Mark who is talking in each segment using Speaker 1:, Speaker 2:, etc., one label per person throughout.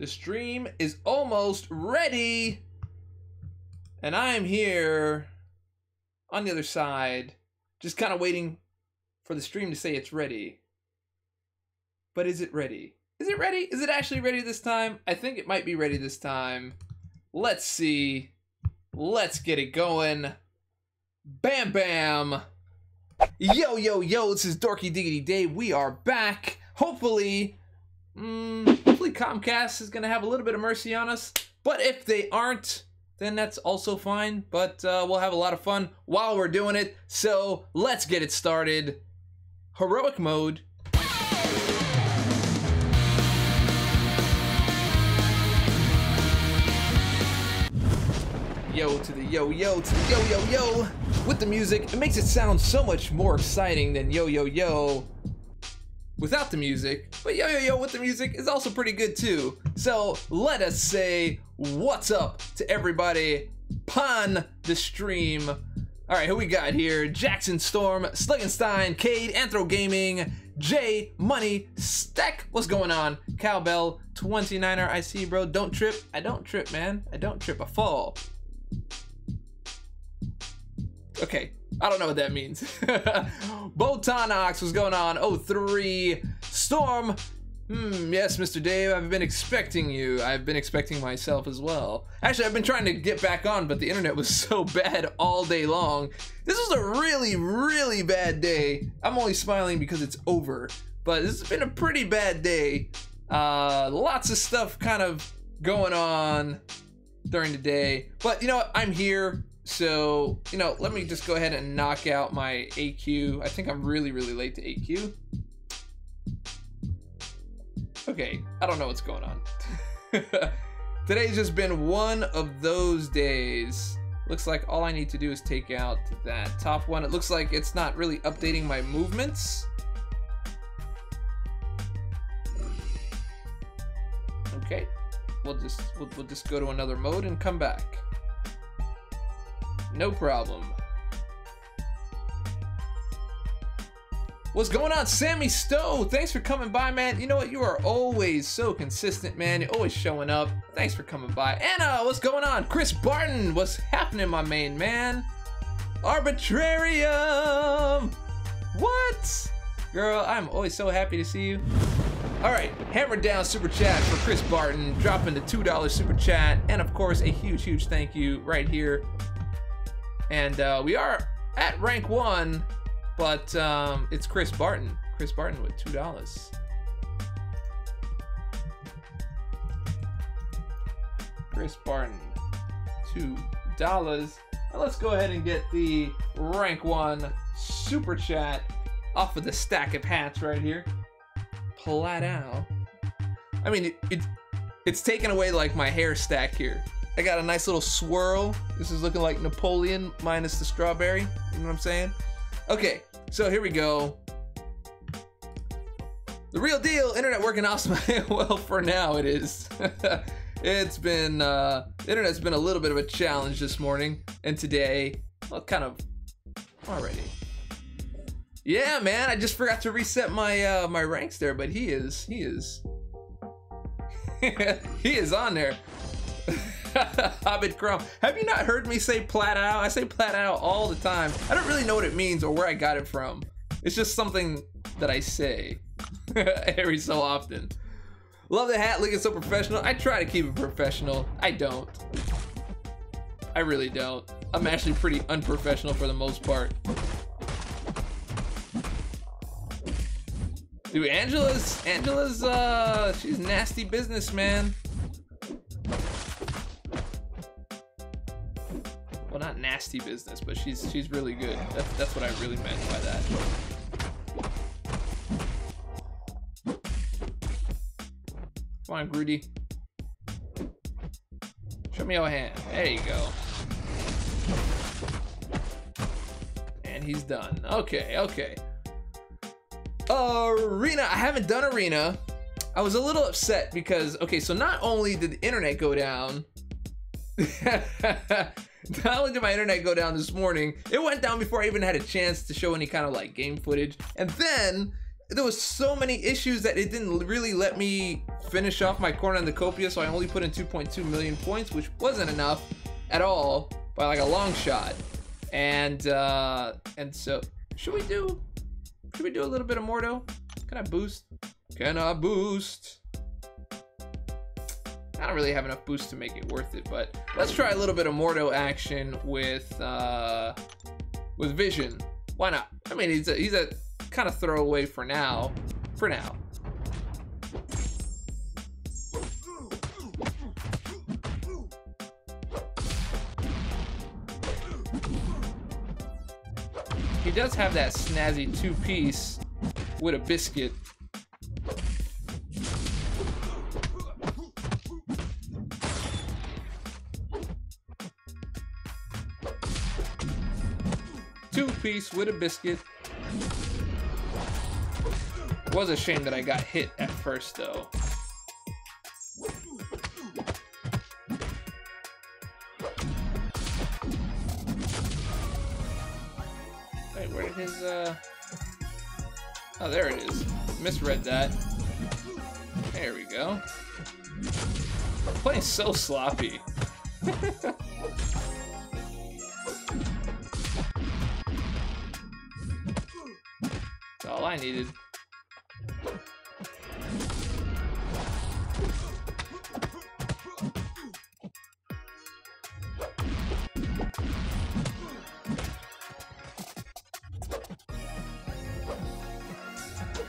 Speaker 1: The stream is almost ready. And I'm here on the other side, just kind of waiting for the stream to say it's ready. But is it ready? Is it ready? Is it actually ready this time? I think it might be ready this time. Let's see. Let's get it going. Bam, bam. Yo, yo, yo, this is Dorky Diggity Dave. We are back. Hopefully Comcast is going to have a little bit of mercy on us. But if they aren't, then that's also fine. But we'll have a lot of fun while we're doing it. So let's get it started. Heroic mode. Yo to the yo yo to the yo yo yo with the music. It makes it sound so much more exciting than yo yo yo without the music. But yo yo yo with the music is also pretty good too. So let us say what's up to everybody upon the stream. All right, who we got here? Jackson Storm, Sluggenstein, Cade, Anthro Gaming, Jay, Money, Stack. What's going on? Cowbell, 29er. I see, bro. Don't trip. I don't trip, man. I don't trip. I fall. Okay, I don't know what that means. Botanox, what's going on? 03 Storm. Yes, Mr. Dave, I've been expecting you. I've been expecting myself as well. Actually, I've been trying to get back on, but the internet was so bad all day long. This was a really, really bad day. I'm only smiling because it's over, but this has been a pretty bad day. Lots of stuff kind of going on during the day, but you know what, I'm here, so you know, let me just go ahead and knock out my AQ. I think I'm really late to AQ. Okay, I don't know what's going on. Today's just been one of those days. Looks like all I need to do is take out that top one. It looks like it's not really updating my movements. Okay. We'll just go to another mode and come back. No problem. What's going on, Sammy Stowe? Thanks for coming by, man. You know what? You are always so consistent, man. You're always showing up. Thanks for coming by. Anna, what's going on? Chris Barton, what's happening, my main man? Arbitrarium. What? Girl, I'm always so happy to see you. All right, hammer down super chat for Chris Barton, dropping the $2 super chat, and of course a huge thank you right here. And we are at rank 1, but it's Chris Barton. Chris Barton with $2. Chris Barton, $2. Now let's go ahead and get the rank 1 super chat off of the stack of hats right here. Flat out. I mean, it's taken away like my hair stack here. I got a nice little swirl. This is looking like Napoleon minus the strawberry. You know what I'm saying? Okay, so here we go. The real deal, internet working awesome. Well, for now it is. It's been, internet's been a little bit of a challenge this morning and today. Well, kind of already. Yeah, man, I just forgot to reset my my ranks there, but he is he is on there. Hobbit Chrome. Have you not heard me say plat out? I say plat out all the time. I don't really know what it means or where I got it from. It's just something that I say every so often. Love the hat, looking so professional. I try to keep it professional. I don't. I really don't. I'm actually pretty unprofessional for the most part. Dude, Angela's she's nasty business, man. Well, not nasty business, but she's really good. That's what I really meant by that. Come on, Grudy. Show me your hand. There you go. And he's done. Okay, okay. Arena. I haven't done Arena. I was a little upset because, okay, so not only did the internet go down, not only did my internet go down this morning, it went down before I even had a chance to show any kind of like game footage. And then there was so many issues that it didn't really let me finish off my cornucopia, so I only put in 2.2 million points, which wasn't enough at all by like a long shot. And so should we do a little bit of Mordo? Can I boost? Can I boost? I don't really have enough boost to make it worth it, but let's try a little bit of Mordo action with Vision. Why not? I mean, he's a kind of throwaway for now. He does have that snazzy 2-piece with a biscuit. Two-piece with a biscuit. It was a shame that I got hit at first, though. Wait, where did his, Oh, there it is. Misread that. There we go. I'm playing so sloppy. That's all I needed.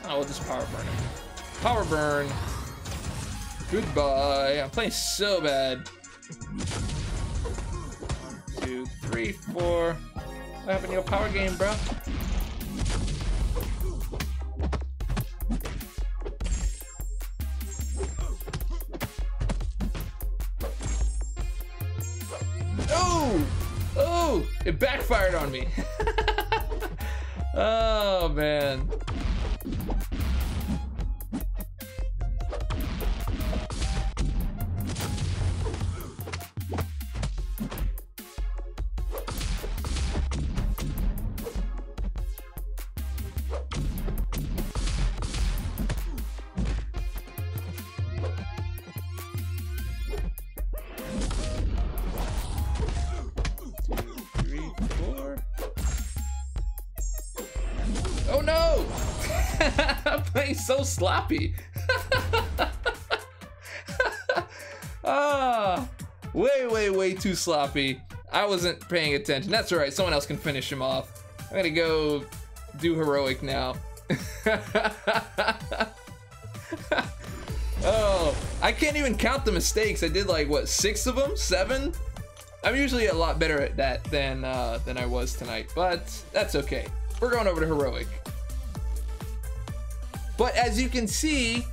Speaker 1: Oh, we'll just power burn him. Power burn. Goodbye. I'm playing so bad. 1, 2, 3, 4. What happened to your power game, bro? Oh! Oh! It backfired on me. Oh, man. Oh no! I'm playing so sloppy. Ah, way too sloppy. I wasn't paying attention. That's all right. Someone else can finish him off. I'm gonna go do heroic now. Oh, I can't even count the mistakes. I did like what, 6 of them, 7? I'm usually a lot better at that than I was tonight, but that's okay. We're going over to heroic. But as you can see,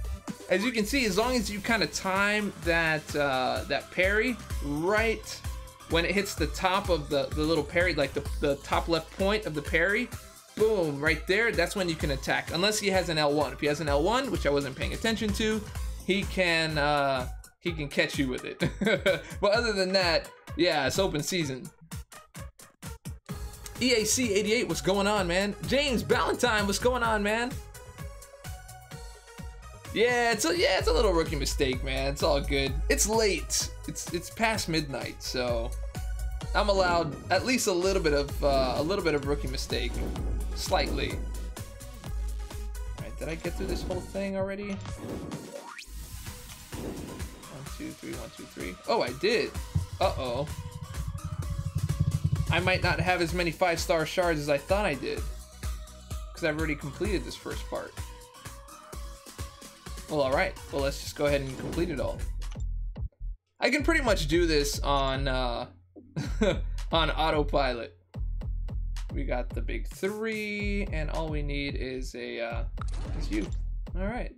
Speaker 1: as long as you kind of time that that parry right when it hits the top of the little parry, like the top left point of the parry, boom, right there, that's when you can attack. Unless he has an L1. If he has an L1, which I wasn't paying attention to, he can catch you with it. But other than that, yeah, it's open season. EAC88, what's going on, man? James Ballantyne, what's going on, man? Yeah, it's a little rookie mistake, man. It's all good. It's late. It's past midnight, so I'm allowed at least a little bit of rookie mistake, slightly. All right, did I get through this whole thing already? 1, 2, 3, 1, 2, 3. Oh, I did. Uh-oh. I might not have as many 5-star shards as I thought I did, because I've already completed this first part. Well, all right. Well, let's just go ahead and complete it all. I can pretty much do this on on autopilot. We got the big 3, and all we need is a is you. All right.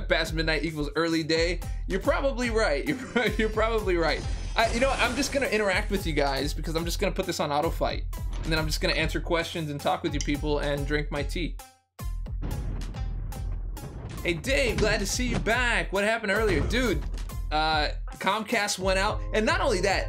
Speaker 1: Past midnight equals early day. You're probably right. You're probably right. You know what? I'm just gonna interact with you guys because I'm just gonna put this on auto fight, and then I'm just gonna answer questions and talk with you people and drink my tea. Hey Dave, glad to see you back. What happened earlier? Dude, Comcast went out, and not only that,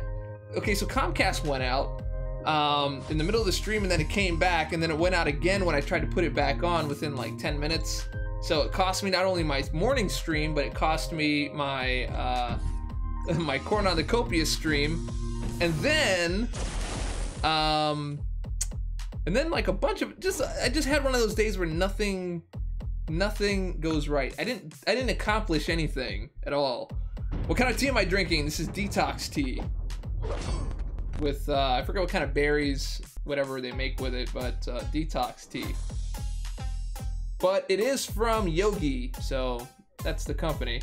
Speaker 1: okay, so Comcast went out, in the middle of the stream, and then it came back, and then it went out again when I tried to put it back on within like 10 minutes. So it cost me not only my morning stream, but it cost me my my Corn on the Copia stream, and then like a bunch of I just had one of those days where nothing goes right. I didn't accomplish anything at all. What kind of tea am I drinking? This is detox tea with I forget what kind of berries, whatever they make with it, but detox tea. But it is from Yogi, so that's the company.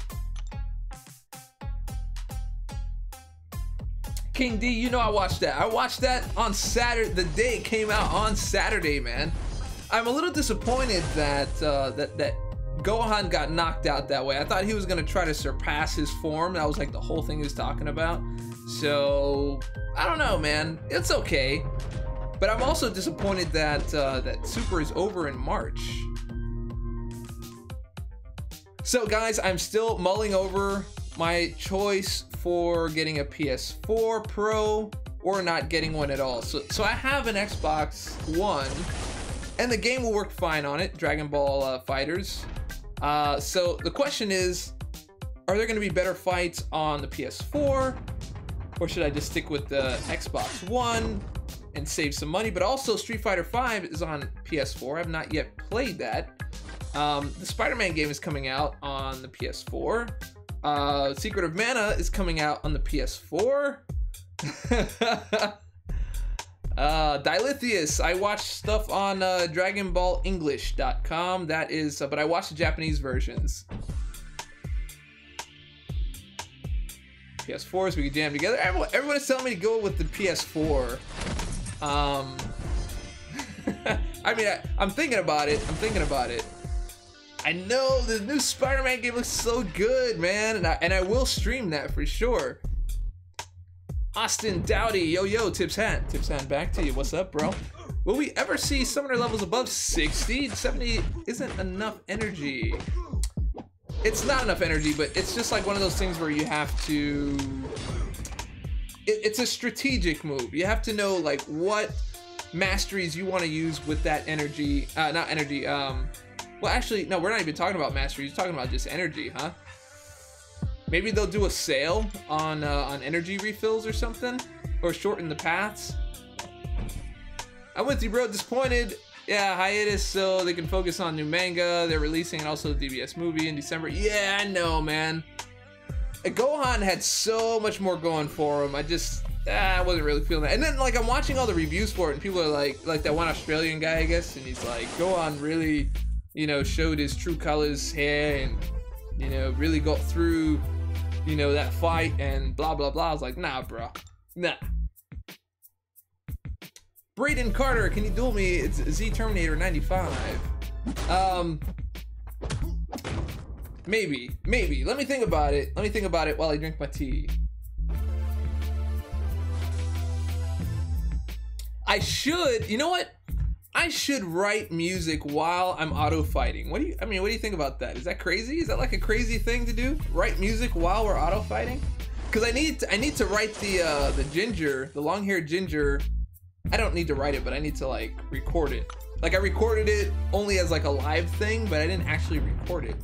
Speaker 1: King D, you know I watched that. I watched that on Saturday, the day it came out on Saturday, man. I'm a little disappointed that that Gohan got knocked out that way. I thought he was gonna try to surpass his form. That was like the whole thing he was talking about. So I don't know, man. It's okay. But I'm also disappointed that that Super is over in March. So guys, I'm still mulling over my choice for getting a PS4 Pro or not getting one at all. So I have an Xbox One, and the game will work fine on it, Dragon Ball Fighters. So the question is, are there gonna be better fights on the PS4, or should I just stick with the Xbox One and save some money? But also Street Fighter V is on PS4. I've not yet played that. The Spider-Man game is coming out on the PS4. Secret of Mana is coming out on the PS4. Dilithius, I watched stuff on DragonBallEnglish.com. That is, but I watched the Japanese versions. PS4s, we could jam together. Everyone is telling me to go with the PS4. I mean, I'm thinking about it. I know the new Spider-Man game looks so good, man, and I will stream that for sure. Austin Dowdy, yo, Tips Hat, back to you. What's up, bro? Will we ever see summoner levels above 60? 70 isn't enough energy. It's not enough energy, but it's just like one of those things where you have to... It's a strategic move. You have to know like what masteries you want to use with that energy. Not energy, well, actually, no, we're not even talking about mastery. You're talking about just energy, huh? Maybe they'll do a sale on energy refills or something, or shorten the paths. I'm with you, bro. Disappointed. Yeah, hiatus so they can focus on new manga they're releasing, and also the DBS movie in December. Yeah, I know, man. Gohan had so much more going for him. I wasn't really feeling that. And then, like, I'm watching all the reviews for it, and people are like that one Australian guy, I guess, and he's like, Gohan really, you know, showed his true colors here, and, you know, really got through, you know, that fight, and blah, blah, blah. I was like, nah, bro. Nah. Braden Carter, can you duel me? It's Z Terminator 95. Maybe. Let me think about it. While I drink my tea. I should, you know what? I should write music while I'm auto fighting. What do you think about that? Is that crazy? Is that like a crazy thing to do? Write music while we're auto fighting? Because I need to write the ginger, the long-haired ginger. I don't need to write it, but I need to like record it. Like I recorded it only as like a live thing, but I didn't actually record it.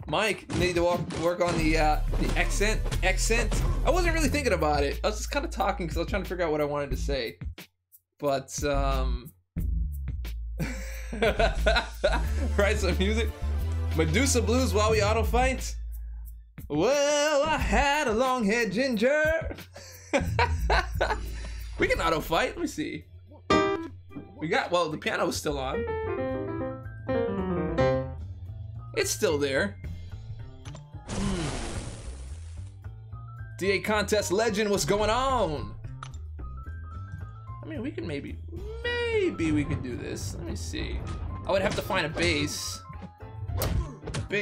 Speaker 1: Mike, you need to work on the accent. I wasn't really thinking about it. I was just kind of talking because I was trying to figure out what I wanted to say. But write some music. Medusa Blues while we auto fight. Well, I had a long-haired ginger. We can auto fight. Let me see. Well, the piano is still on. It's still there. DA contest legend, what's going on? I mean, we can maybe we can do this. Let me see. I would have to find a base. But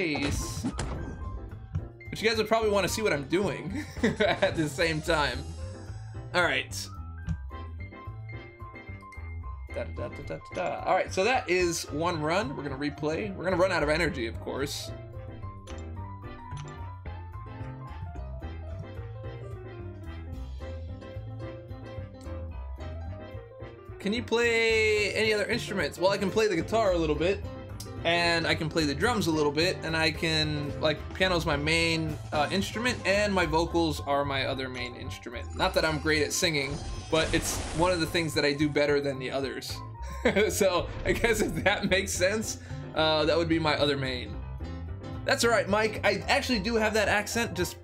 Speaker 1: you guys would probably want to see what I'm doing at the same time. All right. All right, so that is one run. We're gonna replay. We're gonna run out of energy, of course. can you play any other instruments? Well, I can play the guitar a little bit, and I can play the drums a little bit, and I can, like, piano's my main instrument, and my vocals are my other main instrument. Not that I'm great at singing, but it's one of the things that I do better than the others. So I guess if that makes sense, that would be my other main. That's all right, Mike. I actually do have that accent, just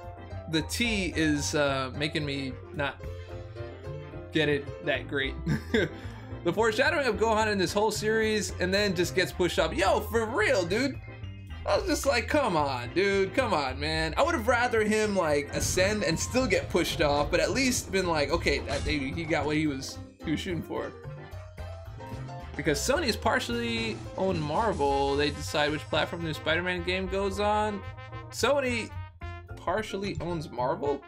Speaker 1: the T is making me not get it that great. The foreshadowing of Gohan in this whole series and then just gets pushed up. Yo, for real, dude. I was just like, come on, dude, come on, man. I would have rather him like ascend and still get pushed off, but at least been like, okay, that baby, he got what he was shooting for. Because Sony is partially owned Marvel, they decide which platform the new Spider-Man game goes on. Sony partially owns Marvel?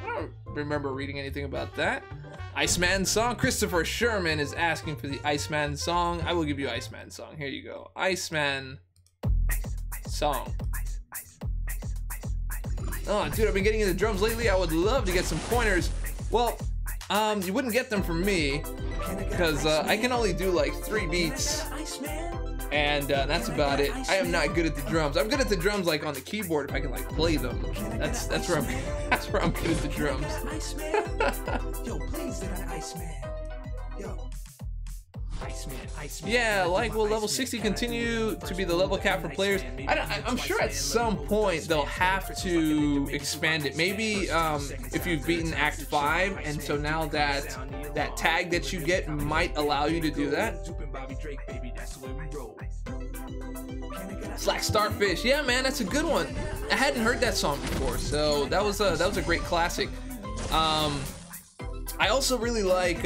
Speaker 1: I don't remember reading anything about that. Iceman song. Christopher Sherman is asking for the Iceman song. I will give you Iceman song. Here you go. Iceman song. Oh, dude, I've been getting into drums lately. I would love to get some pointers. Well, you wouldn't get them from me because I can only do like 3 beats. And that's about it. I am not good at the drums. I'm good at the drums like on the keyboard if I can like play them. That's where I'm good at the drums.
Speaker 2: Yo, please, Iceman. Yo. Iceman.
Speaker 1: Yeah, like will level 60 continue to be the level cap for players? I'm sure at some point they'll have to expand it. Maybe if you've beaten Act 5, and so now that tag that you get might allow you to do that. Slack Starfish, yeah, man, that's a good one. I hadn't heard that song before, so that was a great classic. I also really like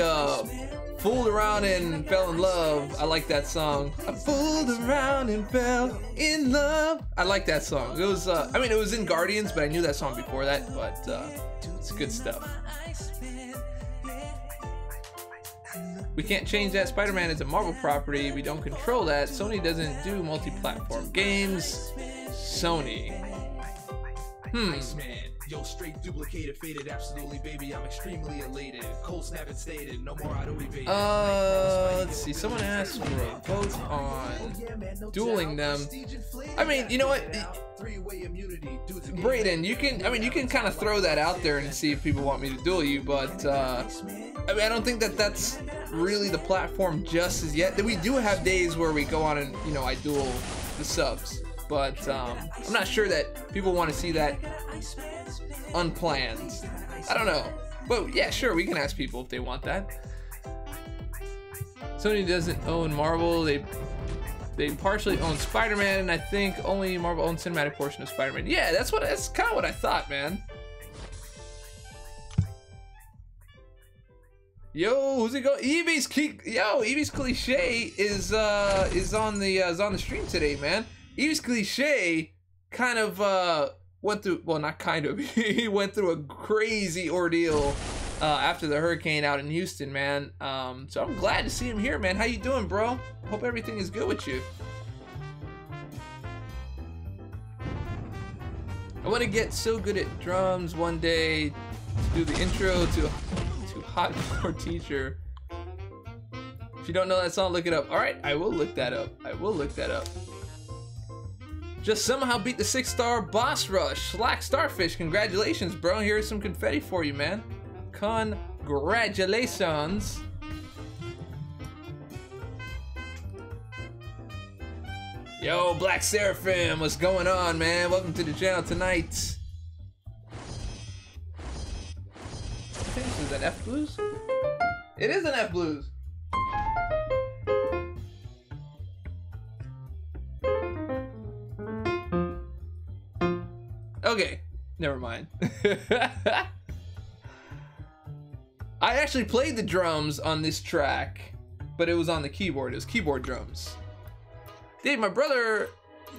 Speaker 1: Fooled Around and Fell in Love. I like that song. I fooled around and fell in love. I like that song. It was, I mean, it was in Guardians, but I knew that song before that, but it's good stuff. We can't change that. Spider-Man is a Marvel property. We don't control that. Sony doesn't do multi-platform games. Sony.
Speaker 2: Yo, straight duplicated, faded, absolutely, baby. I'm extremely elated. Cold snap and stated, no more auto evade.
Speaker 1: Let's see. Someone asked for a vote on dueling them. I mean, you know what? Brayden, you can kind of throw that out there and see if people want me to duel you, but I mean, I don't think that's really the platform just as yet. We do have days where we go on and, you know, I duel the subs, but I'm not sure that people want to see that unplanned. I don't know, but yeah, sure, we can ask people if they want that. Sony doesn't own Marvel. They partially own Spider-Man, and I think only Marvel owns cinematic portion of Spider-Man. Yeah, that's kind of what I thought, man. Yo, who's it go? Eevee's Cliche is on the stream today, man. Eevee's Cliche kind of went through, well, not kind of, he went through a crazy ordeal after the hurricane out in Houston, man. So I'm glad to see him here, man. How you doing, bro? Hope everything is good with you. I want to get so good at drums one day to do the intro to Hardcore Teacher. If you don't know that song, look it up. All right, I will look that up. Just somehow beat the 6-star boss rush. Slack Starfish, congratulations, bro. Here's some confetti for you, man. Congratulations. Yo, Black Seraphim, what's going on, man? Welcome to the channel tonight. I think this is an F Blues? It is an F Blues. Okay, never mind. I actually played the drums on this track, but it was on the keyboard. It was keyboard drums. Dave, my brother,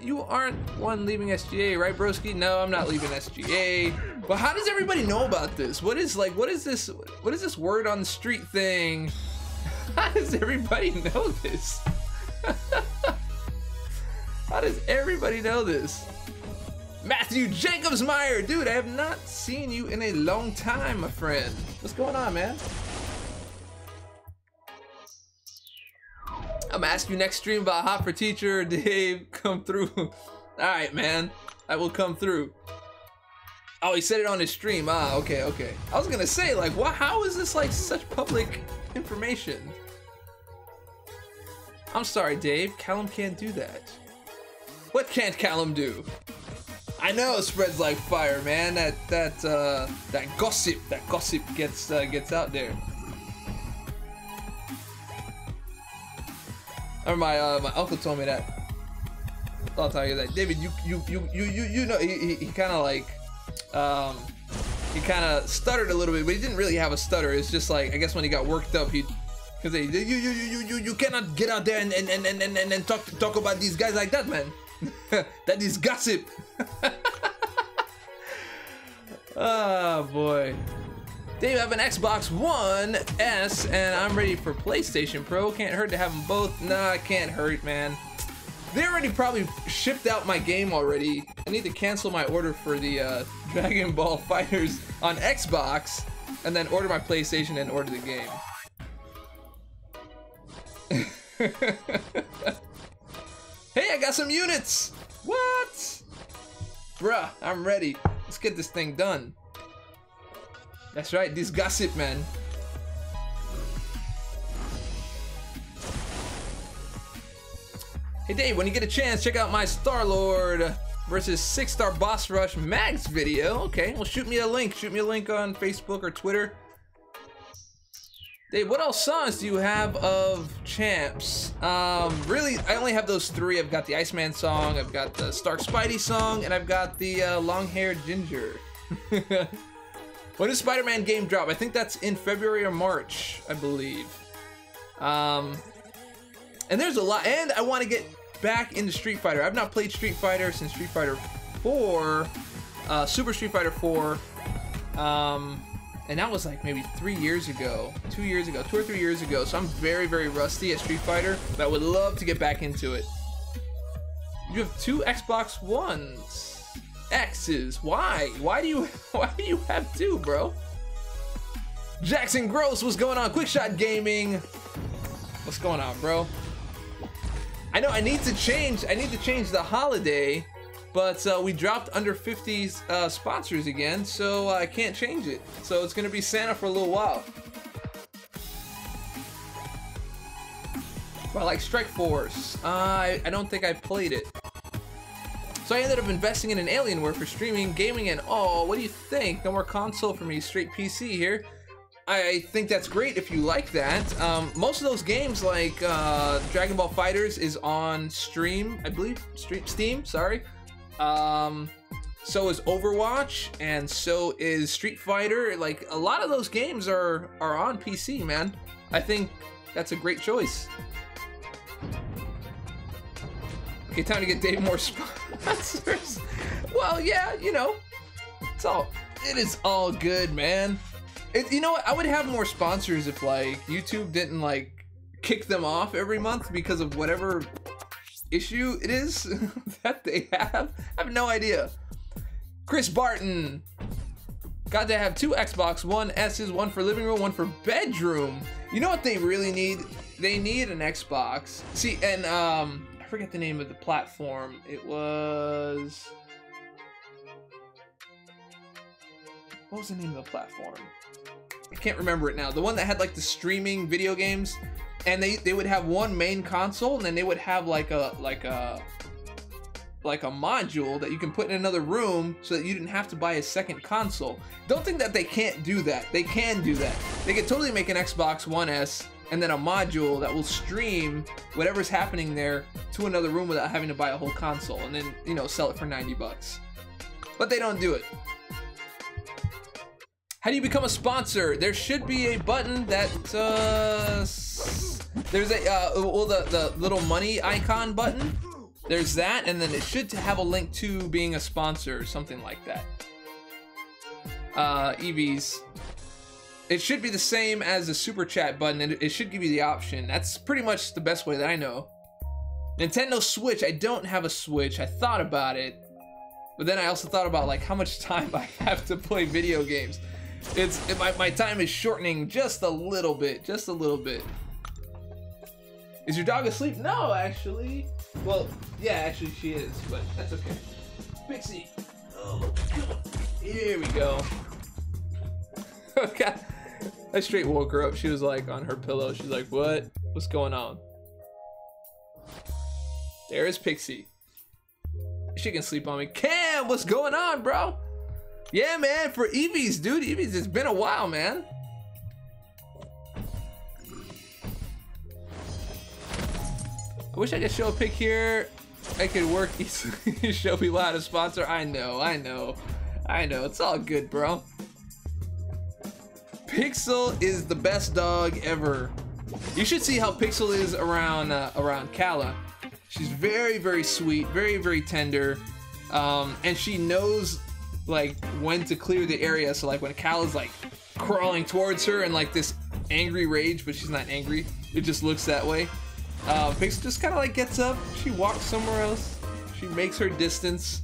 Speaker 1: you aren't one leaving SGA, right, broski? No, I'm not leaving SGA. But how does everybody know about this? What is this word on the street thing? How does everybody know this? How does everybody know this? Matthew Jacobsmeyer, dude, I have not seen you in a long time, my friend. What's going on, man? I'm asking you next stream about Hot for Teacher. Dave, come through. Alright, man. I will come through. Oh, he said it on his stream. Ah, okay, okay. I was gonna say, like, what? How is this, like, such public information? I'm sorry, Dave. Callum can't do that. What can't Callum do? I know it spreads like fire, man. That gossip gets out there. Or my uncle told me that. I'll tell you that, David. You know he kind of like he kind of stuttered a little bit, but he didn't really have a stutter. It's just like, I guess when he got worked up, he. Because you cannot get out there and talk about these guys like that, man. That is gossip. Oh boy. Dave, I have an Xbox One S and I'm ready for PlayStation Pro. Can't hurt to have them both. Nah, it can't hurt, man. They already probably shipped out my game already. I need to cancel my order for the Dragon Ball Fighters on Xbox and then order my PlayStation and order the game. Hey, I got some units! What? Bruh, I'm ready. Let's get this thing done. That's right, this gossip, man. Hey Dave, when you get a chance, check out my Star-Lord versus 6-star boss rush mags video. Okay, well shoot me a link. Shoot me a link on Facebook or Twitter. Dave, what else songs do you have of champs? Really, I only have those 3. I've got the Iceman song, I've got the Stark Spidey song, and I've got the long-haired ginger. When does Spider-Man game drop? I think that's in February or March, I believe. And there's a lot, and I want to get back into Street Fighter. I've not played Street Fighter since Street Fighter 4, Super Street Fighter 4. And that was like maybe 3 years ago, 2 years ago, 2 or 3 years ago. So I'm very, very rusty at Street Fighter, but I would love to get back into it. You have 2 Xbox Ones, X's. Why? Why do you have 2, bro? Jackson Gross, what's going on? Quickshot Gaming, what's going on, bro? I know I need to change the holiday. But we dropped under 50 sponsors again, so I can't change it. So it's gonna be Santa for a little while. Well, I like Strike Force. I don't think I played it. So I ended up investing in an Alienware for streaming, gaming, and all. What do you think? No more console for me, straight PC here. I think that's great if you like that. Most of those games, like Dragon Ball Fighters, is on Stream, I believe. Steam, sorry. So is Overwatch, and so is Street Fighter. Like, a lot of those games are on PC, man. I think that's a great choice. Okay, time to get Dave more sponsors. Well, yeah, you know, it is all good, man. You know what? I would have more sponsors if, like, YouTube didn't, like, kick them off every month because of whatever issue it is that they have. I have no idea. Chris Barton, got to have 2 Xbox One S's, one for living room, one for bedroom. You know what they really need? They need an Xbox. See, and I forget the name of the platform. It was, what was the name of the platform? I can't remember it now. The one that had like the streaming video games. And they would have one main console, and then they would have like a module that you can put in another room so that you didn't have to buy a second console. Don't think that they can't do that. They can do that. They could totally make an Xbox One S and then a module that will stream whatever's happening there to another room without having to buy a whole console, and then, you know, sell it for 90 bucks. But they don't do it. How do you become a sponsor? There should be a button that there's a well, the little money icon button. There's that, and then it should have a link to being a sponsor or something like that. EVs. It should be the same as the super chat button, and it should give you the option. That's pretty much the best way that I know. Nintendo Switch. I don't have a Switch. I thought about it, but then I also thought about like how much time I have to play video games. My time is shortening just a little bit, Is your dog asleep? No, actually. Well, yeah, actually she is, but that's okay. Pixie. Oh, come on. Here we go. Okay. I straight woke her up. She was like on her pillow. She's like, what? What's going on? There is Pixie. She can sleep on me. Cam, what's going on, bro? Yeah, man, for Eevees, dude. Eevees, it's been a while, man. I wish I could show a pic here. I could work easily. Show people how to sponsor. I know. It's all good, bro. Pixel is the best dog ever. You should see how Pixel is around Kala. She's very, very sweet, very, very tender, and she knows like when to clear the area. So like when Kala's like crawling towards her in like this angry rage, but she's not angry. It just looks that way. Pixel just kind of like gets up. She walks somewhere else. She makes her distance.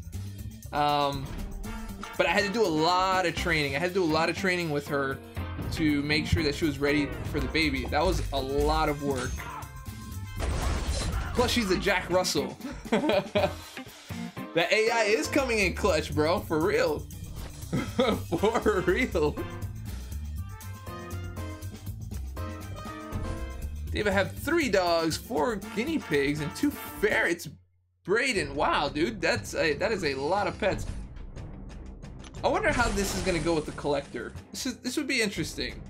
Speaker 1: But I had to do a lot of training. I had to do a lot of training with her to make sure that she was ready for the baby. That was a lot of work. Plus, she's a Jack Russell. The AI is coming in clutch, bro. For real. For real. Dave, I have 3 dogs, 4 guinea pigs, and 2 ferrets. Braden, wow, dude, that is a lot of pets. I wonder how this is gonna go with the collector. This would be interesting.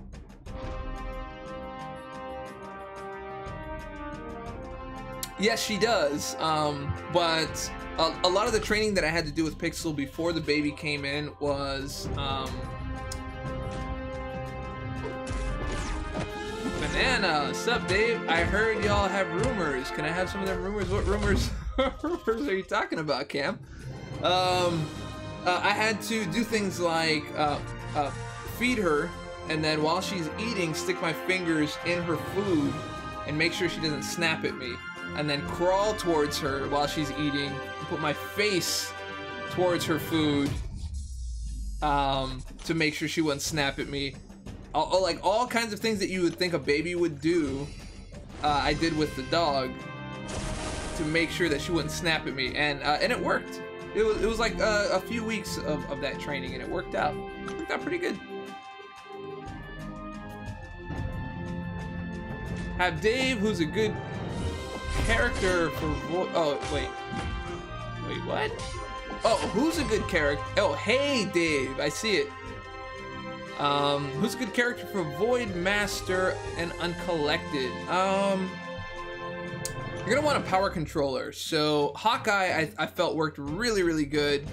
Speaker 1: Yes, she does. But a lot of the training that I had to do with Pixel before the baby came in was Banana. Sup, Dave? I heard y'all have rumors. Can I have some of them rumors? What rumors? Rumors are you talking about, Cam? I had to do things like feed her, and then while she's eating, stick my fingers in her food and make sure she doesn't snap at me. And then crawl towards her while she's eating, and put my face towards her food to make sure she wouldn't snap at me. Like all kinds of things that you would think a baby would do, I did with the dog to make sure that she wouldn't snap at me, and it worked. It was like a few weeks of that training, and it worked out. It worked out pretty good. Have Dave, who's a good character for wait, what? Oh, who's a good character? Oh, hey Dave, I see it. Who's a good character for Void Master and Uncollected? You're gonna want a power controller. So Hawkeye, I felt worked really, really good.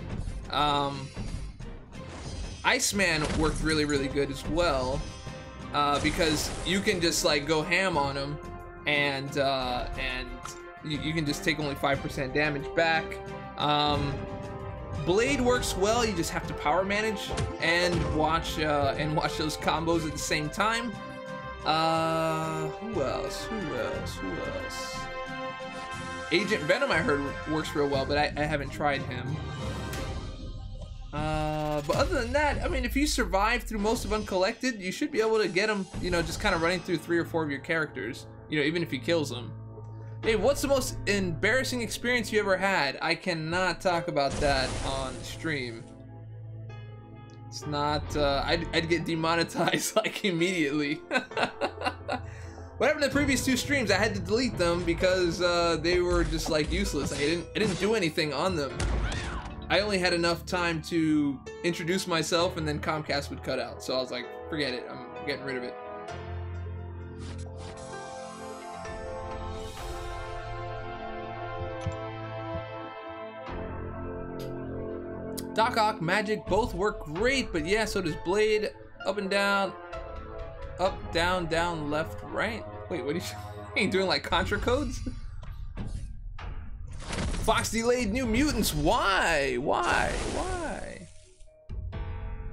Speaker 1: Iceman worked really, really good as well, because you can just like go ham on him, and you can just take only 5% damage back. Blade works well. You just have to power manage and watch those combos at the same time. Who else? Agent Venom, I heard, works real well, but I haven't tried him. But other than that, I mean, if you survive through most of Uncollected, you should be able to get him, you know, just kind of running through 3 or 4 of your characters, you know, even if he kills them. Hey, what's the most embarrassing experience you ever had? I cannot talk about that on stream. It's not, I'd get demonetized like immediately. What happened to the previous 2 streams? I had to delete them because they were just like useless. I didn't do anything on them. I only had enough time to introduce myself, and then Comcast would cut out. So I was like, forget it, I'm getting rid of it. Doc Ock, Magic, both work great, but yeah, so does Blade. Up and down. Up, down, down, left, right. Wait, what are you doing, like Contra codes? Fox delayed New Mutants. Why?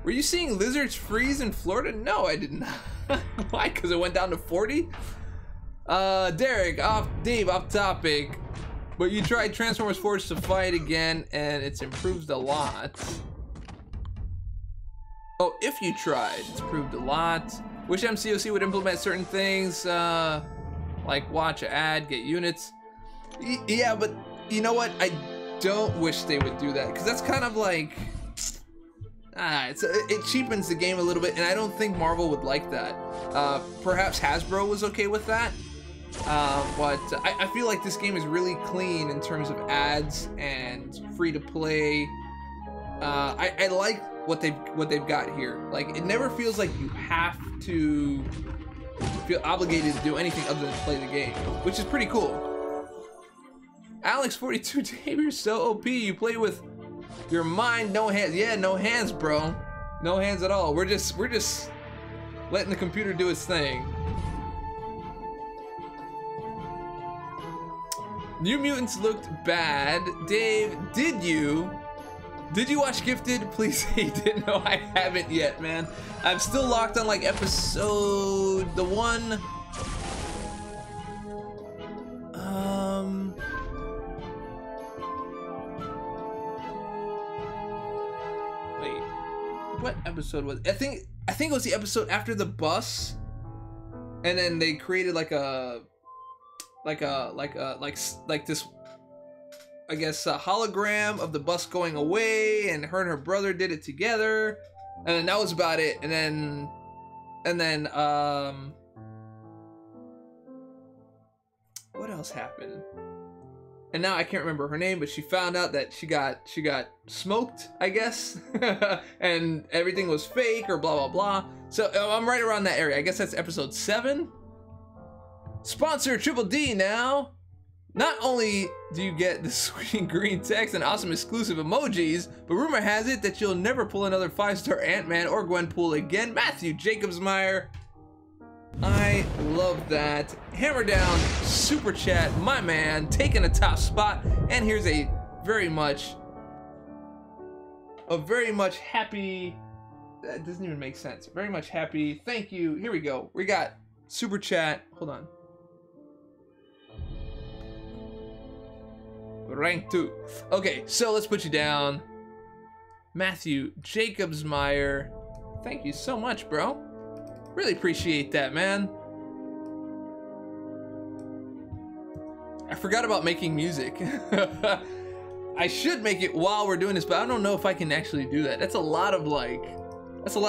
Speaker 1: Were you seeing lizards freeze in Florida? No, I did not. Why? Because it went down to 40? Derek, Dave, off topic. But you tried Transformers Force to fight again, and it's improved a lot. Oh, if you tried, it's improved a lot. Wish MCOC would implement certain things. Like, watch ad, get units. Yeah, but you know what? I don't wish they would do that, because that's kind of like, it cheapens the game a little bit, and I don't think Marvel would like that. Perhaps Hasbro was okay with that, but I feel like this game is really clean in terms of ads and free to play. I like what they've got here. Like, it never feels like you have to feel obligated to do anything other than play the game, which is pretty cool. Alex42, Dave, you're so OP. You play with your mind, no hands. Yeah, no hands, bro. No hands at all. We're just letting the computer do its thing. New Mutants looked bad. Dave, did you watch Gifted? Please say you didn't. No, I haven't yet, man. I'm still locked on like episode the one. Wait, what episode was it? I think it was the episode after the bus, and then they created like this, I guess, a hologram of the bus going away, and her brother did it together, and then that was about it. And then what else happened? And now I can't remember her name, but she found out that she got smoked, I guess, and everything was fake or blah blah blah. So I'm right around that area. I guess that's episode 7. Sponsor Triple D now. Not only do you get the sweet green text and awesome exclusive emojis, but rumor has it that you'll never pull another 5-star Ant-Man or Gwenpool again. Matthew Jacobsmeyer. I love that. Hammer down, super chat, my man, taking a top spot. And here's a very much happy, that doesn't even make sense. Very much happy, thank you. Here we go. We got super chat, hold on. Rank 2. Okay, so let's put you down. Matthew Jacobsmeyer. Thank you so much, bro. Really appreciate that, man. I forgot about making music. I should make it while we're doing this, but I don't know if I can actually do that. That's a lot of work. It's a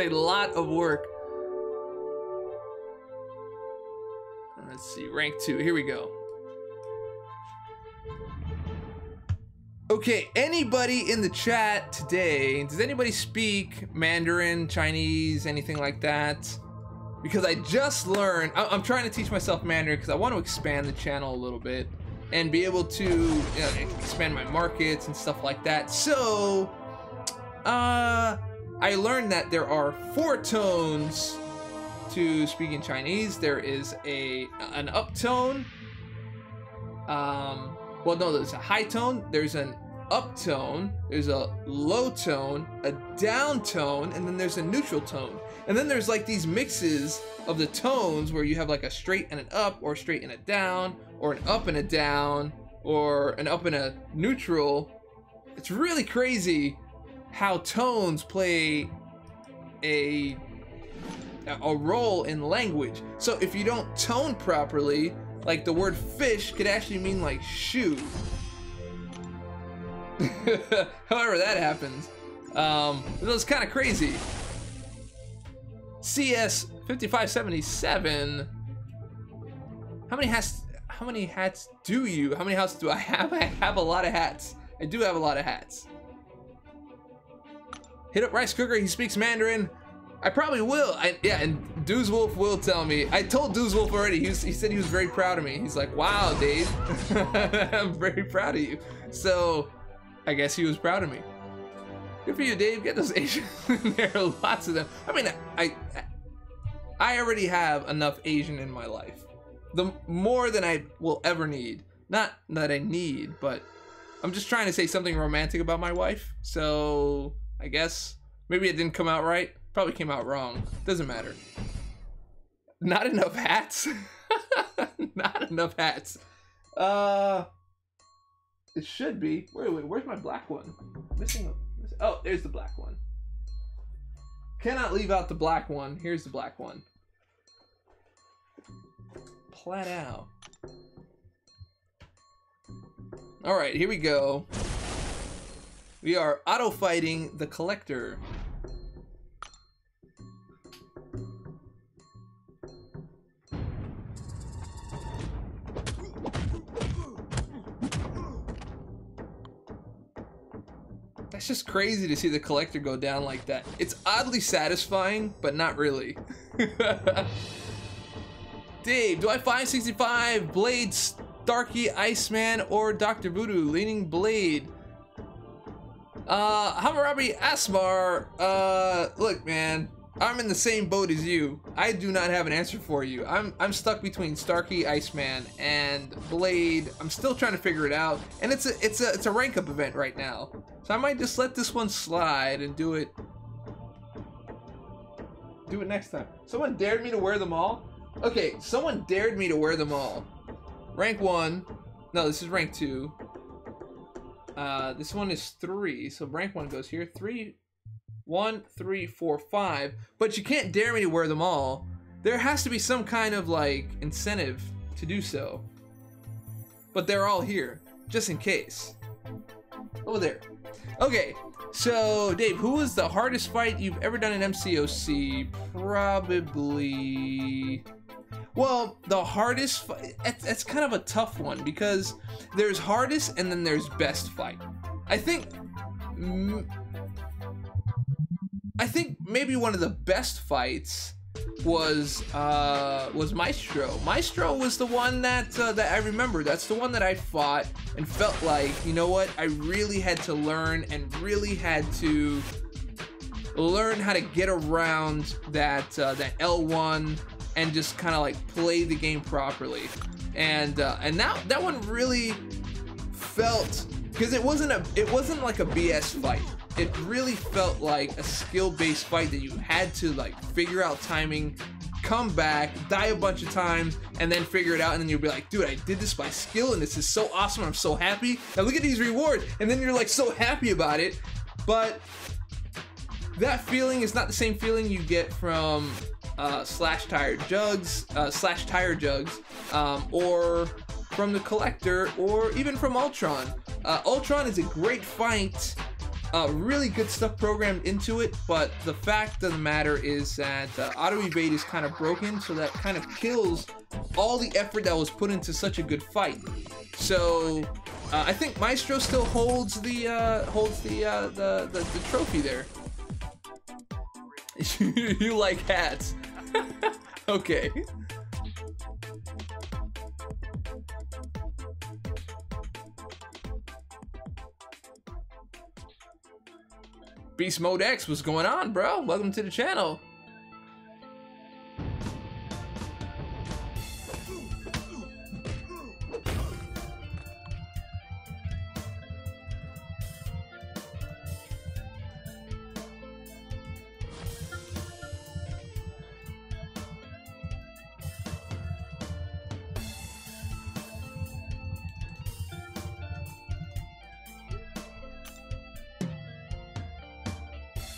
Speaker 1: lot of work. Let's see, rank 2, here we go. Okay, anybody in the chat today, does anybody speak Mandarin, Chinese, anything like that? Because I just learned, I'm trying to teach myself Mandarin because I want to expand the channel a little bit and be able to, expand my markets and stuff like that. So, I learned that there are 4 tones to speaking Chinese. There is an uptone. Well, no, there's a high tone, there's an uptone, there's a low tone, a down tone, and then there's a neutral tone. And then there's like these mixes of the tones where you have like a straight and an up, or straight and a down, or an up and a down, or an up and a neutral. It's really crazy how tones play a role in language. So if you don't tone properly, like the word fish could actually mean like shoe. However that happens. It was kind of crazy. CS 5577. How many hats do you? How many hats do I have? I have a lot of hats. I do have a lot of hats. Hit up Rice Cooker, he speaks Mandarin. I probably will. Yeah, and Dooz Wolf will tell me. I told Dooz Wolf already. He said he was very proud of me. He's like, wow, Dave. I'm very proud of you. So, I guess he was proud of me. Good for you, Dave. Get those Asians in there. Lots of them. I mean, I already have enough Asian in my life. The more than I will ever need. Not that I need, but I'm just trying to say something romantic about my wife. So, I guess maybe it didn't come out right. Probably came out wrong. Doesn't matter. Not enough hats. Not enough hats. It should be. Wait, where's my black one? Missing. Oh, there's the black one. Cannot leave out the black one. Here's the black one. flat out. Alright, here we go. We are auto-fighting the Collector. That's just crazy to see the Collector go down like that. It's oddly satisfying, but not really. Dave, do I 565 Blade, Starkey, Iceman, or Dr. Voodoo? Leaning Blade. Hammurabi Asmar, look, man, I'm in the same boat as you. I do not have an answer for you. I'm stuck between Starkey, Iceman, and Blade. I'm still trying to figure it out, and it's a rank up event right now, so I might just let this one slide and do it next time. Someone dared me to wear them all. Okay, someone dared me to wear them all. Rank 1. No, this is rank 2. This one is 3, so rank 1 goes here. 3, 1, 3, 4, 5. But you can't dare me to wear them all. There has to be some kind of like incentive to do so. But they're all here, just in case. Over there. Okay, so Dave, who was the hardest fight you've ever done in MCOC? Probably. Well, the hardest fight, it's kind of a tough one because there's hardest and then there's best fight. I think maybe one of the best fights was Maestro. Maestro was the one that I remember. That's the one that I fought and felt like, you know what, I really had to learn and really had to learn how to get around that L1 and just kind of like play the game properly. And that one really felt, because it wasn't like a BS fight. It really felt like a skill-based fight that you had to like figure out timing, come back, die a bunch of times, and then figure it out, and then you'll be like, dude, I did this by skill and this is so awesome, I'm so happy. Now look at these rewards, and then you're like so happy about it. But that feeling is not the same feeling you get from Slash Tire Jugs, or from the Collector, or even from Ultron. Ultron is a great fight, really good stuff programmed into it, but the fact of the matter is that auto evade is kind of broken, so that kind of kills all the effort that was put into such a good fight. So I think Maestro still holds the trophy there. You like hats. Okay. Beast Mode X, what's going on, bro? Welcome to the channel.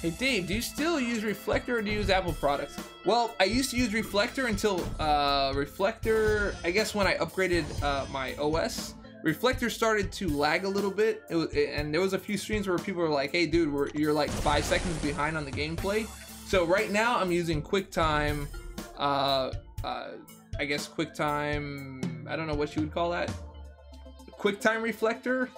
Speaker 1: Hey Dave, do you still use Reflector or do you use Apple products? Well, I used to use Reflector until Reflector, I guess when I upgraded my OS, Reflector started to lag a little bit. And there was a few streams where people were like, hey dude, you're like 5 seconds behind on the gameplay. So right now I'm using QuickTime, I guess QuickTime, I don't know what you would call that. QuickTime Reflector?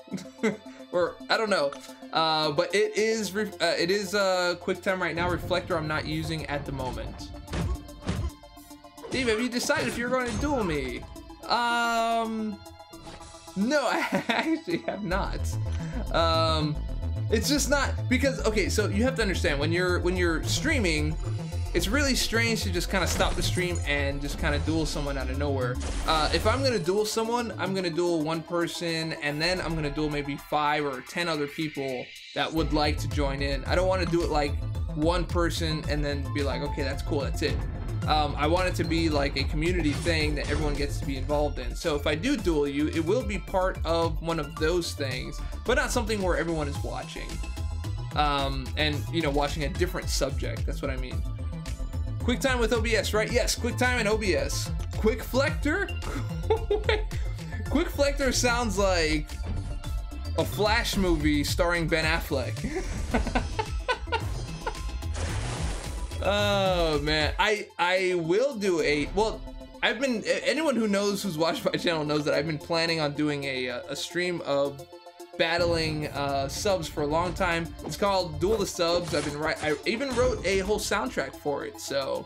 Speaker 1: Or I don't know, but it is QuickTime right now. Reflector I'm not using at the moment. Dave, have you decided if you're going to duel me? No, I actually have not. It's just not because, okay, so you have to understand when you're streaming, it's really strange to just kind of stop the stream and just kind of duel someone out of nowhere. If I'm gonna duel someone, I'm gonna duel one person, and then I'm gonna duel maybe 5 or 10 other people that would like to join in. I don't want to do it like one person and then be like, okay, that's cool, that's it. I want it to be like a community thing that everyone gets to be involved in. So if I do duel you, it will be part of one of those things, but not something where everyone is watching. And you know, watching a different subject, that's what I mean. QuickTime with OBS, right? Yes, QuickTime and OBS. Quick Flector? Quick Flector sounds like a Flash movie starring Ben Affleck. Oh man, I will do a, well, I've been, anyone who knows, who's watched my channel knows that I've been planning on doing a stream of battling subs for a long time. It's called Duel the Subs. I even wrote a whole soundtrack for it, so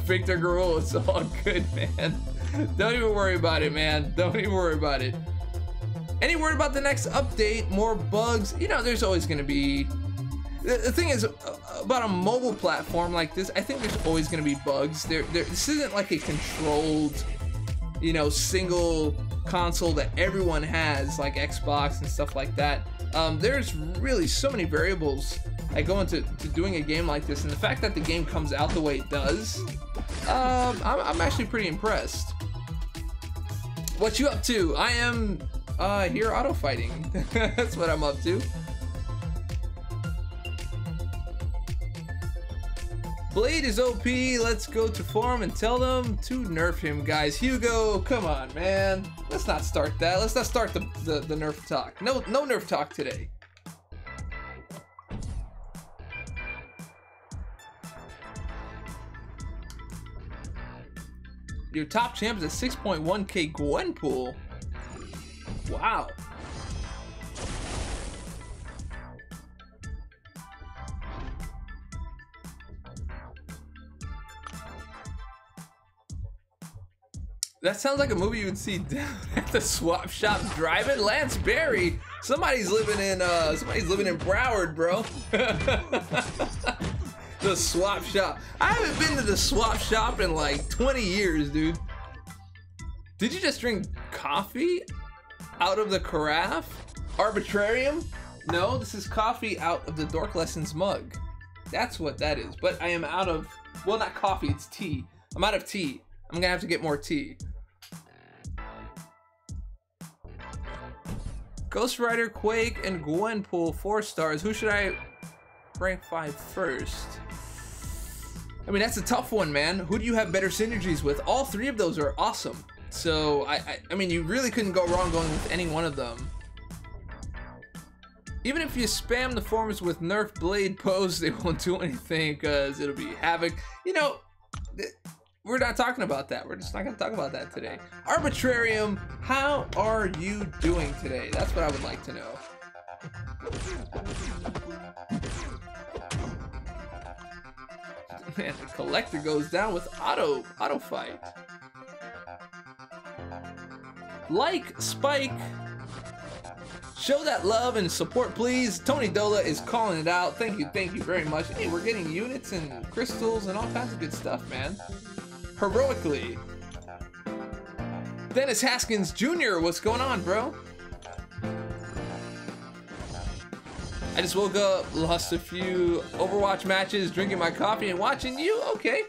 Speaker 1: Victor Garul, it's all good, man. Don't even worry about it, man. Don't even worry about it. Any word about the next update? More bugs? You know, there's always gonna be, the thing is about a mobile platform like this, I think there's always going to be bugs. This isn't like a controlled, you know, single console that everyone has, like Xbox and stuff like that. There's really so many variables that go into doing a game like this, and the fact that the game comes out the way it does, I'm actually pretty impressed. What you up to? I am here auto fighting. That's what I'm up to. Blade is OP, let's go to forum and tell them to nerf him, guys. Hugo, come on, man. Let's not start that. Let's not start the nerf talk. No nerf talk today. Your top champ is a 6.1k Gwenpool. Wow. That sounds like a movie you would see down at the swap shop driving. Lance Berry. Somebody's living in Broward, bro. The swap shop. I haven't been to the swap shop in like 20 years, dude. Did you just drink coffee out of the carafe? Arbitrarium? No, this is coffee out of the Dork Lessons mug. That's what that is. But I am out of, well, not coffee, it's tea. I'm out of tea. I'm gonna have to get more tea. Ghost Rider, Quake, and Gwenpool, 4 stars. Who should I rank 5 first? I mean, that's a tough one, man. Who do you have better synergies with? All 3 of those are awesome. So, I mean, you really couldn't go wrong going with any one of them. Even if you spam the forums with Nerf Blade posts, they won't do anything because it'll be havoc. You know, we're not talking about that. We're just not going to talk about that today. Arbitrarium, how are you doing today? That's what I would like to know. Man, the collector goes down with auto fight. Like, Spike. Show that love and support, please. Tony Dola is calling it out. Thank you very much. Hey, we're getting units and crystals and all kinds of good stuff, man. Heroically. Dennis Haskins Jr., what's going on, bro? I just woke up, lost a few Overwatch matches, drinking my coffee and watching you. Okay.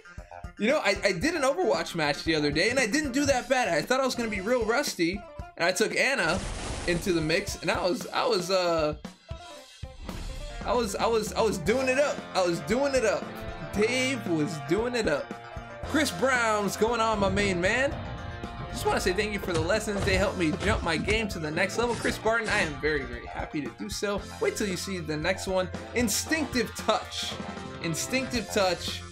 Speaker 1: You know, I did an Overwatch match the other day and I didn't do that bad. I thought I was gonna be real rusty, and I took Anna into the mix, and I was doing it up. I was doing it up. Dave was doing it up. Chris Brown, what's going on, my main man? Just want to say thank you for the lessons. They helped me jump my game to the next level. Chris Barton, I am very happy to do so. Wait till you see the next one. Instinctive Touch. Instinctive Touch.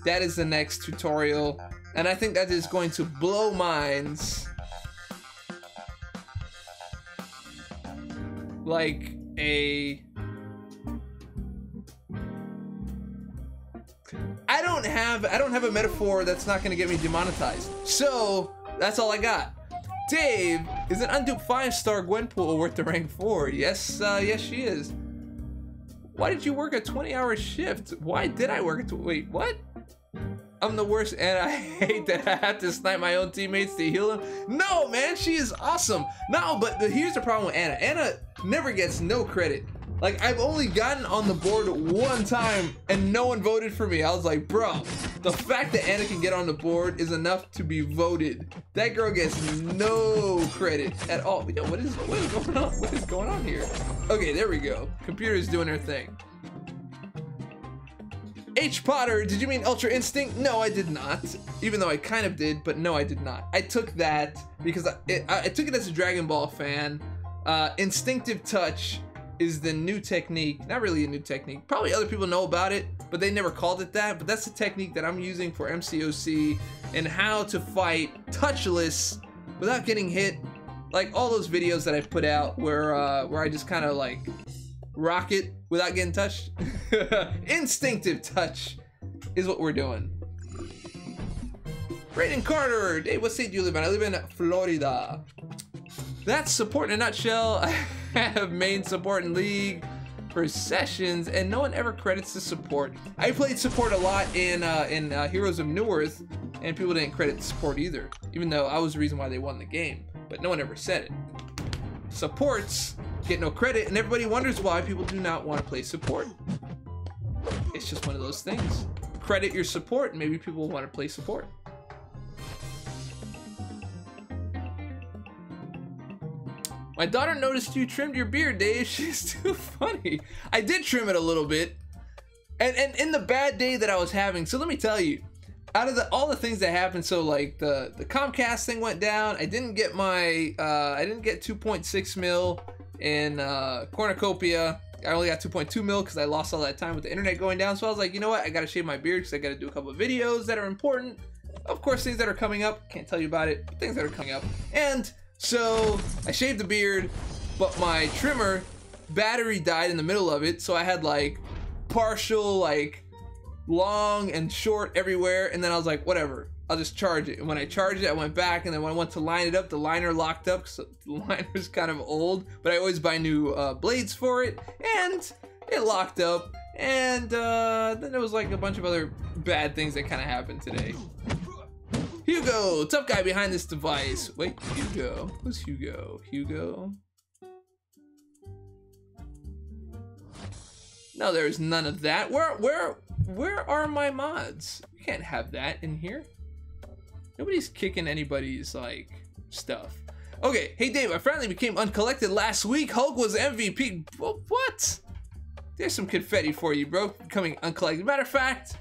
Speaker 1: That is the next tutorial, and I think that is going to blow minds. Like a... I don't have a metaphor that's not gonna get me demonetized. So that's all I got. Dave, is an unduped 5-star Gwenpool worth the rank 4? Yes, yes she is. Why did you work a 20-hour shift? Why did I work wait, what? I'm the worst, and I hate that I have to snipe my own teammates to heal them. No, man, she is awesome. No, but here's the problem with Anna. Anna never gets no credit. Like, I've only gotten on the board one time and no one voted for me. I was like, bro, the fact that Anna can get on the board is enough to be voted. That girl gets no credit at all. Yo, what is going on? What is going on here? Okay, there we go. Computer's doing her thing. H. Potter, did you mean Ultra Instinct? No, I did not. Even though I kind of did, but no, I did not. I took that because I took it as a Dragon Ball fan. Instinctive touch is the new technique. Not really a new technique. Probably other people know about it, but they never called it that. But that's the technique that I'm using for MCOC and how to fight touchless without getting hit. Like all those videos that I've put out where I just kind of like rock it without getting touched. Instinctive touch is what we're doing. Brayden Carter, Dave, what state do you live in? I live in Florida. That's support in a nutshell. I have main support in League for sessions, and no one ever credits the support. I played support a lot in Heroes of Newerth, and people didn't credit the support either, even though I was the reason why they won the game, but no one ever said it. Supports get no credit, and everybody wonders why people do not want to play support. It's just one of those things. Credit your support, and maybe people will want to play support. My daughter noticed you trimmed your beard, Dave. She's too funny. I did trim it a little bit. And in the bad day that I was having, so let me tell you, out of all the things that happened, so like the Comcast thing went down. I didn't get my, I didn't get 2.6 mil in cornucopia. I only got 2.2 mil because I lost all that time with the internet going down. So I was like, you know what? I got to shave my beard because I got to do a couple of videos that are important. Of course, things that are coming up. Can't tell you about it, but things that are coming up. And so I shaved the beard, but my trimmer battery died in the middle of it. So I had like partial, like long and short everywhere. And then I was like, whatever, I'll just charge it. And when I charged it, I went back. And then when I went to line it up, the liner locked up. So the liner's kind of old, but I always buy new blades for it. And it locked up. And then there was like a bunch of other bad things that kind of happened today. Hugo, tough guy behind this device. Wait, Hugo. Who's Hugo? Hugo? No, there's none of that. Where are my mods? You can't have that in here. Nobody's kicking anybody's like stuff. Okay, hey Dave, I finally became uncollected last week. Hulk was MVP. What? There's some confetti for you, bro. Becoming uncollected. Matter of fact,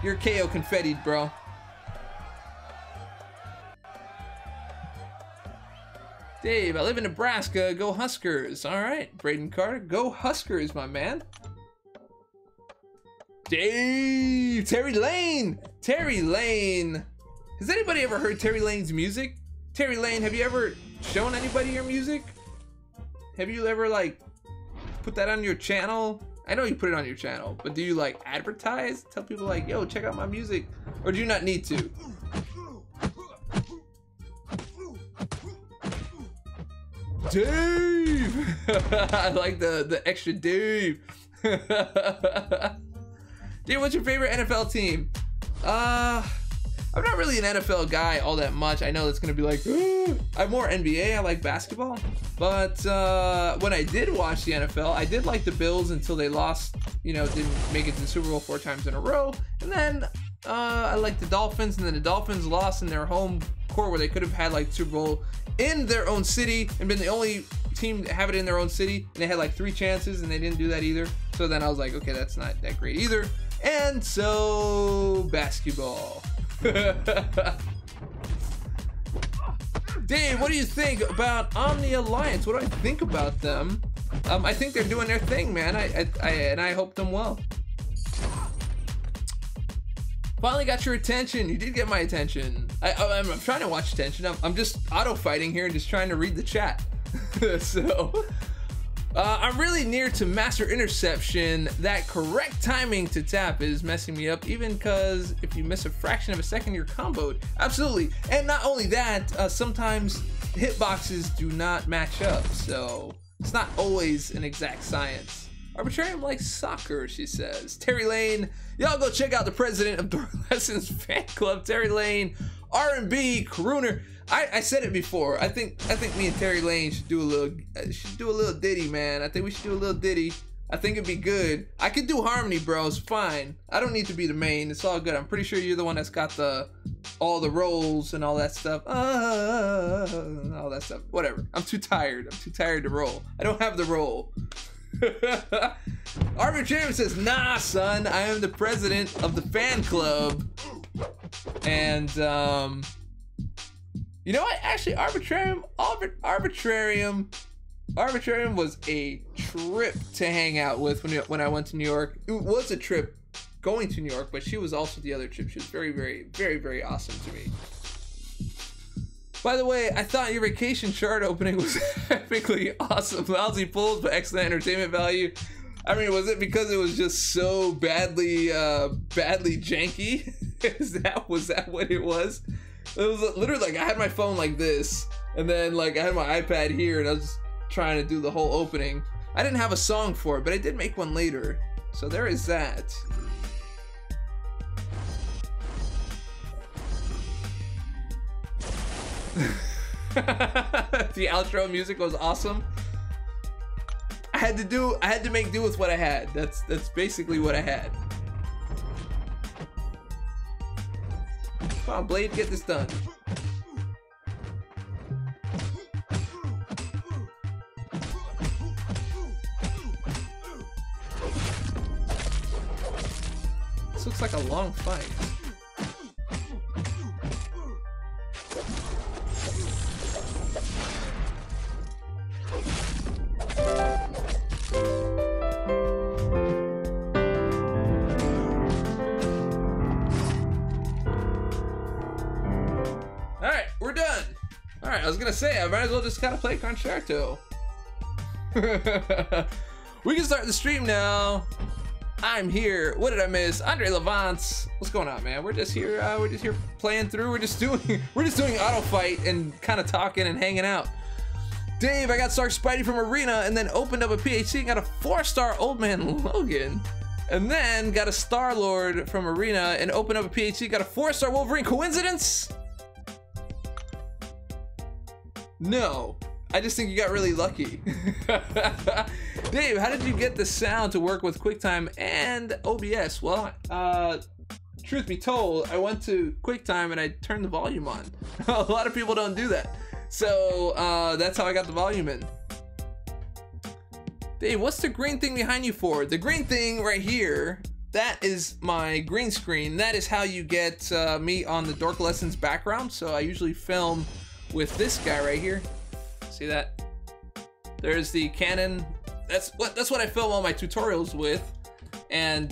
Speaker 1: you're KO confettied, bro. Dave, I live in Nebraska. Go Huskers. All right, Brayden Carter. Go Huskers, my man. Dave, Terry Lane. Terry Lane. Has anybody ever heard Terry Lane's music? Terry Lane, have you ever shown anybody your music? Have you ever like put that on your channel? I know you put it on your channel, but do you like advertise? Tell people like, yo, check out my music? Or do you not need to? Dave! I like the extra Dave. Dave, what's your favorite NFL team? I'm not really an NFL guy all that much. I know that's gonna be like, I'm more NBA, I like basketball. But when I did watch the NFL, I did like the Bills until they lost, you know, didn't make it to the Super Bowl 4 times in a row. And then I liked the Dolphins, and then the Dolphins lost in their home court where they could have had like Super Bowl in their own city and been the only team to have it in their own city. And they had like 3 chances and they didn't do that either. So then I was like, okay, that's not that great either. And so basketball. Dave, what do you think about Omni Alliance? What do I think about them? I think they're doing their thing, man. And I hope them well. Finally got your attention. You did get my attention. I'm trying to watch attention. I'm just auto fighting here and just trying to read the chat. So I'm really near to master interception. That correct timing to tap is messing me up, even because if you miss a fraction of a second, you're comboed. Absolutely. And not only that, sometimes hitboxes do not match up, so it's not always an exact science. Arbitrarium likes soccer, she says. Terry Lane, y'all go check out the president of Dork Lessons fan club. Terry Lane, R&B crooner. I said it before. I think me and Terry Lane should do a little ditty, man. I think we should do a little ditty. I think it'd be good. I could do harmony, bro. It's fine. I don't need to be the main. It's all good. I'm pretty sure you're the one that's got all the roles and all that stuff. All that stuff. Whatever. I'm too tired. I'm too tired to roll. I don't have the role. Arbitrarium says, nah, son, I am the president of the fan club. And, you know what? Actually, Arbitrarium was a trip to hang out with when I went to New York. It was a trip going to New York, but she was also the other trip. She was very, very, very, very awesome to me. By the way, I thought your vacation shard opening was epically awesome. Lousy pulls, but excellent entertainment value. I mean, was it because it was just so badly janky? Was that what it was? It was literally like I had my phone like this, and then like I had my iPad here, and I was just trying to do the whole opening. I didn't have a song for it, but I did make one later. So there is that. The outro music was awesome. I had to make do with what I had. That's basically what I had. Come on, Blade, get this done. This looks like a long fight. Alright, we're done. Alright, I was gonna say, I might as well just kind of play Concerto. We can start the stream now. I'm here. What did I miss? Andre Levance. What's going on, man? We're just here playing through. We're just doing auto fight and kind of talking and hanging out. Dave, I got Stark Spidey from Arena and then opened up a PHC and got a 4-star Old Man Logan. And then got a Star-Lord from Arena and opened up a PHC, got a 4-star Wolverine. Coincidence? No. I just think you got really lucky. Dave, how did you get the sound to work with QuickTime and OBS? Well, truth be told, I went to QuickTime and I turned the volume on. A lot of people don't do that. So that's how I got the volume in. Dave, what's the green thing behind you for? The green thing right here, that is my green screen. That is how you get me on the Dork Lessons background. So I usually film with this guy right here. See that? There's the Canon. That's what I film all my tutorials with. And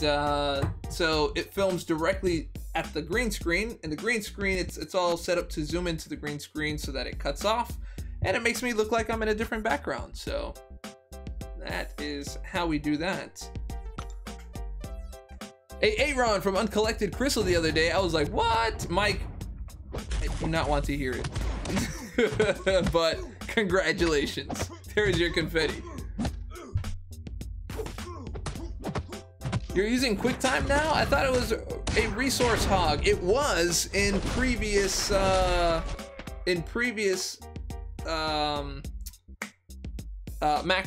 Speaker 1: so it films directly at the green screen, and the green screen, it's all set up to zoom into the green screen so that it cuts off, and it makes me look like I'm in a different background. So that is how we do that. Aaron from Uncollected Crystal the other day, I was like, what? Mike, I do not want to hear it. But congratulations. There's your confetti. You're using QuickTime now? I thought it was a resource hog. It was in previous Mac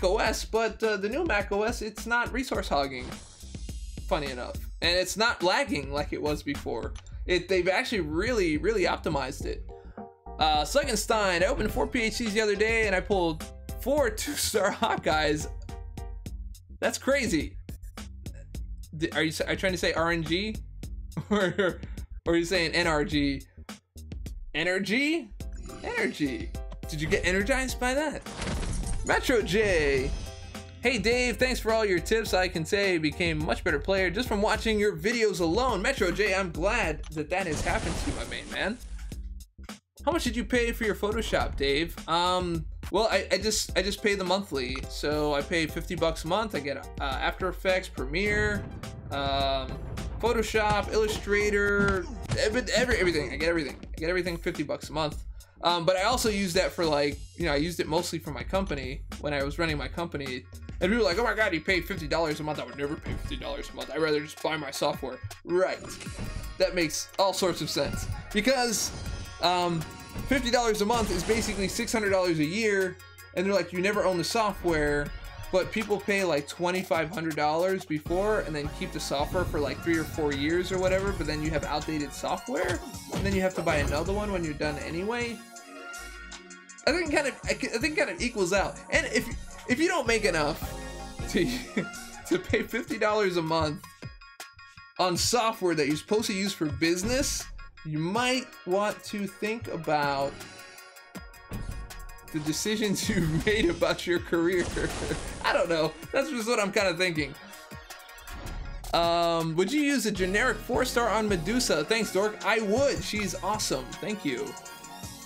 Speaker 1: OS, but the new Mac OS, it's not resource hogging, funny enough, and it's not lagging like it was before. They've actually really optimized it. Suckenstein, I opened 4 PHCs the other day and I pulled 4 2-star Hawkeyes. That's crazy. Are you trying to say RNG? or are you saying NRG? Energy? Energy. Did you get energized by that? Metro J. Hey Dave, thanks for all your tips. I can say I became a much better player just from watching your videos alone. Metro J, I'm glad that has happened to you, my main man. How much did you pay for your Photoshop, Dave? Well, I just pay the monthly, so I pay $50 a month. I get After Effects, Premiere, Photoshop, Illustrator, everything. I get everything $50 a month. But I also use that for, like, you know, I used it mostly for my company when I was running my company. And people were like, oh my God, you pay $50 a month. I would never pay $50 a month. I'd rather just buy my software. Right. That makes all sorts of sense. Because $50 a month is basically $600 a year. And they're like, you never own the software. But people pay like $2,500 before and then keep the software for like 3 or 4 years or whatever. But then you have outdated software. And then you have to buy another one when you're done anyway. I think kind of equals out. And if you don't make enough to to pay $50 a month on software that you're supposed to use for business, you might want to think about the decisions you've made about your career. I don't know. That's just what I'm kind of thinking. Would you use a generic 4-star on Medusa? Thanks, Dork. I would. She's awesome. Thank you.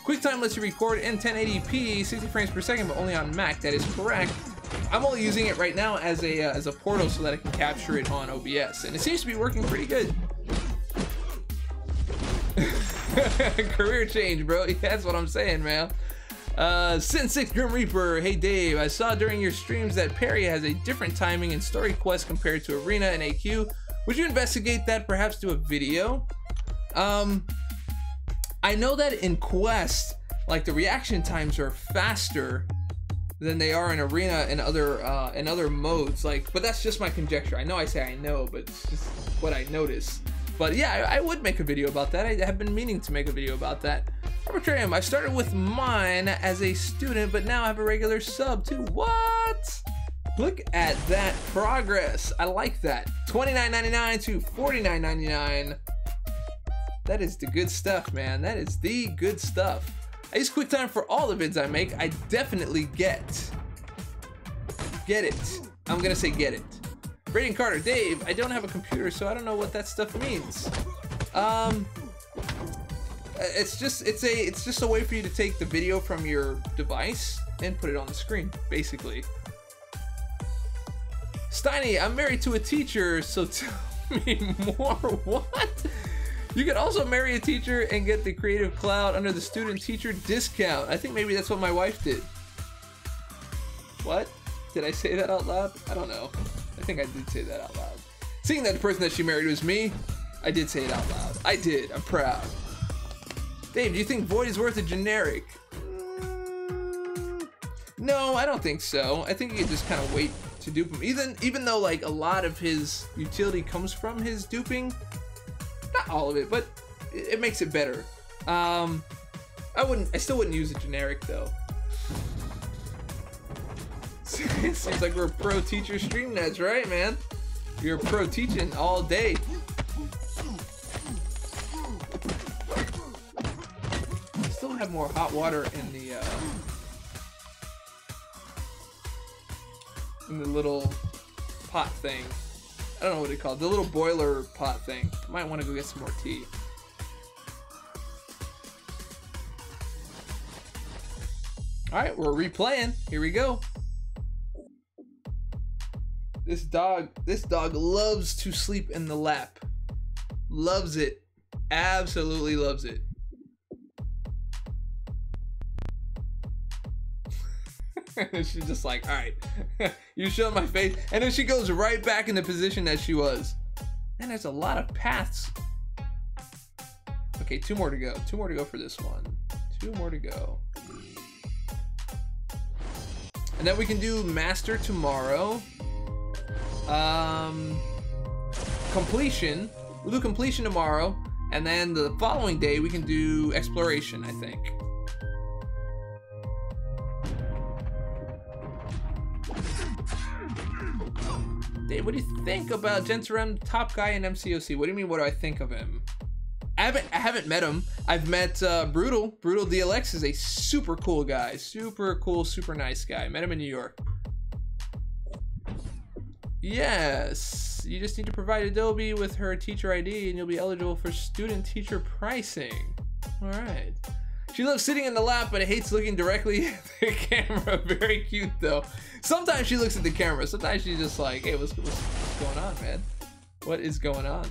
Speaker 1: QuickTime lets you record in 1080p, 60 frames per second, but only on Mac. That is correct. I'm only using it right now as a portal so that I can capture it on OBS, and it seems to be working pretty good. Career change, bro. That's what I'm saying, man. Sin 6 Grim Reaper. Hey Dave, I saw during your streams that Perry has a different timing in story quests compared to Arena and AQ. Would you investigate that? Perhaps do a video? I know that in Quest, like the reaction times are faster than they are in Arena and other modes. Like, but that's just my conjecture. I know I say I know, but it's just what I notice. But yeah, I would make a video about that. I have been meaning to make a video about that. Arbitrarium, I started with mine as a student, but now I have a regular sub too. What? Look at that progress. I like that. $29.99 to $49.99. That is the good stuff, man. That is the good stuff. I use QuickTime for all the vids I make. I definitely get it. I'm gonna say get it. Brayden Carter, Dave, I don't have a computer, so I don't know what that stuff means. It's just a way for you to take the video from your device and put it on the screen, basically. Steiny, I'm married to a teacher, so tell me more. What? You can also marry a teacher and get the Creative Cloud under the student teacher discount. I think maybe that's what my wife did. What? Did I say that out loud? I don't know. I think I did say that out loud. Seeing that the person that she married was me, I did say it out loud. I did. I'm proud. Dave, do you think Void is worth a generic? No, I don't think so. I think you can just kind of wait to dupe him. Even though like a lot of his utility comes from his duping. Not all of it, but it makes it better. I still wouldn't use a generic though. Seems like we're pro teacher stream nets, right, man? You're pro teaching all day. Still have more hot water in the little pot thing. I don't know what it's called. The little boiler pot thing. Might want to go get some more tea. All right, we're replaying. Here we go. This dog loves to sleep in the lap. Loves it. Absolutely loves it. She's just like, all right, you showed my face. And then she goes right back in the position that she was. And there's a lot of paths. Okay, 2 more to go. 2 more to go for this one. 2 more to go. And then we can do Master tomorrow. Completion. We'll do Completion tomorrow. And then the following day we can do Exploration, I think. Dave, what do you think about Gentarem, top guy in MCOC? What do you mean, what do I think of him? I haven't met him. I've met Brutal. Brutal DLX is a super cool guy. Super cool, super nice guy. Met him in New York. Yes, you just need to provide Adobe with her teacher ID and you'll be eligible for student teacher pricing. All right. She loves sitting in the lap, but hates looking directly at the camera. Very cute, though. Sometimes she looks at the camera. Sometimes she's just like, hey, what's going on, man? What is going on?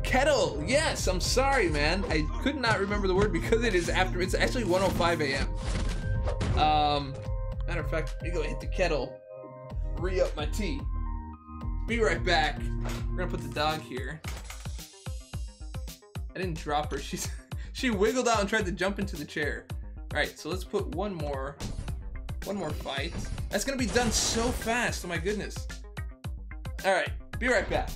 Speaker 1: Kettle, yes, I'm sorry, man. I could not remember the word because it is after, it's actually 1:05 a.m. Matter of fact, let me go hit the kettle, re-up my tea. Be right back. We're gonna put the dog here. I didn't drop her. She wiggled out and tried to jump into the chair. All right, so let's put one more fight. That's gonna be done so fast. Oh my goodness. All right, be right back.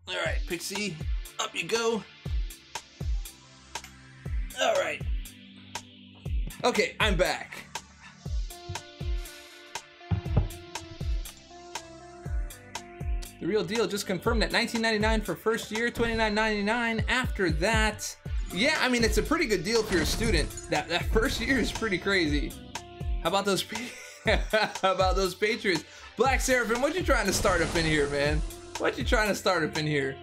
Speaker 1: All right, Pixie, up you go. All right. Okay, I'm back. The real deal just confirmed that $19.99 for first year, $29.99 after that. Yeah, I mean, it's a pretty good deal if you're a student. That first year is pretty crazy. How about those how about those Patriots? Black Seraphim, what you trying to start up in here, man? What you trying to start up in here?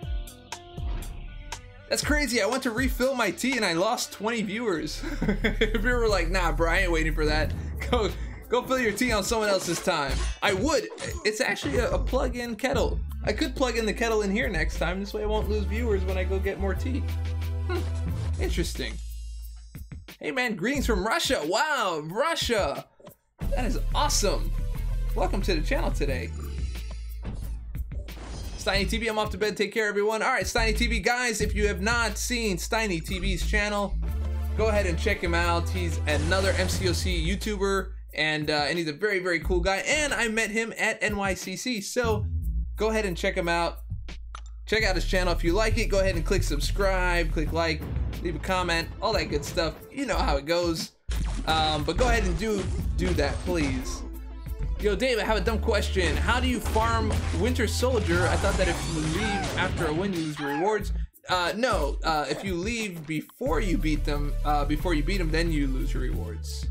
Speaker 1: That's crazy. I went to refill my tea and I lost 20 viewers. If you were like, nah, bro, I ain't waiting for that. Go fill your tea on someone else's time. I would. It's actually a plug-in kettle. I could plug in the kettle in here next time. This way I won't lose viewers when I go get more tea. Interesting. Hey man, greetings from Russia. Wow, Russia. That is awesome. Welcome to the channel today. Steiny TV, I'm off to bed. Take care, everyone. All right, Steiny TV, guys, if you have not seen Steiny TV's channel, go ahead and check him out. He's another MCOC YouTuber, and he's a very, very cool guy. And I met him at NYCC, so go ahead and check him out. Check out his channel. If you like it, go ahead and click subscribe, click like, leave a comment, all that good stuff. You know how it goes. But go ahead and do that, please. Yo, Dave, I have a dumb question. How do you farm Winter Soldier? I thought that if you leave after a win, you lose your rewards. No, if you leave before you beat them, then you lose your rewards.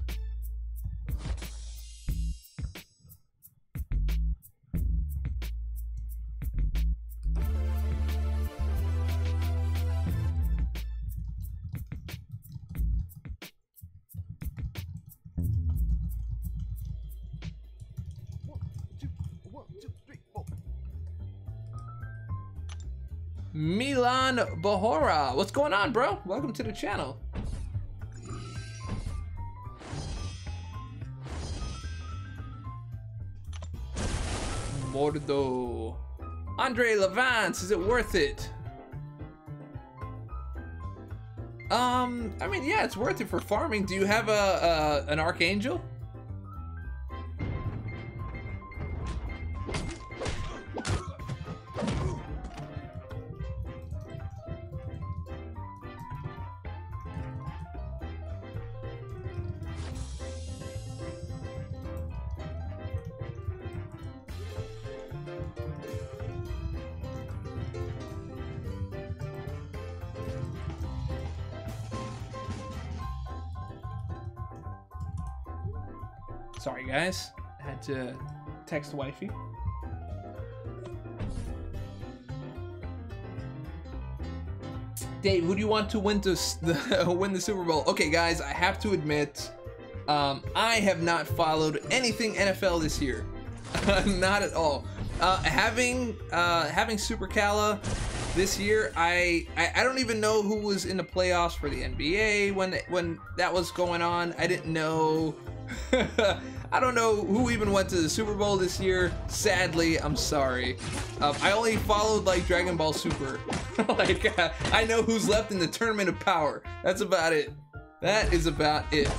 Speaker 1: Milan Bahora, what's going on, bro? Welcome to the channel. Mordo. Andre Levance, is it worth it? I mean, yeah, it's worth it for farming. Do you have an Archangel? Sorry guys, I had to text wifey. Dave, who do you want to win win the Super Bowl? Okay guys, I have to admit, I have not followed anything NFL this year. Not at all. Having Super Cala this year, I don't even know who was in the playoffs for the NBA when that was going on. I didn't know. I don't know who even went to the Super Bowl this year. Sadly, I'm sorry. I only followed like Dragon Ball Super. Like I know who's left in the Tournament of Power. That's about it. That is about it.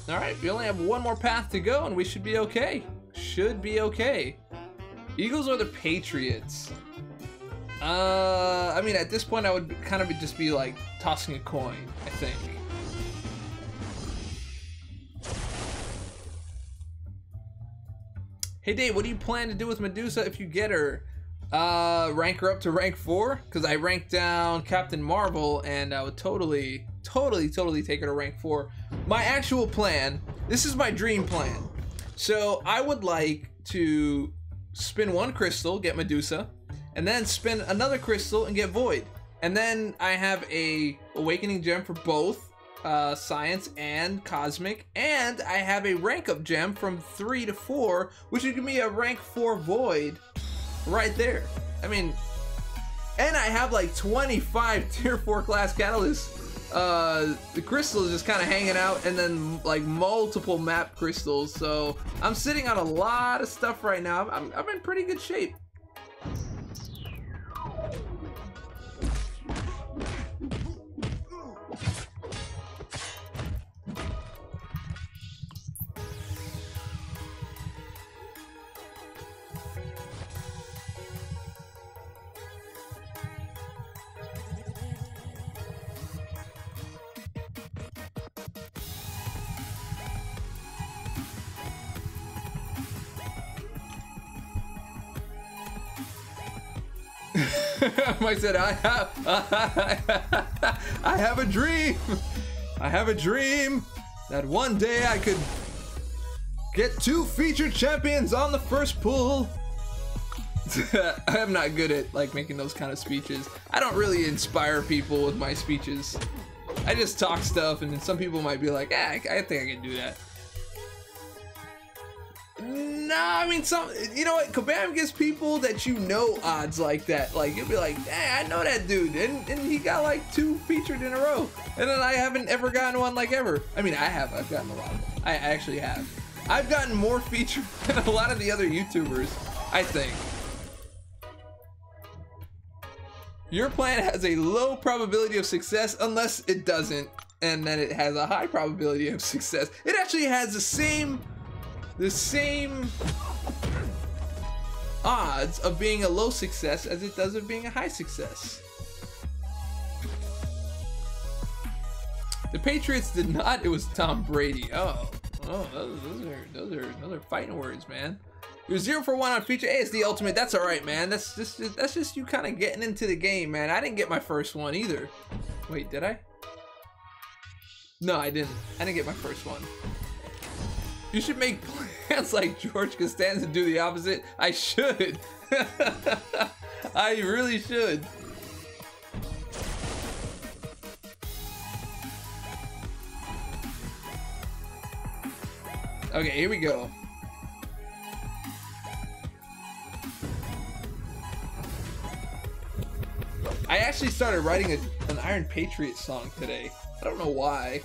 Speaker 1: All right, we only have one more path to go and we should be okay. Should be okay. Eagles or the Patriots? I mean, at this point, I would kind of just be like tossing a coin, I think. Hey Dave, what do you plan to do with Medusa if you get her? Rank her up to rank 4? Because I ranked down Captain Marvel and I would totally take her to rank 4. My actual plan, this is my dream plan. So I would like to spin one crystal, get Medusa, and then spin another crystal and get Void. And then I have a Awakening Gem for both Science and Cosmic, and I have a rank up gem from 3 to 4, which would give me a rank 4 Void right there. I mean, And I have like 25 tier 4 class catalysts. The crystals just kind of hanging out, and then like multiple map crystals. So I'm sitting on a lot of stuff right now. I'm in pretty good shape. I said, I have a dream. I have a dream that one day I could get 2 featured champions on the first pull. I'm not good at like making those kind of speeches. I don't really inspire people with my speeches. I just talk stuff, and then some people might be like, I think I can do that. No, I mean, you know what? Kabam gives people that you know odds like that. Like, you'll be like, hey, I know that dude, and he got like 2 featured in a row. And then I haven't ever gotten one like ever. I mean, I've gotten a lot of them. I actually have. I've gotten more featured than a lot of the other YouTubers, I think. Your plan has a low probability of success unless it doesn't, and then it has a high probability of success. It actually has the same odds of being a low success as it does of being a high success. The Patriots did not. It was Tom Brady. Oh, those are fighting words, man. You're 0 for 1 on feature ASD Ultimate. That's all right, man. That's just you kind of getting into the game, man. I didn't get my first one either. Wait, did I? No, I didn't. I didn't get my first one. You should make plans like George Costanza and do the opposite. I should. I really should. Okay, here we go. I actually started writing an Iron Patriot song today. I don't know why.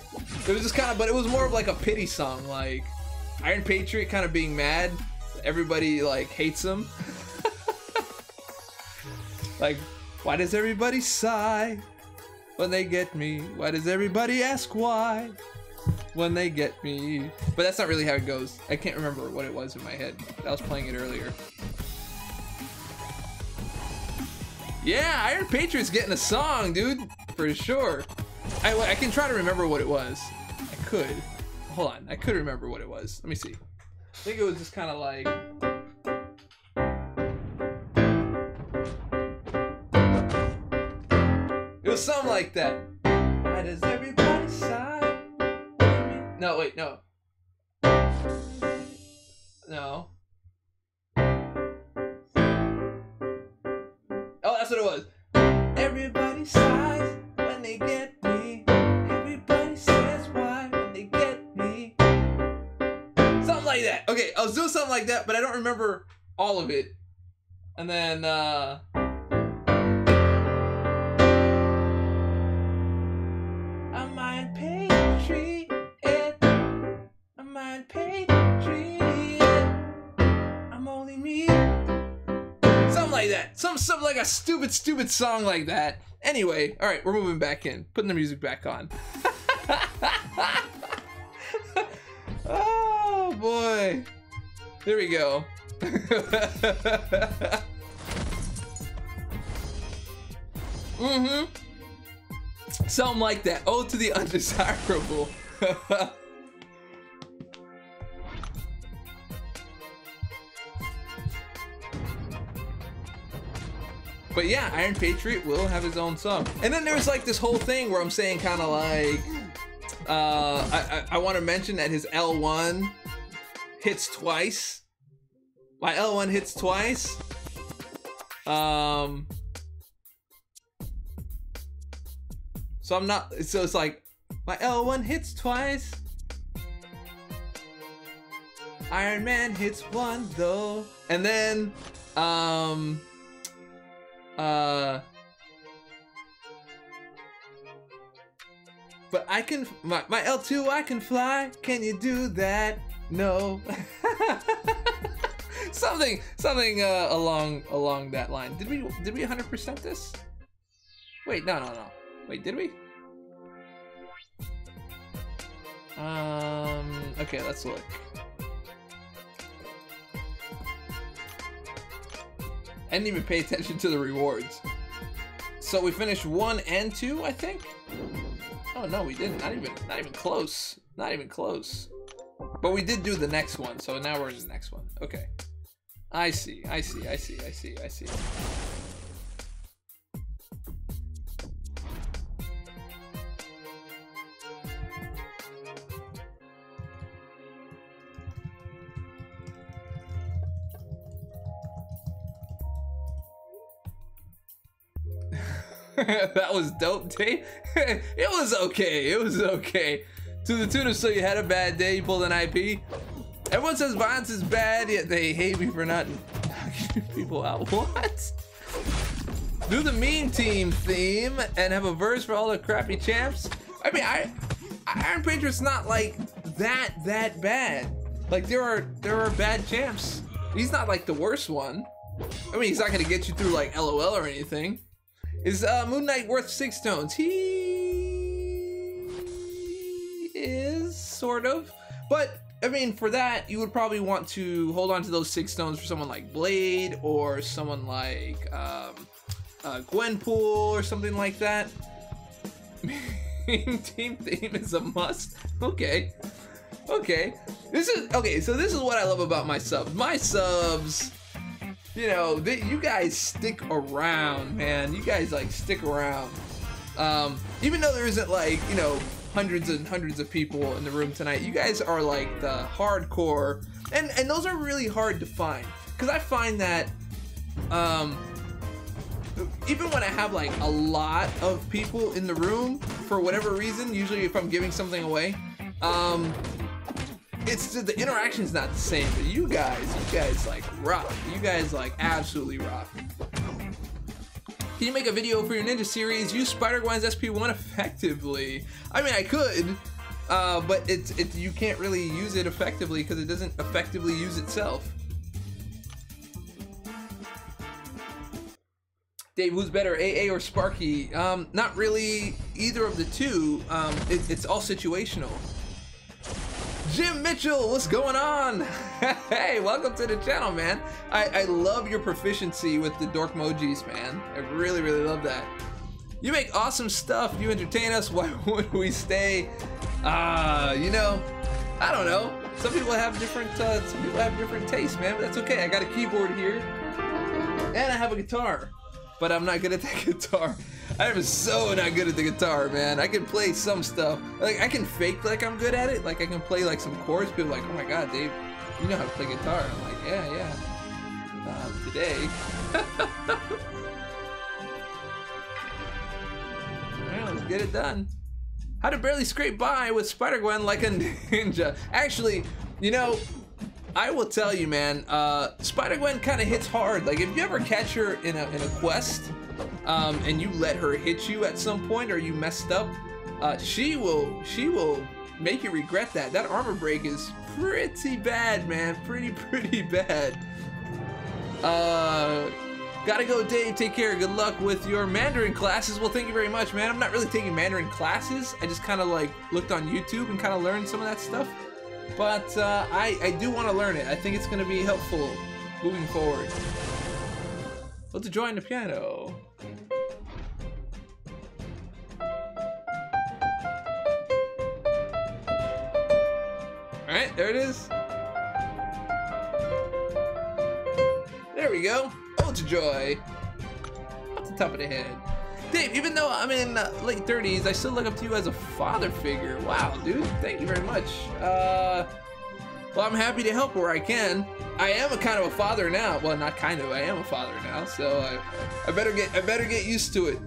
Speaker 1: It was just kind of, but it was more of like a pity song, like Iron Patriot kind of being mad. Everybody like hates him. Like, why does everybody sigh when they get me? Why does everybody ask why when they get me? But that's not really how it goes. I can't remember what it was in my head. I was playing it earlier. Yeah, Iron Patriot's getting a song, dude, for sure. I can try to remember what it was. I could. Hold on, I could remember what it was. Let me see. I think it was just kind of like... It was something like that. Why does everybody sigh? No, wait, no. No. Oh, that's what it was. Everybody sighs when they get me. Everybody says why when they get me. Something like that. Okay, I was doing something like that, but I don't remember all of it. And then, I'm Iron Patriot. I'm Iron Patriot. I'm only me. Something like that. Something like a stupid song like that. Anyway, all right, we're moving back in. Putting the music back on. Oh boy. There we go. Something like that. Ode to the undesirable. But yeah, Iron Patriot will have his own song. And then there's like this whole thing where I'm saying kind of like, I want to mention that his L1 hits twice. My L1 hits twice. So I'm not, so it's like, my L1 hits twice. Iron Man hits one though. And then, But I can, my L2, I can fly. Can you do that? No. something along that line. Did we 100% this? Wait, no. Wait, did we? Okay, let's look. I didn't even pay attention to the rewards. So we finished 1 and 2, I think? Oh no, we didn't. Not even close. Not even close. But we did do the next one, so now we're in the next one. Okay. I see. That was dope, Dave. It was okay. To the tune of so you had a bad day, you pulled an IP. Everyone says violence is bad, yet they hate me for not knocking people out. What? Do the meme team theme and have a verse for all the crappy champs? I mean, Iron Patriot's not like that bad. Like there are bad champs. He's not like the worst one. I mean, he's not gonna get you through like LOL or anything. Is Moon Knight worth 6 stones? He is, sort of. But, I mean, for that, you would probably want to hold on to those 6 stones for someone like Blade or someone like Gwenpool or something like that. Team theme is a must. Okay. So this is what I love about my subs. My subs, you know, you guys stick around, man. You guys like stick around. Even though there isn't like, you know, hundreds and hundreds of people in the room tonight, you guys are like the hardcore, and those are really hard to find, because I find that even when I have like a lot of people in the room, for whatever reason, usually if I'm giving something away, it's just, the interaction's not the same. But you guys like rock. You guys like absolutely rock. Can you make a video for your Ninja series? Use Spider-Gwen's SP1 effectively. I mean, I could, but you can't really use it effectively because it doesn't effectively use itself. Dave, who's better, AA or Sparky? Not really either of the two. It's all situational. Jim Mitchell, what's going on? Hey, welcome to the channel, man. I love your proficiency with the dork emojis, man. I really love that. You make awesome stuff. You entertain us. Why would we stay? You know, I don't know. Some people have different tastes, man. But that's okay. I got a keyboard here, and I have a guitar, but I'm not good at that guitar. I am so not good at the guitar, man. I can play some stuff. Like, I can fake like I'm good at it. Like, I can play like some chords. People are like, oh my god, Dave, you know how to play guitar. I'm like, yeah. Today. Well, let's get it done. How to barely scrape by with Spider-Gwen like a ninja. Actually, you know, I will tell you, man, Spider-Gwen kind of hits hard. Like, if you ever catch her in a quest, and you let her hit you at some point, or you messed up, she will make you regret that. That armor break is pretty bad, man. Pretty bad. Gotta go, Dave. Take care. Good luck with your Mandarin classes. Well, thank you very much, man. I'm not really taking Mandarin classes. I just kind of like looked on YouTube and kind of learned some of that stuff. But I do want to learn it. I think it's going to be helpful moving forward. Let's join the piano. Alright, there it is. There we go. Oh, it's a joy. Off the top of the head. Dave, even though I'm in late 30s, I still look up to you as a father figure. Wow, dude. Thank you very much. Well, I'm happy to help where I can. I am a kind of a father now. Well, not kind of. I am a father now, so I better get used to it.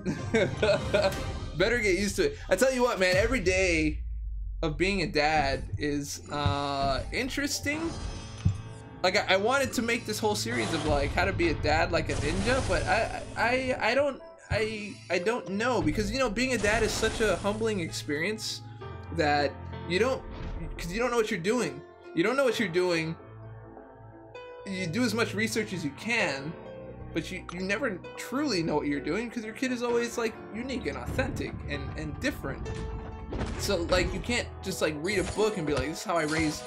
Speaker 1: Better get used to it. I tell you what, man. Every day of being a dad is interesting. Like, I wanted to make this whole series of like how to be a dad like a ninja, but I I don't know, because you know, being a dad is such a humbling experience that you don't know what you're doing. You don't know what you're doing. You do as much research as you can, but you never truly know what you're doing, because your kid is always like unique and authentic and different. So like you can't just like read a book and be like, this is how I raise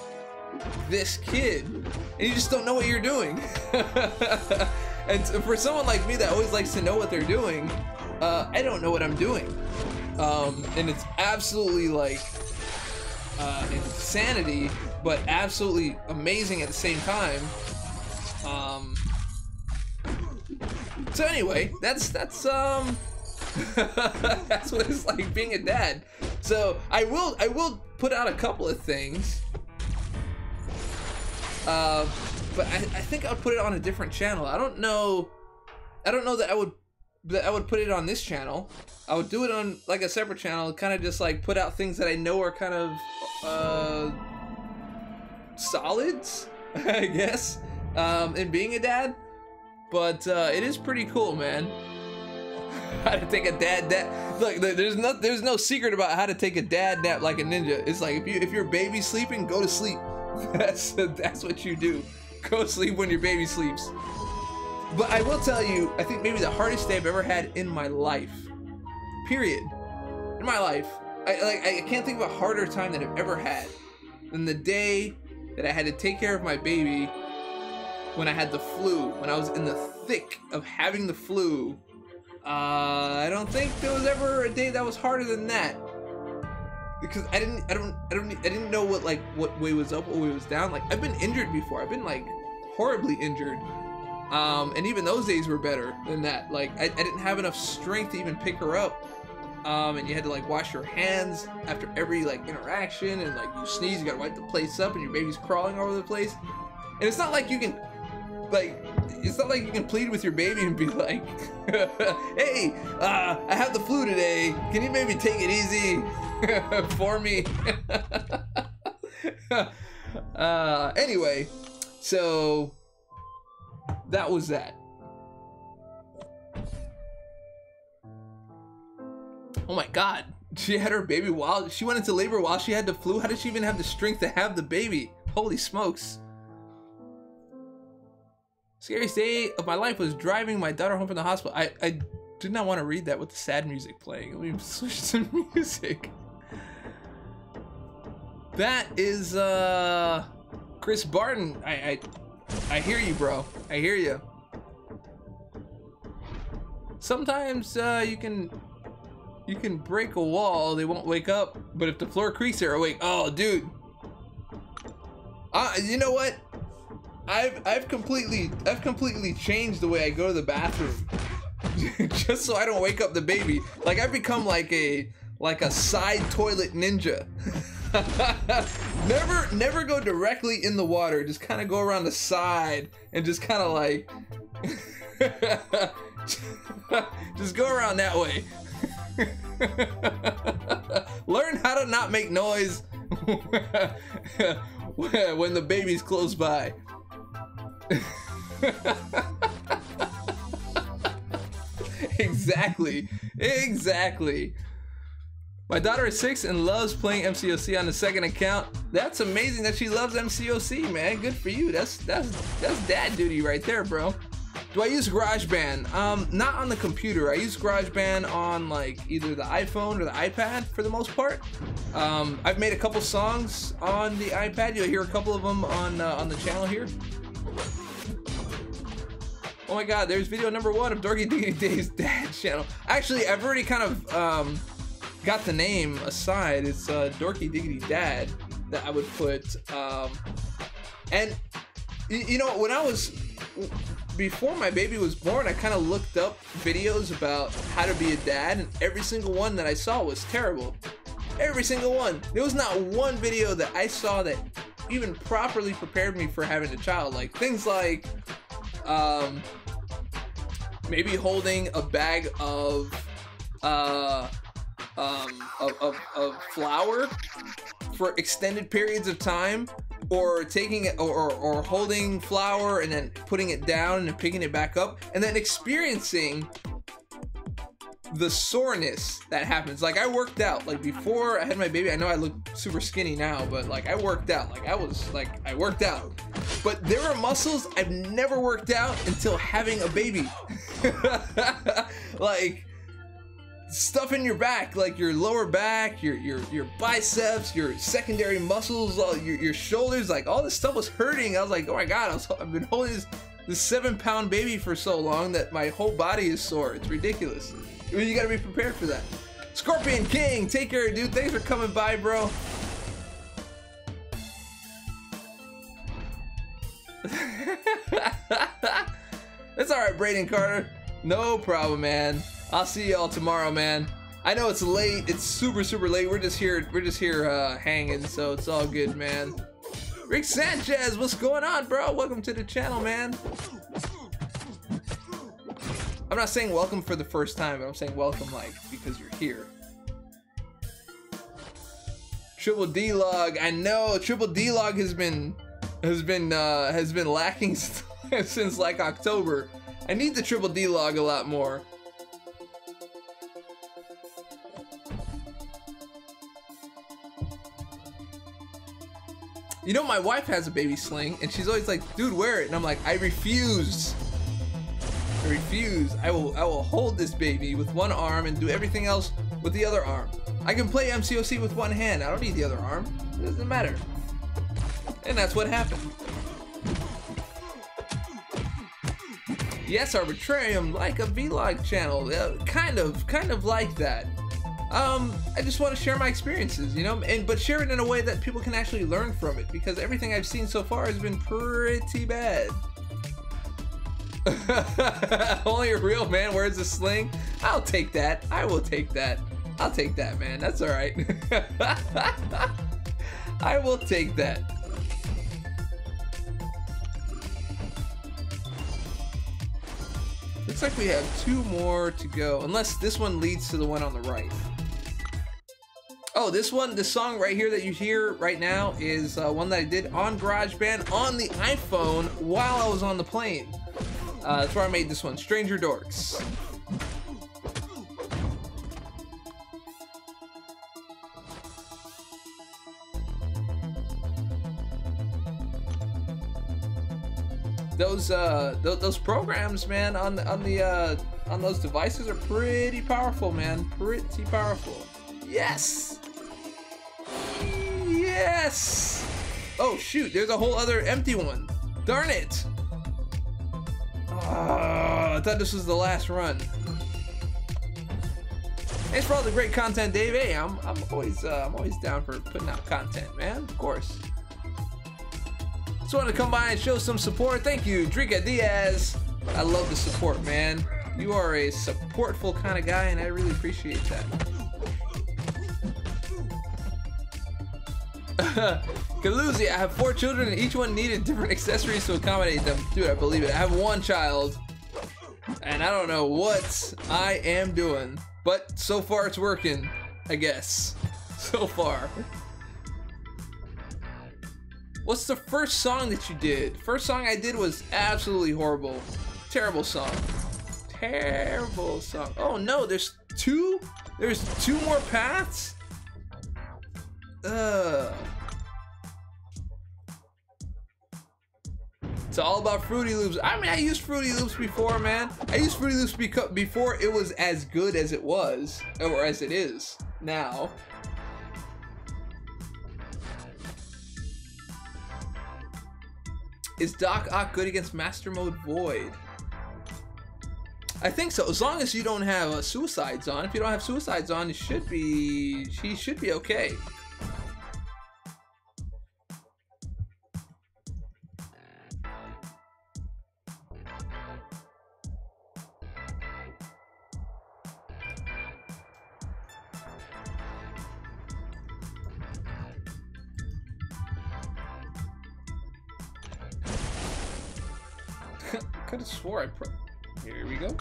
Speaker 1: this kid, and you just don't know what you're doing. And for someone like me that always likes to know what they're doing, I don't know what I'm doing, and it's absolutely like insanity, but absolutely amazing at the same time. So anyway, that's that's what it's like being a dad. So I will put out a couple of things, but I think I'll put it on a different channel. I don't know that I would put it on this channel. I would do it on like a separate channel, kind of just like put out things that I know are kind of solids, I guess, in being a dad. But it is pretty cool, man. How to take a dad nap. Look, there's no secret about how to take a dad nap like a ninja. It's like if your baby's sleeping, go to sleep. That's what you do. Go sleep when your baby sleeps. But I will tell you, I think maybe the hardest day I've ever had in my life, period, in my life, I can't think of a harder time that I've ever had than the day that I had to take care of my baby when I had the flu, when I was in the thick of having the flu. I don't think there was ever a day that was harder than that, because I didn't know what way was up, what way was down. Like, I've been injured before. I've been like horribly injured, and even those days were better than that. Like, I didn't have enough strength to even pick her up, and you had to like wash your hands after every like interaction, and like you sneeze, you gotta wipe the place up, and your baby's crawling all over the place. And it's not like you can plead with your baby and be like, hey, I have the flu today, can you maybe take it easy for me? Anyway, so that was that. Oh my god, she had her baby while she went into labor, while she had the flu. How did she even have the strength to have the baby? Holy smokes. Scariest day of my life was driving my daughter home from the hospital. I did not want to read that with the sad music playing. Let me switch to music. That is Chris Barton. I hear you, bro. I hear you. Sometimes you can break a wall, they won't wake up, but if the floor creaks, they're awake. Oh, dude. You know what? I've completely changed the way I go to the bathroom just so I don't wake up the baby. Like, I've become like a side toilet ninja. never go directly in the water. Just kind of go around the side and just kind of like just go around that way. Learn how to not make noise when the baby's close by. Exactly. My daughter is 6 and loves playing MCOC on the second account. That's amazing that she loves MCOC, man. Good for you. That's dad duty right there, bro. Do I use GarageBand? Not on the computer. I use GarageBand on like either the iPhone or the iPad for the most part. I've made a couple songs on the iPad. You'll hear a couple of them on the channel here. Oh my god, there's video number 1 of Dorky Diggity Dave's dad channel. Actually, I've already kind of got the name aside. It's Dorky Diggity Dad that I would put. And you know, before my baby was born, I kind of looked up videos about how to be a dad, and every single one that I saw was terrible. Every single one. There was not one video that I saw that even properly prepared me for having a child. Like things like maybe holding a bag of flour for extended periods of time, or taking it or holding flour and then putting it down and then picking it back up, and then experiencing the soreness that happens. Like, I worked out, like, before I had my baby. I know I look super skinny now, but like, I worked out. Like, I worked out. But there are muscles I've never worked out until having a baby. Like, stuff in your back, like your lower back, your biceps, your secondary muscles, all your shoulders, like all this stuff was hurting. I was like, oh my god, I've been holding this 7-pound baby for so long that my whole body is sore. It's ridiculous. You gotta be prepared for that. Scorpion King, take care, dude. Thanks for coming by, bro. It's all right, Braden Carter. No problem, man. I'll see y'all tomorrow, man. I know it's late. It's super late. We're just here hanging, so it's all good, man. Rick Sanchez, what's going on, bro? Welcome to the channel, man. I'm not saying welcome for the first time, but I'm saying welcome like because you're here. Triple D log. I know Triple D log has been lacking since like October. I need the Triple D log a lot more. You know, my wife has a baby sling, and she's always like, dude, wear it. And I'm like, I refuse. I refuse. I will hold this baby with one arm and do everything else with the other arm. I can play MCOC with one hand. I don't need the other arm. It doesn't matter. And that's what happened. Yes, Arbitrarium, like a vlog channel. Kind of like that. I just want to share my experiences, you know, but share it in a way that people can actually learn from it, because everything I've seen so far has been pretty bad. Only a real man wears a sling. I'll take that. I will take that. I'll take that, man. That's all right. I will take that. Looks like we have 2 more to go, unless this one leads to the one on the right. Oh, this song right here that you hear right now is one that I did on GarageBand on the iPhone while I was on the plane. That's where I made this one, Stranger Dorks. Those programs, man, on those devices are pretty powerful, man. Pretty powerful. Yes. Yes. Oh shoot, there's a whole other empty one. Darn it. I thought this was the last run. Thanks for all the great content, Dave. Hey, I'm always down for putting out content, man. Of course. Just wanted to come by and show some support. Thank you, Drika Diaz. I love the support, man. You are a supportful kind of guy, and I really appreciate that. Kaluzi, I have 4 children, and each one needed different accessories to accommodate them. Dude, I believe it. I have 1 child, and I don't know what I am doing, but so far it's working, I guess. So far. What's the first song that you did? First song I did was absolutely horrible. Terrible song. Terrible song. Oh no, there's 2? There's 2 more paths? It's all about Fruity Loops. I mean, I used Fruity Loops before, man. I used Fruity Loops before it was as good as it was, or as it is now. Is Doc Ock good against Master Mode Void? I think so, as long as you don't have suicides on. If you don't have suicides on, he should be okay. Could have swore I here we go.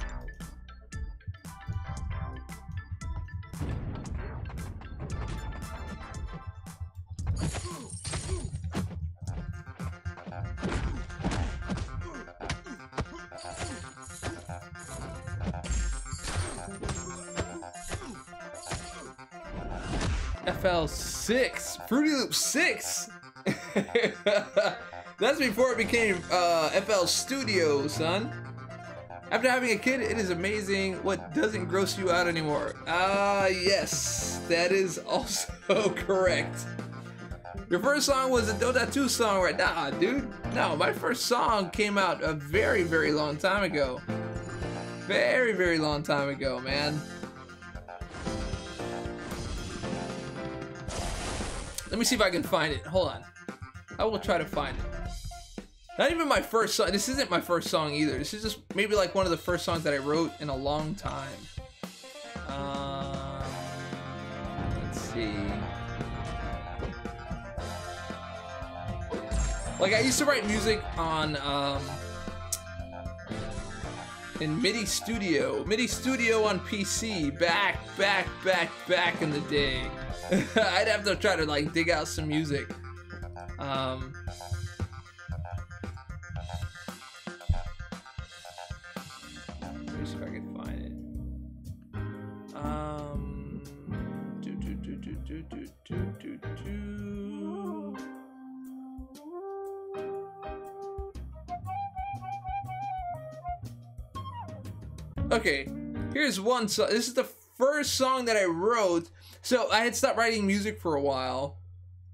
Speaker 1: FL6, Fruity Loop 6. That's before it became FL Studio, son. After having a kid, it is amazing what doesn't gross you out anymore. Yes, that is also correct. Your first song was a Dota 2 song, right? Nah, dude. No, my first song came out a very, very long time ago. Very, very long time ago, man. Let me see if I can find it. Hold on. I will try to find it. Not even my first song. This isn't my first song either. This is just maybe like one of the first songs that I wrote in a long time. Let's see. Like I used to write music on in MIDI Studio on PC back in the day. I'd have to try to like dig out some music. Let me see if I can find it. Okay, here's one song. This is the first song that I wrote. So I had stopped writing music for a while,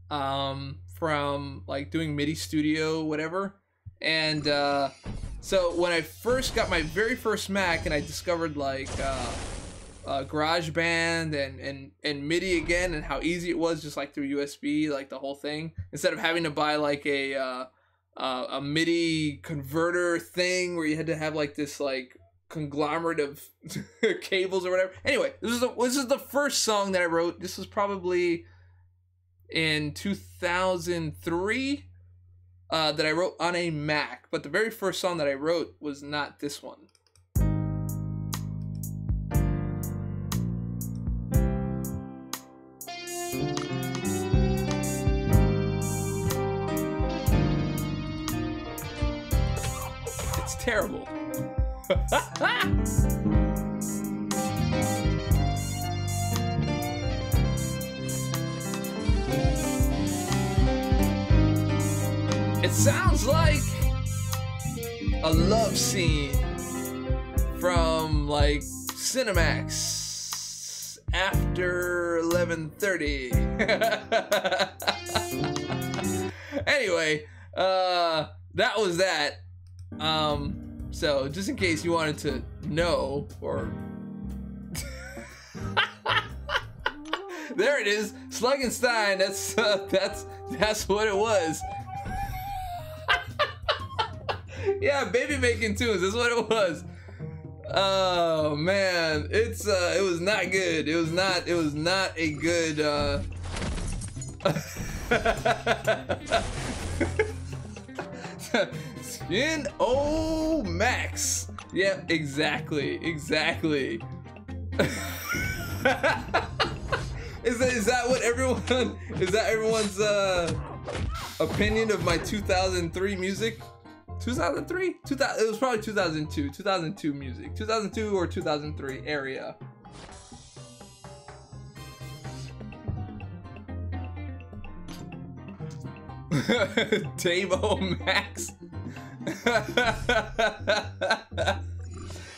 Speaker 1: from like doing MIDI Studio, whatever. And so when I first got my very first Mac and I discovered like GarageBand and MIDI again, and how easy it was just like through USB, like the whole thing, instead of having to buy like a MIDI converter thing where you had to have like this like conglomerate of cables or whatever. Anyway, this is the first song that I wrote. This was probably in 2003 that I wrote on a Mac, but the very first song that I wrote was not this one. It's terrible. It sounds like a love scene from like Cinemax after 11:30. Anyway, that was that. So just in case you wanted to know, or there it is, Sluggenstein. That's what it was. Yeah, baby making tunes. That's what it was. Oh man, it was not good. It was not a good. Skin O Max. Yeah, exactly. Is that what everyone? Is that everyone's opinion of my 2003 music? 2003? It was probably 2002. 2002 music. 2002 or 2003 area. Dave O Max.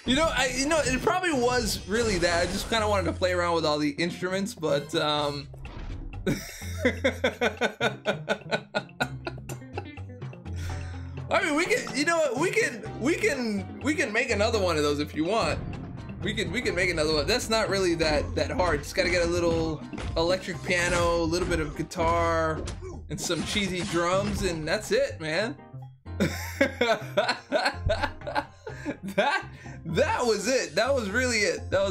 Speaker 1: You know, it probably was really that. I just kind of wanted to play around with all the instruments, but I mean, we can, you know what, we can make another one of those if you want. We can make another one. That's not really that hard. Just gotta get a little electric piano, a little bit of guitar, and some cheesy drums, and that's it, man. That was it. That was really it. That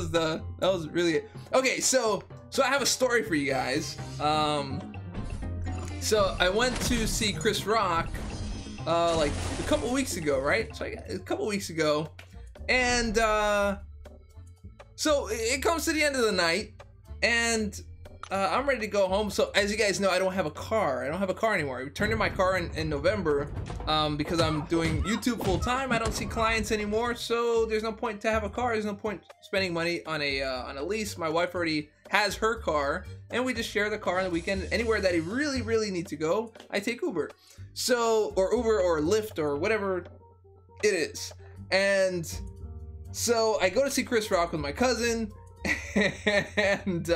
Speaker 1: was really it. Okay, so I have a story for you guys. So I went to see Chris Rock like a couple weeks ago, right? So a couple weeks ago, and so it comes to the end of the night, and I'm ready to go home. So as you guys know, I don't have a car. I don't have a car anymore. I turned in my car in November because I'm doing YouTube full time. I don't see clients anymore, so there's no point to have a car. There's no point spending money on a lease. My wife already has her car, and we just share the car on the weekend. Anywhere that I really need to go, I take Uber. So, or Uber or Lyft or whatever it is. And so I go to see Chris Rock with my cousin, and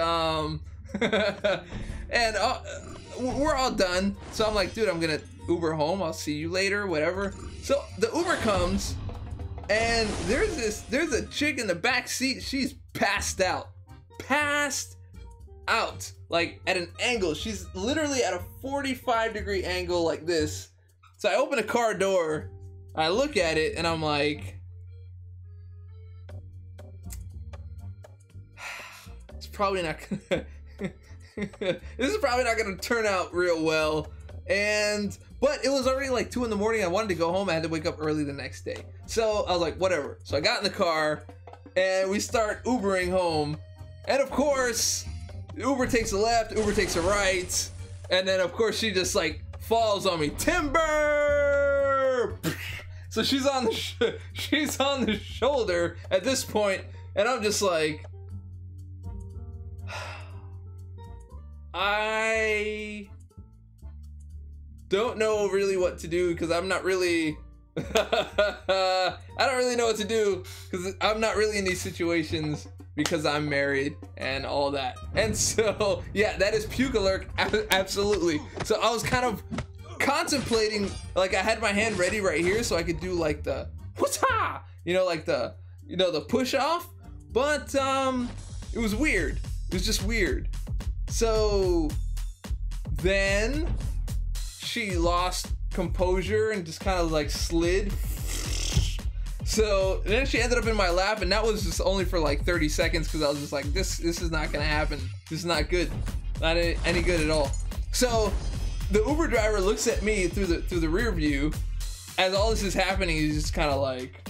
Speaker 1: and we're all done. So I'm like, dude, I'm gonna Uber home. I'll see you later, whatever. So the Uber comes, and there's a chick in the back seat. She's passed out, like at an angle. She's literally at a 45-degree angle like this. So I open a car door, I look at it, and I'm like, it's probably not gonna this is probably not gonna turn out real well. But it was already like 2 in the morning. I wanted to go home. I had to wake up early the next day. So I was like, whatever. So I got in the car and we start Ubering home. And of course, Uber takes a left, Uber takes a right. And then of course she just like falls on me. Timber! So she's on the shoulder at this point, and I'm just like, I don't know really what to do, because I'm not really I don't really know what to do, because I'm not really in these situations because I'm married and all that. And so yeah, that is puke alert, absolutely. So I was kind of contemplating, like I had my hand ready right here so I could do like the what's-ha, like the the push off, but it was weird. It was just weird. So then she lost composure and just kind of like slid. So then she ended up in my lap, and that was just only for like 30 seconds because I was just like, this is not gonna happen. This is not good, not any good at all. So the Uber driver looks at me through the rear view as all this is happening. He's just kind of like,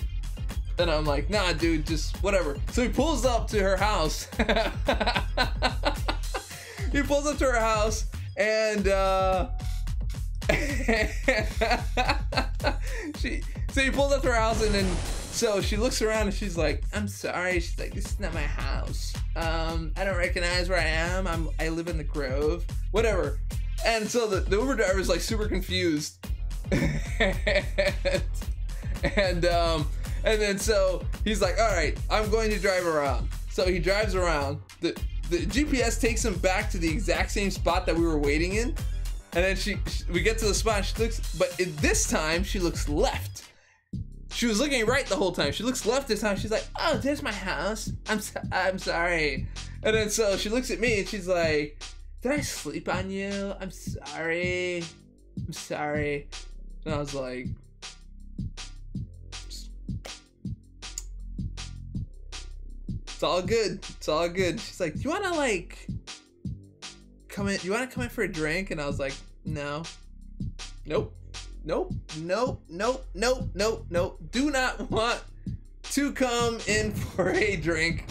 Speaker 1: and I'm like, nah, dude, just whatever. So he pulls up to her house. He pulls up to her house, and so he pulls up to her house, and then so she looks around and she's like, I'm sorry. She's like, this is not my house. I don't recognize where I am. I live in the Grove, whatever. And so the Uber driver is like super confused. and then so he's like, all right, I'm going to drive around. So he drives around. The GPS takes him back to the exact same spot that we were waiting in. And then we get to the spot, and she looks, but this time she looks left. She was looking right the whole time. She looks left this time. She's like, oh, there's my house. I'm sorry. And then so she looks at me and she's like, did I sleep on you? I'm sorry. I'm sorry. And I was like, it's all good. It's all good. She's like, do you want to like come in? You want to come in for a drink? And I was like, no. Nope. Nope. Nope. Nope. Nope. Nope. Nope. Do not want to come in for a drink.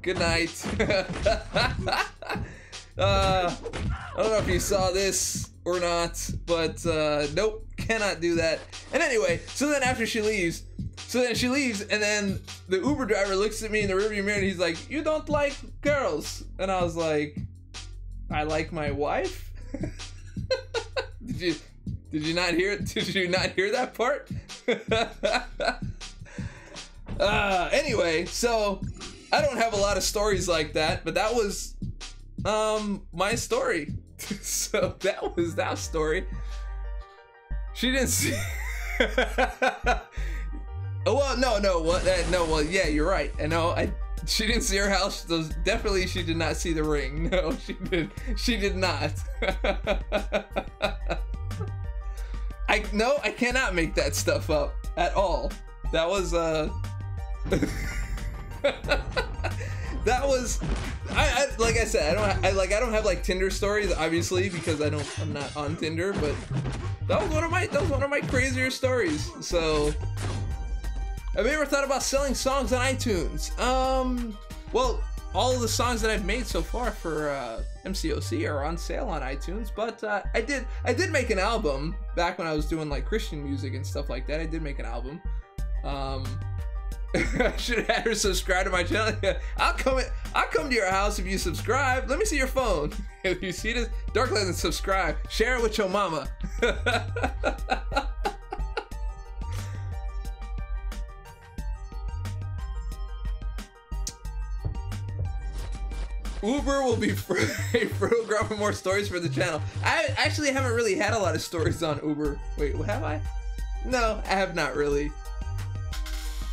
Speaker 1: Good night. I don't know if you saw this or not, but nope, cannot do that. And anyway, so then after she leaves, and then the Uber driver looks at me in the rearview mirror and he's like, you don't like girls? And I was like, I like my wife? Did you not hear it? Did you not hear that part? Anyway, so I don't have a lot of stories like that, but that was my story. So that was that story. She didn't see. Oh well, well, yeah, you're right. I know. She didn't see her house. So definitely, she did not see the ring. No, she did not. I cannot make that stuff up at all. That was that was I like I said, I don't have like Tinder stories, obviously, because I'm not on Tinder, but that was one of my crazier stories. So have you ever thought about selling songs on iTunes? Well, all of the songs that I've made so far for MCOC are on sale on iTunes, but I did make an album back when I was doing like Christian music and stuff like that. I did make an album. I should have had her subscribe to my channel. I'll come to your house if you subscribe. Let me see your phone. If you see this, Dork Lessons, subscribe. Share it with your mama. Uber will be free. We'll grow for more stories for the channel. I actually haven't really had a lot of stories on Uber. Wait, have I? No, I have not really.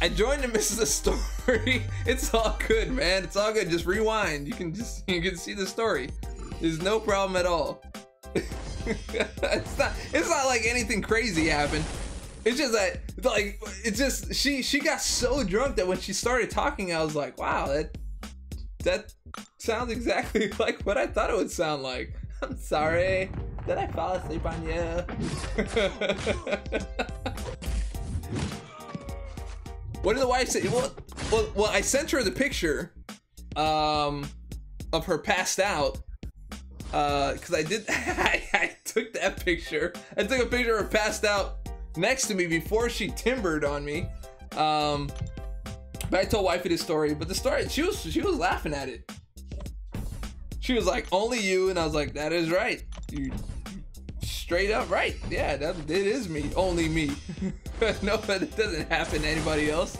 Speaker 1: I joined and missed the story. It's all good, man. It's all good. Just rewind. You can see the story. There's no problem at all. It's not like anything crazy happened. It's just that, like, it's just she got so drunk that when she started talking, I was like, wow, that sounds exactly like what I thought it would sound like. I'm sorry. Did I fall asleep on you? What did the wife say? Well, I sent her the picture of her passed out. Cause I took that picture. I took a picture of her passed out next to me before she timbered on me. But I told wifey this story. But the story, she was laughing at it. She was like, "Only you," and I was like, "That is right. You straight up right. Yeah, it is me. Only me." No, but it doesn't happen to anybody else.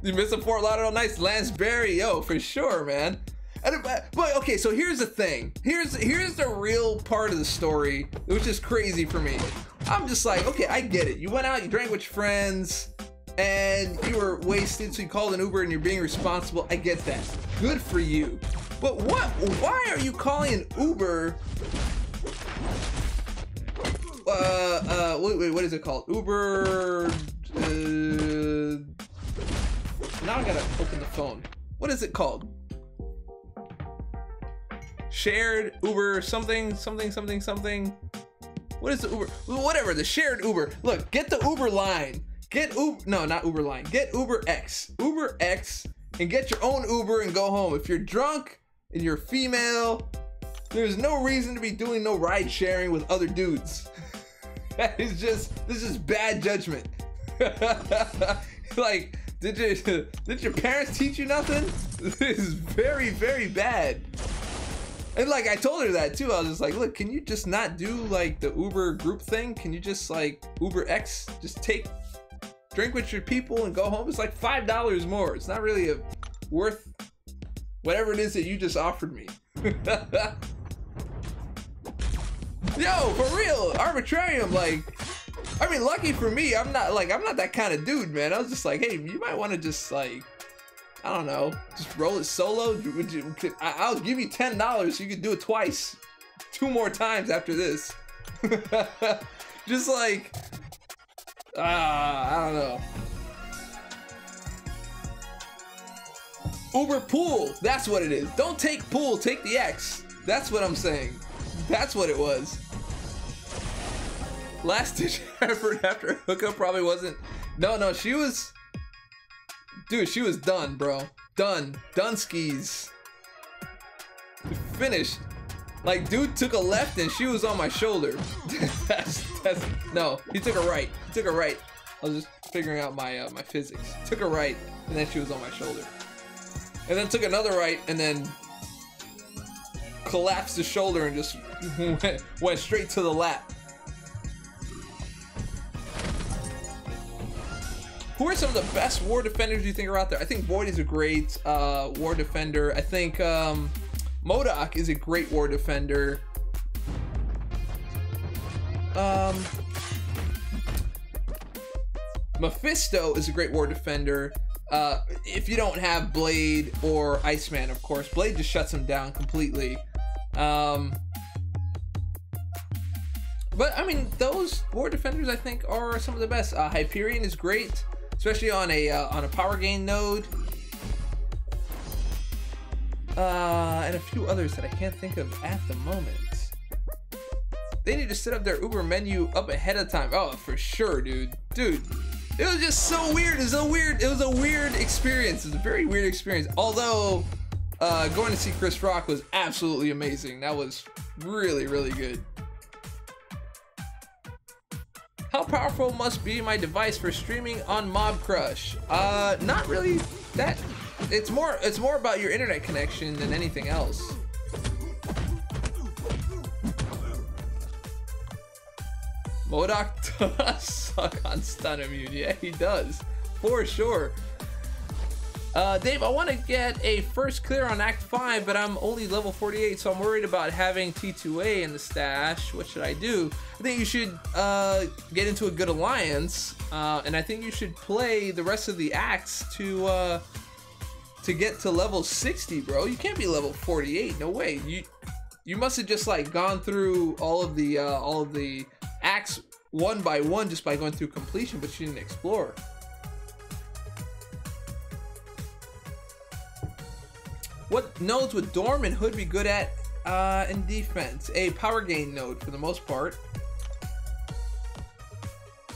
Speaker 1: You miss a Fort Lauderdale Nights, Lance Berry, yo, for sure, man. But okay, so here's the thing. Here's the real part of the story, which is crazy for me. I'm just like, okay, I get it. You went out, you drank with your friends, and you were wasted, so you called an Uber and you're being responsible. I get that. Good for you. But why are you calling an Uber? Wait, what is it called? Uber, now I gotta open the phone. What is it called? Shared Uber something. What is the Uber? Whatever, the shared Uber. Look, get the Uber line. Get Uber, no, not Uber line. Get Uber X, and get your own Uber and go home. If you're drunk and you're female, there's no reason to be doing no ride sharing with other dudes. This is bad judgment. Like, did your parents teach you nothing? This is very, very bad. And like, I told her that too. I was just like, look, can you just not do like the Uber group thing? Can you just like Uber X, just drink with your people and go home? It's like $5 more. It's not really worth whatever it is that you just offered me. Yo, for real, Arbitrarium, like, I mean, lucky for me, I'm not that kind of dude, man. I was just like, hey, you might want to just like, I don't know, just roll it solo. I'll give you $10 so you can do it twice, 2 more times after this. Just like, I don't know. Uber Pool, that's what it is. Don't take Pool, take the X. That's what I'm saying. That's what it was. Last ditch effort after a hookup probably wasn't. No, she was. Dude, she was done, bro. Done skis. Finished. Like, dude took a left and she was on my shoulder. No, he took a right. I was just figuring out my my physics. Took a right and then she was on my shoulder. And then took another right and then collapsed the shoulder and just went straight to the lap. Who are some of the best war defenders you think are out there? I think Void is a great war defender. I think MCOC is a great war defender. Mephisto is a great war defender. If you don't have Blade or Iceman, of course. Blade just shuts him down completely. But I mean, those war defenders I think are some of the best. Hyperion is great, especially on a power gain node. And a few others that I can't think of at the moment. They need to set up their Uber menu up ahead of time. Oh, for sure, dude. It was just so weird. It was a weird experience. It was a very weird experience. Although going to see Chris Rock was absolutely amazing. That was really, really good. How powerful must be my device for streaming on Mob Crush? Not really that. It's more about your internet connection than anything else. MODOK does suck on stun immune. Yeah, he does. For sure. Dave, I want to get a first clear on Act 5, but I'm only level 48, so I'm worried about having T2A in the stash. What should I do? I think you should get into a good alliance, and I think you should play the rest of the acts to get to level 60, bro. You can't be level 48. No way. You must have just like gone through all of the acts one by one just by going through completion, but you didn't explore. What nodes would Dorm and Hood be good at in defense? A power gain node for the most part.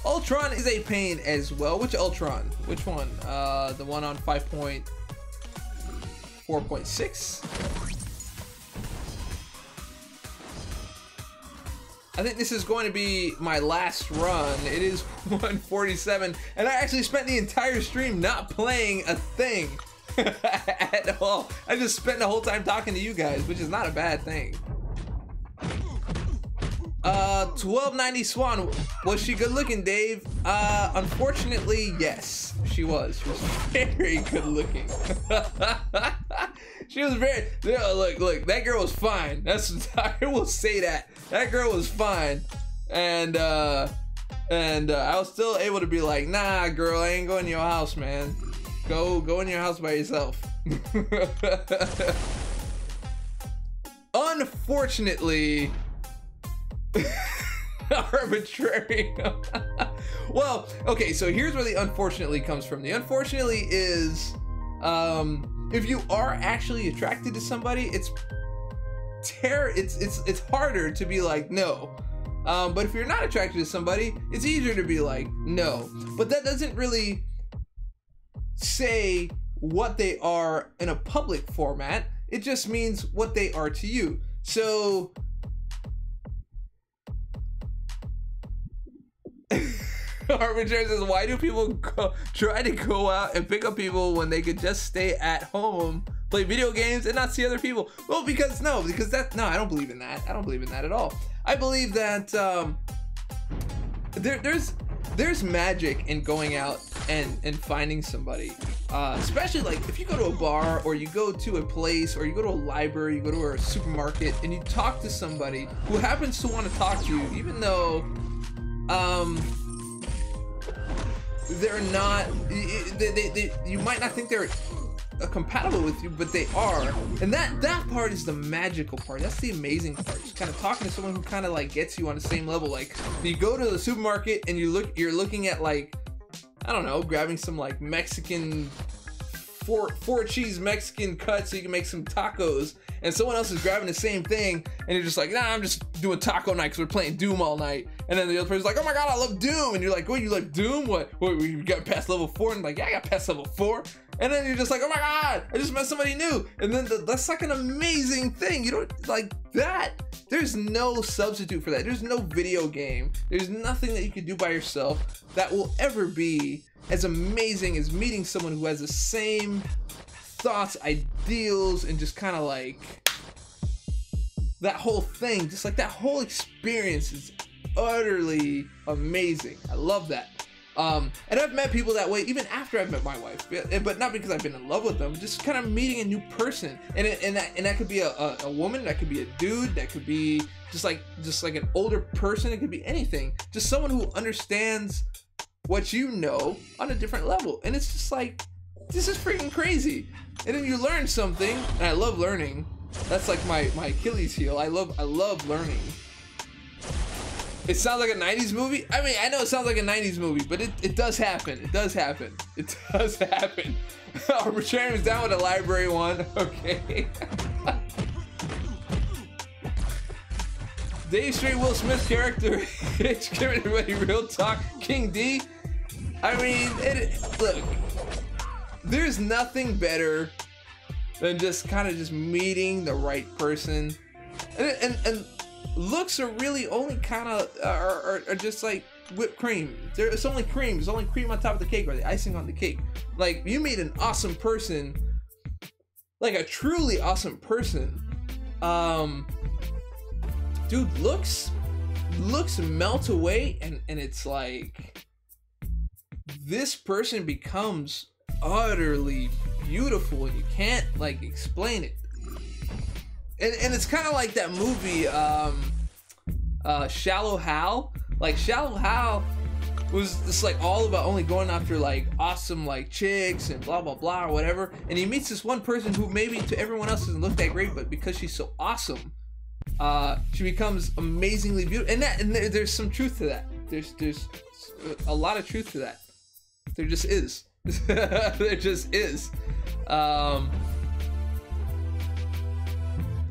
Speaker 1: Ultron is a pain as well. Which Ultron? Which one? The one on 5.4.6? I think this is going to be my last run. It is 147, and I actually spent the entire stream not playing a thing at all. I just spent the whole time talking to you guys, which is not a bad thing. 1290 Swan, was she good looking, Dave? Unfortunately, yes, she was. She was very good looking. She was very, look, that girl was fine. I will say that. That girl was fine. And I was still able to be like, nah, girl, I ain't going to your house, man. Go in your house by yourself. Unfortunately, arbitrary. Well, okay, so here's where the unfortunately comes from. The unfortunately is if you are actually attracted to somebody, it's harder to be like no. But if you're not attracted to somebody, it's easier to be like no. But that doesn't really say what they are in a public format. It just means what they are to you. So Arbitrary says, why do people try to go out and pick up people when they could just stay at home, play video games, and not see other people? Well, I don't believe in that. I don't believe in that at all. I believe that there's magic in going out and finding somebody, especially like if you go to a bar or you go to a place or you go to a library, you go to a supermarket and you talk to somebody who happens to want to talk to you, even though they're not, you might not think they're compatible with you, but they are. And that part is the magical part. That's the amazing part. Just kind of talking to someone who kind of like gets you on the same level. Like you go to the supermarket and you're looking at like, I don't know, grabbing some like Mexican four cheese Mexican cut so you can make some tacos, and someone else is grabbing the same thing and you're just like, nah, I'm just doing taco night because we're playing Doom all night. And then the other person's like, oh my god, I love Doom. And you're like, what, you like Doom? What you got past level 4? And like, yeah, I got past level 4. And then you're just like, oh my god, I just met somebody new. And then that's like an amazing thing. You don't like that. There's no substitute for that. There's no video game. There's nothing that you can do by yourself that will ever be as amazing as meeting someone who has the same thoughts, ideals, and just kind of like that whole thing, just like that whole experience is utterly amazing. I love that. And I've met people that way even after I've met my wife, but not because I've been in love with them, just kind of meeting a new person. And that could be a woman, that could be a dude, that could be just like an older person, it could be anything. Just someone who understands what you know on a different level. And it's just like, this is freaking crazy. And then you learn something, and I love learning. That's like my Achilles heel. I love learning. It sounds like a 90s movie. I mean, I know it sounds like a 90s movie, but it does happen. It does happen. It does happen. Arbitrary was down with the library one. Okay. Dave Street Will Smith character. It's giving everybody real talk. King D. I mean, look, there's nothing better than just kind of just meeting the right person, and looks are really only kind of are just like whipped cream. It's only cream. There's only cream on top of the cake, or the icing on the cake. Like, you meet an awesome person, like a truly awesome person, dude, looks melt away, and it's like this person becomes utterly beautiful, and you can't like explain it. And it's kind of like that movie Shallow Hal. Like, Shallow Hal was just like all about only going after like awesome like chicks and blah blah blah or whatever, and he meets this one person who maybe to everyone else doesn't look that great, but because she's so awesome, she becomes amazingly beautiful. And there's some truth to that. There's a lot of truth to that. There just is. There just is.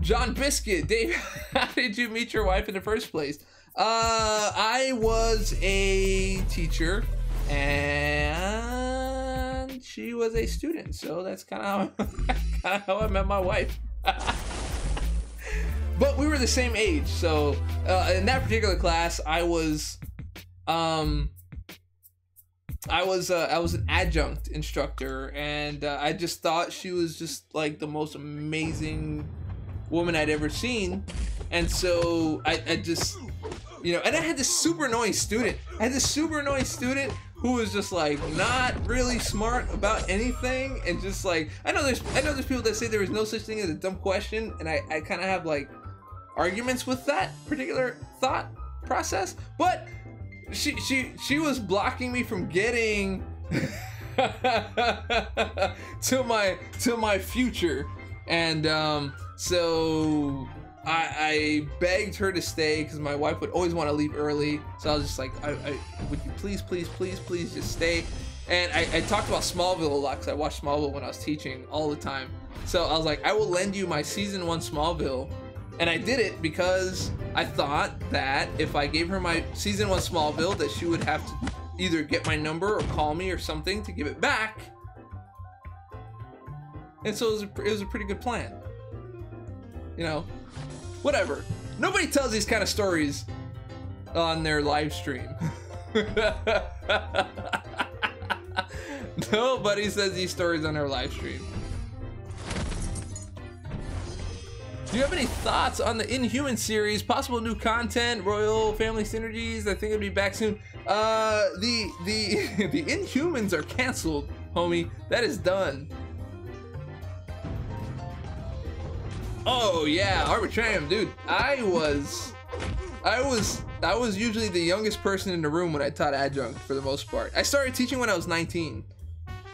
Speaker 1: John Biscuit, Dave, how did you meet your wife in the first place? I was a teacher and she was a student, so that's kind of how I met my wife. But we were the same age, so in that particular class, I was an adjunct instructor, and I just thought she was just like the most amazing woman I'd ever seen, and so I just, you know, and I had this super annoying student. Who was just like not really smart about anything, and just like, I know there's people that say there is no such thing as a dumb question, and I kind of have like arguments with that particular thought process, but she was blocking me from getting to my future, and so I begged her to stay because my wife would always want to leave early. So I was just like, would you please just stay? And I talked about Smallville a lot because I watched Smallville when I was teaching all the time. So I was like, I will lend you my season 1 Smallville. And I did it because I thought that if I gave her my season 1 Smallville, that she would have to either get my number or call me or something to give it back. And so it was a pretty good plan. You know, whatever. Nobody tells these kind of stories on their live stream. Nobody says these stories on their live stream. Do you have any thoughts on the Inhuman series? Possible new content, royal family synergies? I think it'll be back soon. The Inhumans are canceled, homie. That is done. Oh yeah, Arbitrarium, dude. I was usually the youngest person in the room when I taught adjunct for the most part. I started teaching when I was 19.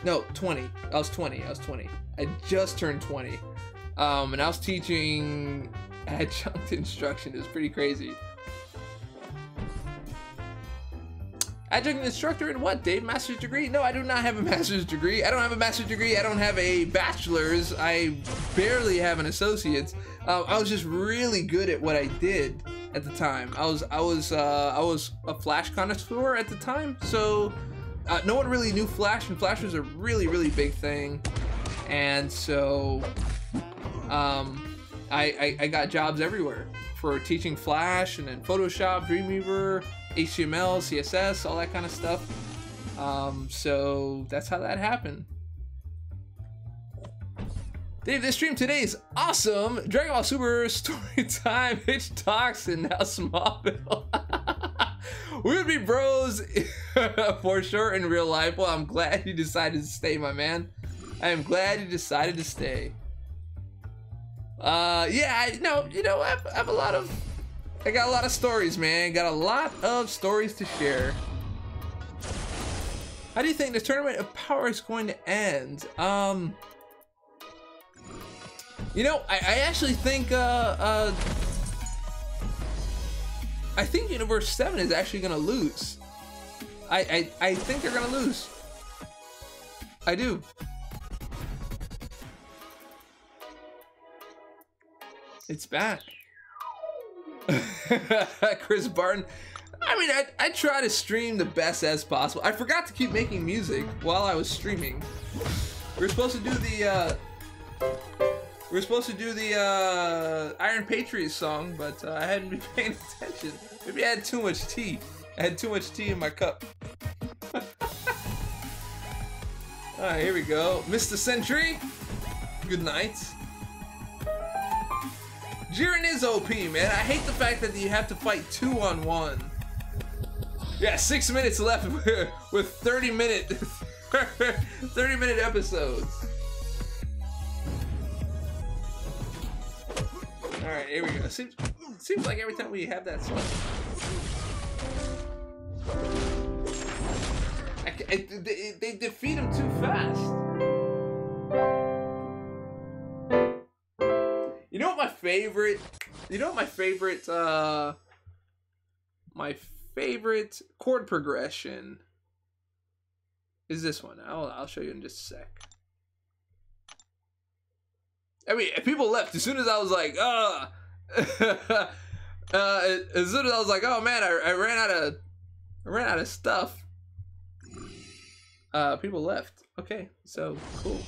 Speaker 1: No, 20. I was 20. I just turned 20. And I was teaching adjunct instruction. It was pretty crazy. Adjunct instructor in what, Dave? Master's degree? No, I do not have a master's degree. I don't have a master's degree. I don't have a bachelor's. I barely have an associate's. I was just really good at what I did at the time. I was a Flash connoisseur at the time, so no one really knew Flash, and Flash was a really, really big thing. And so I got jobs everywhere for teaching Flash, and then Photoshop, Dreamweaver, HTML, CSS, all that kind of stuff. So that's how that happened. Dave, this stream today is awesome. Dragon Ball Super story time, Hitch talks, and now Smallville. We would be bros for sure in real life. Well, I'm glad you decided to stay, my man. I am glad you decided to stay. Yeah, I have a lot of, I got a lot of stories, man. Got a lot of stories to share. How do you think the Tournament of Power is going to end? You know, I actually think I think Universe 7 is actually gonna lose. I think they're gonna lose. I do. It's back. Chris Barton. I mean, I try to stream the best as possible. I forgot to keep making music while I was streaming. We were supposed to do the Iron Patriot song, but I hadn't been paying attention. Maybe I had too much tea. I had too much tea in my cup. Alright, here we go. Mr. Sentry, good night. Jiren is OP, man. I hate the fact that you have to fight 2-on-1. Yeah, 6 minutes left with 30-minute 30-minute episodes. Alright, here we go. Seems like every time we have that song. They defeat him too fast. You know what my favorite chord progression is this one. I'll show you in just a sec. I mean, people left as soon as I was like, as soon as I was like, oh man, I ran out of stuff. People left. Okay, so cool.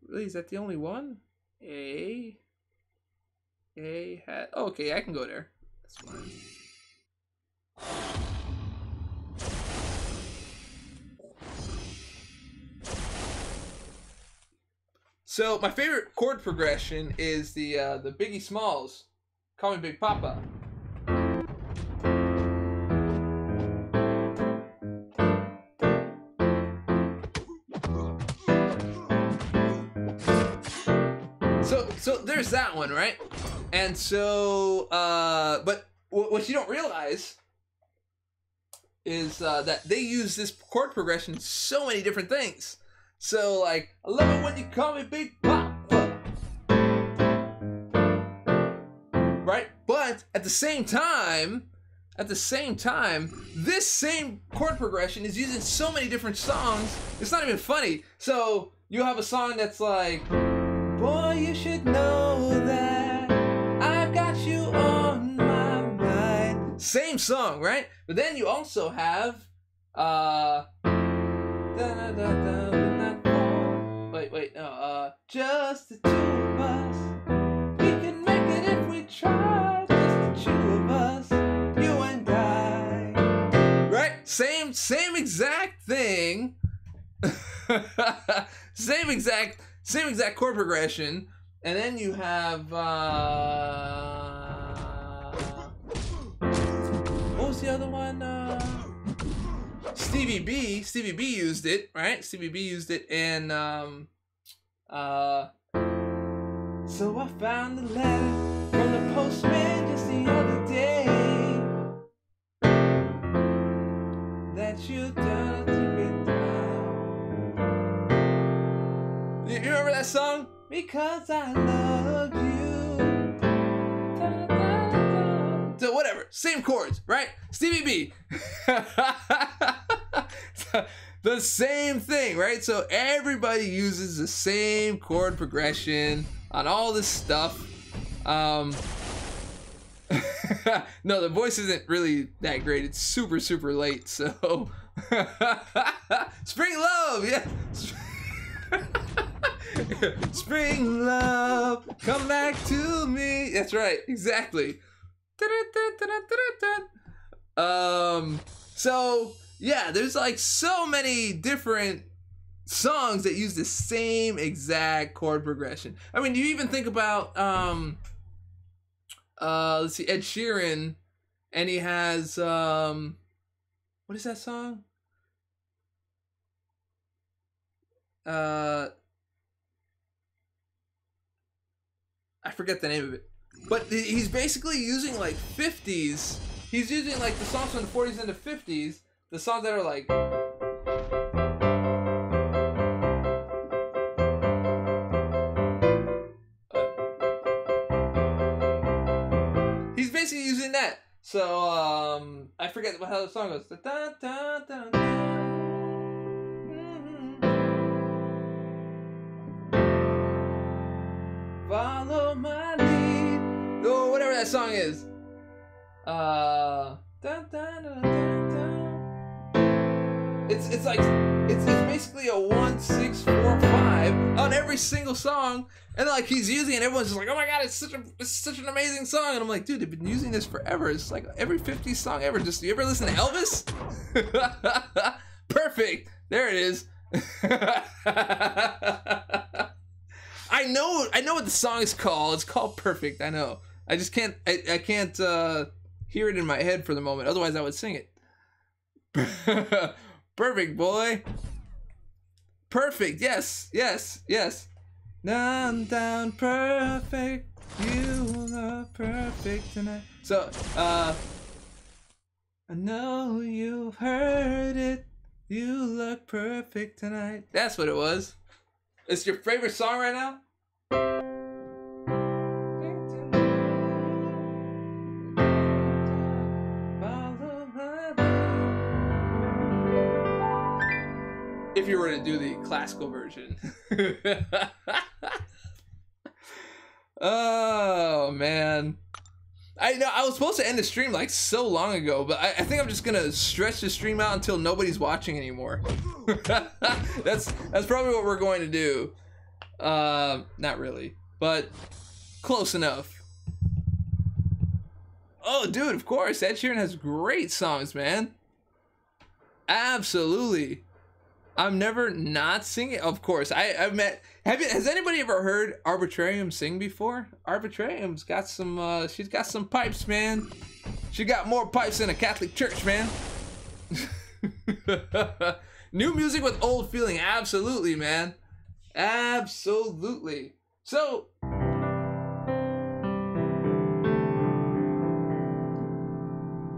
Speaker 1: Really, is that the only one? A hat. Oh, okay, I can go there. That's fine. So my favorite chord progression is the Biggie Smalls, "Call Me Big Papa." So there's that one, right? And so, but what you don't realize is that they use this chord progression in so many different things. So like, I love it when you call me Big Papa, right? But at the same time, this same chord progression is used in so many different songs. It's not even funny. So you have a song that's like, boy, you should know that I've got you on my mind. Same song, right? But then you also have wait, no, just the two of us. We can make it if we try. Just the two of us, you and I. Right? Same exact thing. Same exact chord progression, and then you have what was the other one? Stevie B used it, right? Stevie B used it, and so I found the letter from the postman just the other day that you done to me down. You remember that song? Because I love you. Da, da, da. So whatever, same chords, right? Stevie B. The same thing, right? So everybody uses the same chord progression on all this stuff. No, the voice isn't really that great. It's super late, so Spring Love, yeah. Spring love, come back to me. That's right, exactly. So yeah, there's like so many different songs that use the same exact chord progression. I mean, you even think about let's see, Ed Sheeran, and he has what is that song? I forget the name of it, but he's basically using like 50s. He's using like the songs from the 40s and the 50s, the songs that are like. He's basically using that. So I forget how the song goes. Da, da, da, da, da. Follow my lead. Oh, whatever that song is. Dun, dun, dun, dun, dun. It's like it's basically a 1 6 4 5 on every single song, and like he's using it, everyone's just like, oh my god, it's such an amazing song, and I'm like, dude, they've been using this forever. It's like every 50s song ever. Just you ever listen to Elvis? Perfect. There it is. I know what the song is called. It's called Perfect. I know. I just can't. I can't hear it in my head for the moment. Otherwise, I would sing it. Perfect, boy. Perfect. Yes. Yes. Yes. Down, down, perfect. You are perfect tonight. So, I know you've heard it. You look perfect tonight. That's what it was. It's your favorite song right now? If you were to do the classical version. Oh, man. I know I was supposed to end the stream like so long ago, but I think I'm just gonna stretch the stream out until nobody's watching anymore. That's probably what we're going to do. Not really, but close enough. Oh, dude, of course, Ed Sheeran has great songs, man. Absolutely. I'm never not singing. Of course, I've met. Has anybody ever heard Arbitrarium sing before? Arbitrarium's got some. She's got some pipes, man. She got more pipes than a Catholic church, man. New music with old feeling, absolutely, man. Absolutely. So.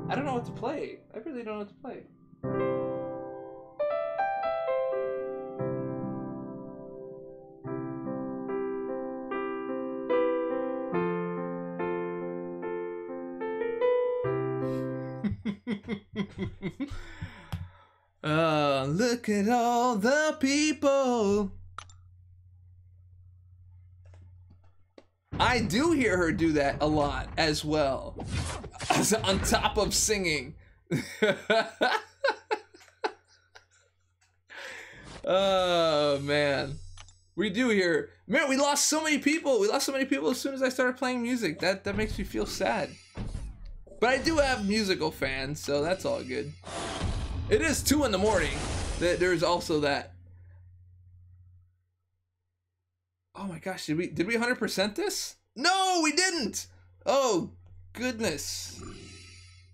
Speaker 1: I don't know what to play. I really don't know what to play. Look at all the people. I do hear her do that a lot as well, on top of singing. Oh man, we do hear. Man, we lost so many people. We lost so many people as soon as I started playing music. That makes me feel sad. But I do have musical fans, so that's all good. It is 2 in the morning. There's also that. Oh my gosh, did we 100% this? No, we didn't. Oh goodness,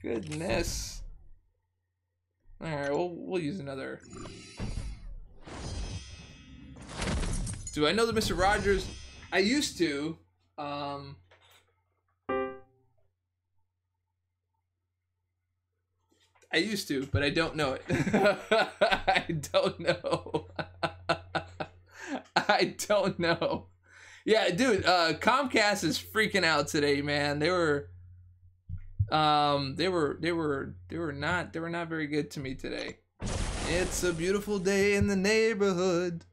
Speaker 1: goodness. All right, we'll use another. Do I know the Mr. Rogers? I used to. I used to, but I don't know it. I don't know. I don't know. Yeah, dude, Comcast is freaking out today, man. They were not very good to me today. It's a beautiful day in the neighborhood.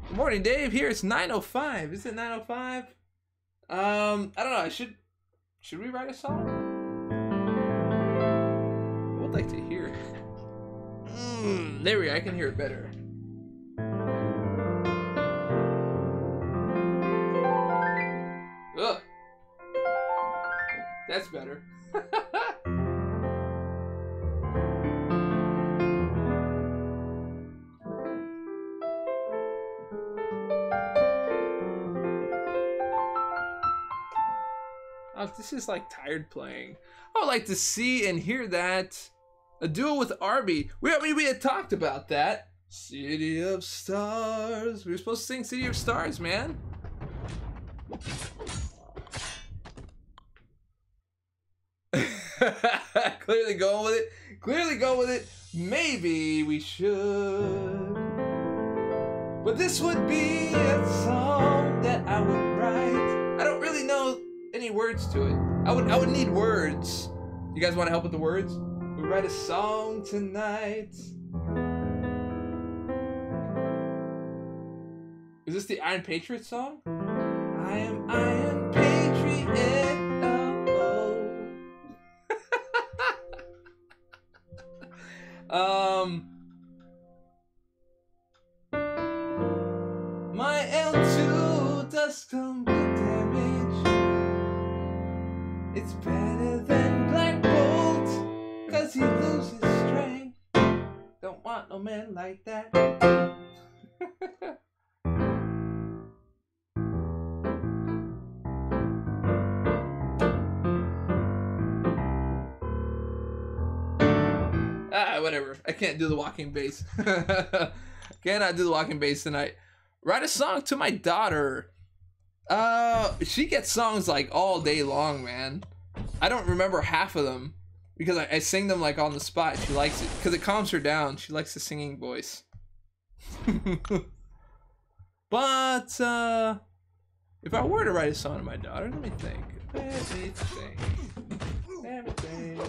Speaker 1: Good morning, Dave. Here it's 9:05. Is it 9:05? I don't know. Should we write a song? I would like to hear it. There we go. I can hear it better. Ugh. That's better. Oh, this is like tired playing. I would like to see and hear that. A duo with Arby. We had talked about that. City of Stars. We were supposed to sing City of Stars, man. Clearly going with it. Clearly going with it. Maybe we should. But this would be a song that I would write. I don't really know any words to it. I would need words. You guys want to help with the words? We write a song tonight. Is this the Iron Patriot song? I am Iron Patriot. Oh, no man like that. Whatever. I can't do the walking bass. Cannot do the walking bass tonight. Write a song to my daughter. She gets songs like all day long, man. I don't remember half of them because I sing them like on the spot. She likes it because it calms her down. She likes the singing voice. But if I were to write a song to my daughter, let me think. Let me think. Let me think.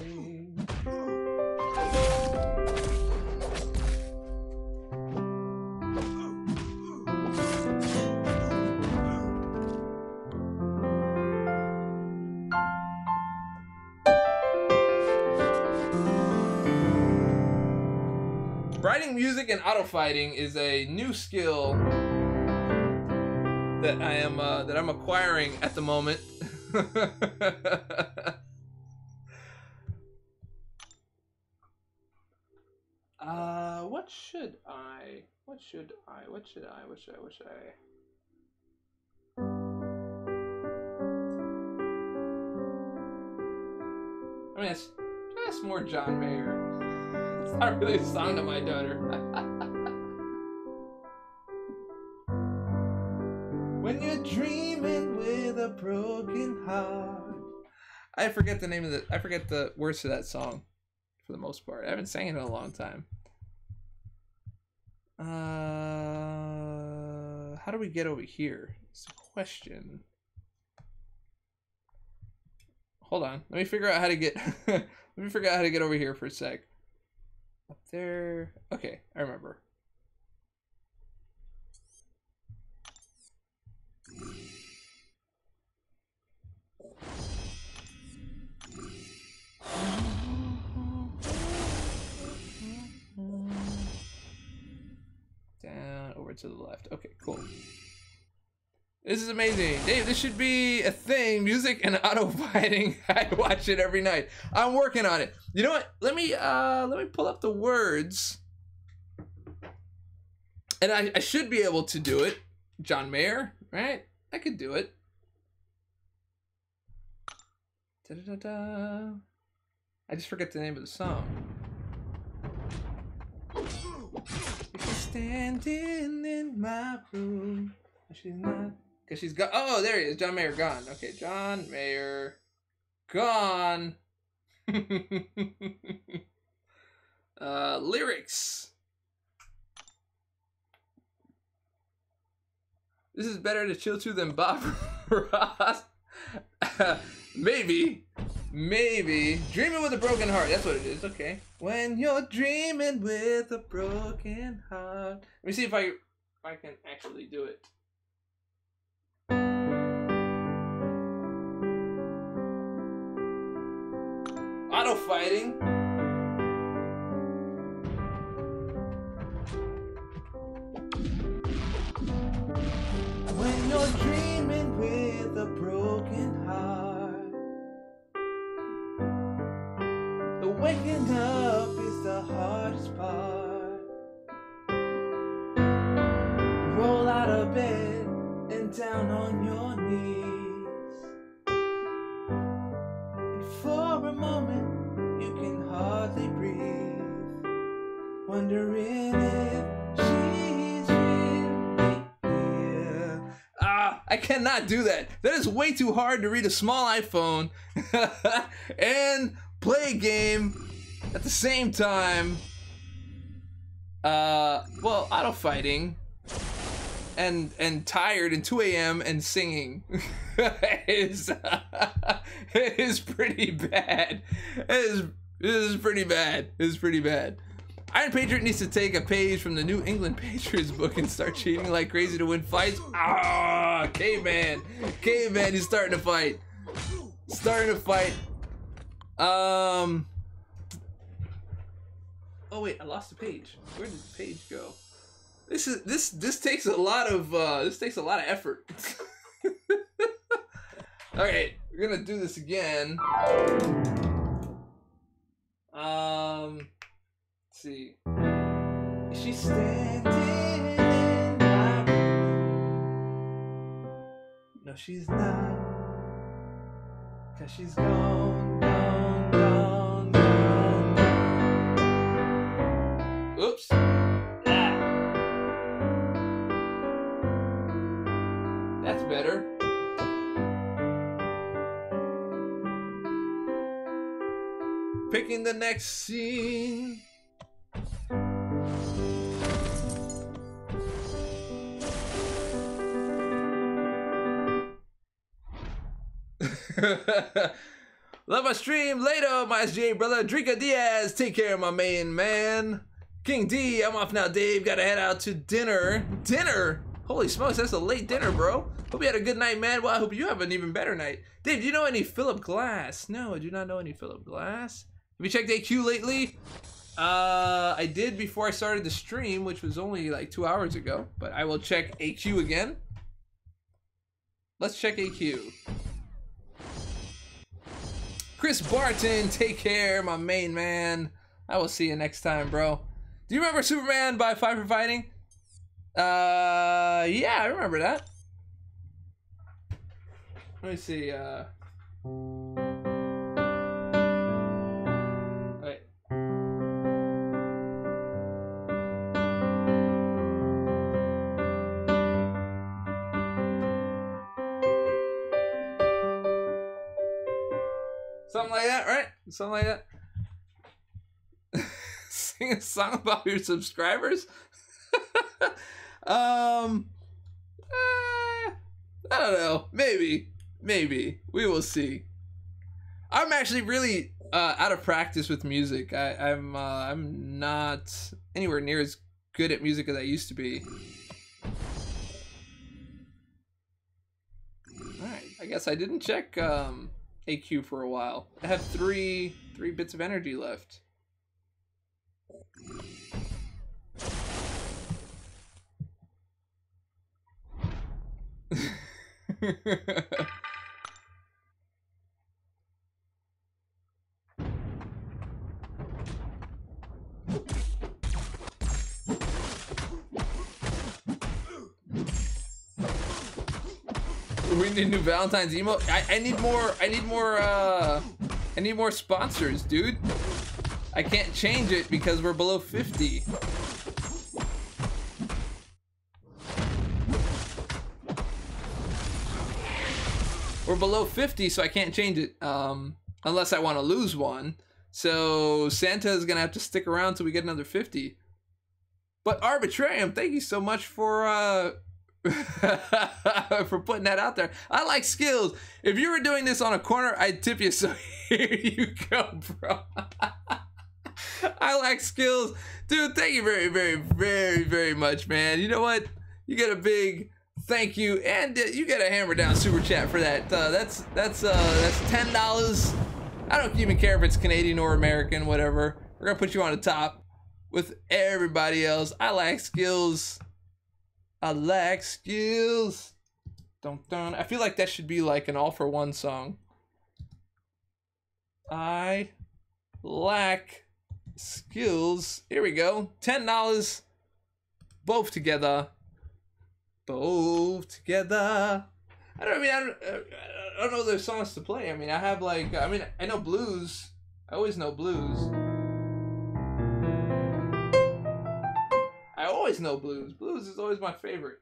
Speaker 1: Writing music and auto fighting is a new skill that I'm acquiring at the moment. What should I? I mean, it's just more John Mayer. It's not really a song to my daughter. When you're dreaming with a broken heart. I forget the name of I forget the words to that song for the most part. I haven't sang it in a long time. How do we get over here? It's a question. Hold on. Let me figure out how to get let me figure out how to get over here for a sec. Up there. Okay, I remember. Down over to the left. Okay, cool. This is amazing. Dave, this should be a thing. Music and auto fighting. I watch it every night. I'm working on it. You know what? Let me pull up the words. And I should be able to do it. John Mayer, right? I could do it. Da-da-da-da. I just forget the name of the song. She's standing in my room. She's not. Because she's gone. Oh, there he is. John Mayer gone. Okay, John Mayer gone. Lyrics. This is better to chill to than Bob Ross. Maybe. Dreaming with a broken heart. That's what it is. Okay. When you're dreaming with a broken heart. Let me see if I can actually do it. Auto fighting. When you're dreaming with a broken heart, the waking up is the hardest part. Roll out of bed and down on your knees. And for a moment you can hardly breathe, wondering if she's really here. I cannot do that. That is way too hard to read a small iPhone and play a game at the same time. Well, auto fighting and tired and 2 a.m. and singing is pretty bad. It is pretty bad. It's pretty bad. Iron Patriot needs to take a page from the New England Patriots book and start cheating like crazy to win fights. Ah, caveman, he's starting to fight. Oh wait, I lost the page. Where did the page go? This takes a lot of effort. Okay, we're gonna do this again. Let's see. No, she's not. Cause she's gone, gone, gone, gone, gone. Oops. Ah. That's better. Picking the next scene. Love my stream later, my SJ brother. Drinka Diaz, take care of my main man. King D, I'm off now, Dave. Gotta head out to dinner. Dinner? Holy smokes, that's a late dinner, bro. Hope you had a good night, man. Well, I hope you have an even better night. Dave, do you know any Philip Glass? No, I do not know any Philip Glass. Have you checked AQ lately? I did before I started the stream, which was only like 2 hours ago. But I will check AQ again. Let's check AQ. Chris Barton, take care, my main man. I will see you next time, bro. Do you remember Superman by Five for Fighting? Yeah, I remember that. Let me see, wait. Something like that, right? Something like that. Sing a song about your subscribers? I don't know. Maybe. We will see. I'm actually really out of practice with music. I'm not anywhere near as good at music as I used to be. Alright, I guess I didn't check AQ for a while. I have three bits of energy left. We need new Valentine's emote. I need more sponsors, dude. I can't change it because we're below 50. We're below 50, so I can't change it unless I want to lose one. So Santa is gonna have to stick around till we get another 50. But Arbitrarium, thank you so much for for putting that out there. I like skills. If you were doing this on a corner, I'd tip you. So here you go, bro. I like skills, dude. Thank you very much, man. You know what? You get a big thank you, and you get a hammer down super chat for that. That's $10. I don't even care if it's Canadian or American, whatever. We're gonna put you on the top with everybody else. I like skills. I like skills. Dun, dun. I feel like that should be like an all for one song. I lack skills. Here we go. $10. Both together. Both together. I don't know there's songs to play. I mean, I have like, I know blues. I always know blues. I always know blues. Blues is always my favorite.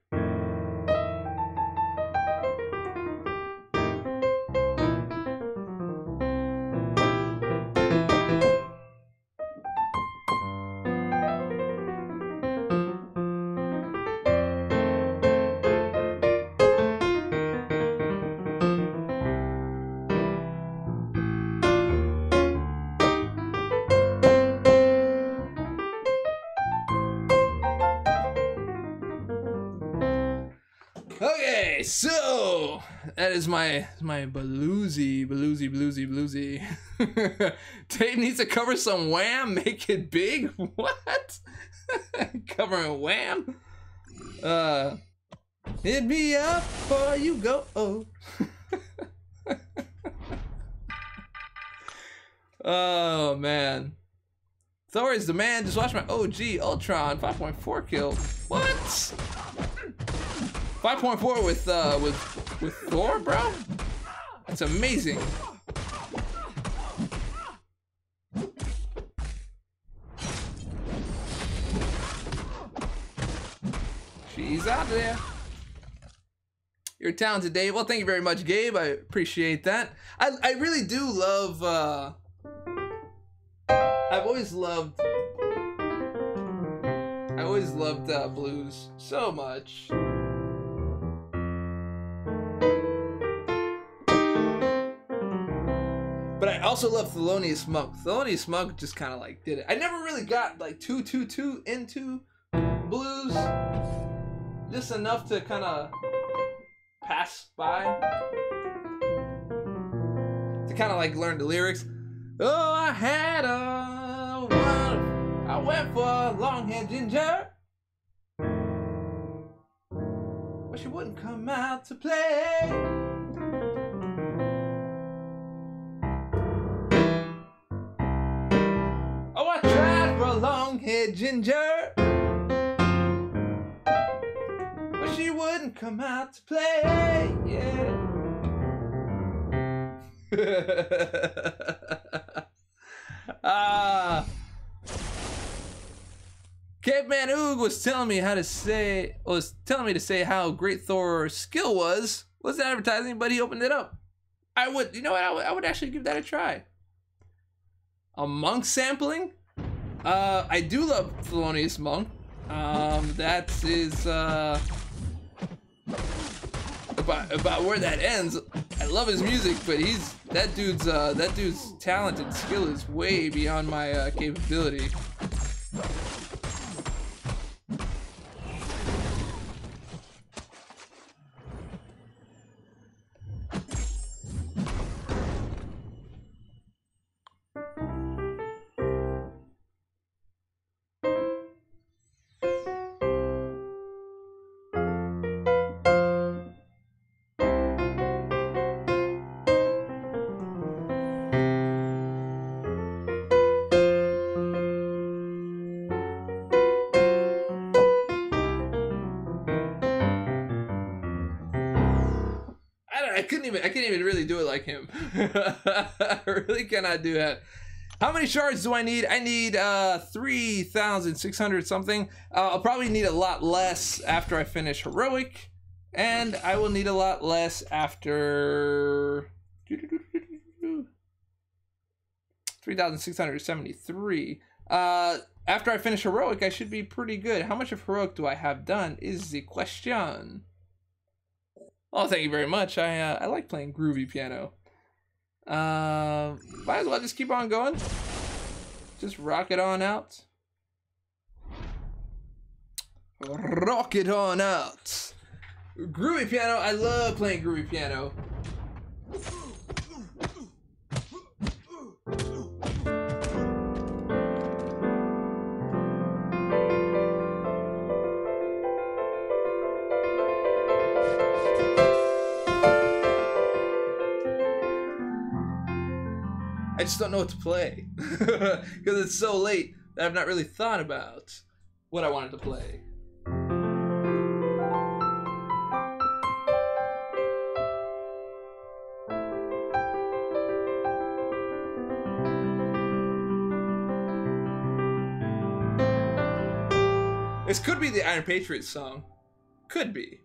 Speaker 1: Okay, so that is my bluesy. Dave needs to cover some Wham, make it big. What? Covering Wham? Hit me up or you go. Oh. Oh man. Thor is the man. Just watch my OG Ultron 5.4 kill. What? 5.4 with with Thor, bro? That's amazing. She's out there. You're talented, Dave. Well, thank you very much, Gabe. I appreciate that. I really do love, I've always loved blues so much. But I also love Thelonious Monk. Thelonious Monk just kind of like did it. I never really got like too into blues. Just enough to kind of pass by. To kind of like learn the lyrics. Oh, I had a one. I went for a long-haired ginger. But she wouldn't come out to play. Oh, I tried for a long-haired ginger. But she wouldn't come out to play. Yeah. Caveman Oog was telling me to say how great Thor's skill was. Wasn't advertising, but he opened it up. I would, you know what? I would actually give that a try. A Monk sampling? I do love Thelonious Monk. That is about where that ends. I love his music, but that dude's talent and skill is way beyond my capability. I can't even really do it like him. I really cannot do that. How many shards do I need? I need 3,600 something. I'll probably need a lot less after I finish heroic, and I will need a lot less after 3,673. After I finish heroic, I should be pretty good. How much of heroic do I have done is the question. Oh, thank you very much. I like playing groovy piano. Might as well just keep on going. Just rock it on out. Rock it on out. Groovy piano. I love playing groovy piano. I just don't know what to play because it's so late that I've not really thought about what I wanted to play. This could be the Iron Patriot song. Could be.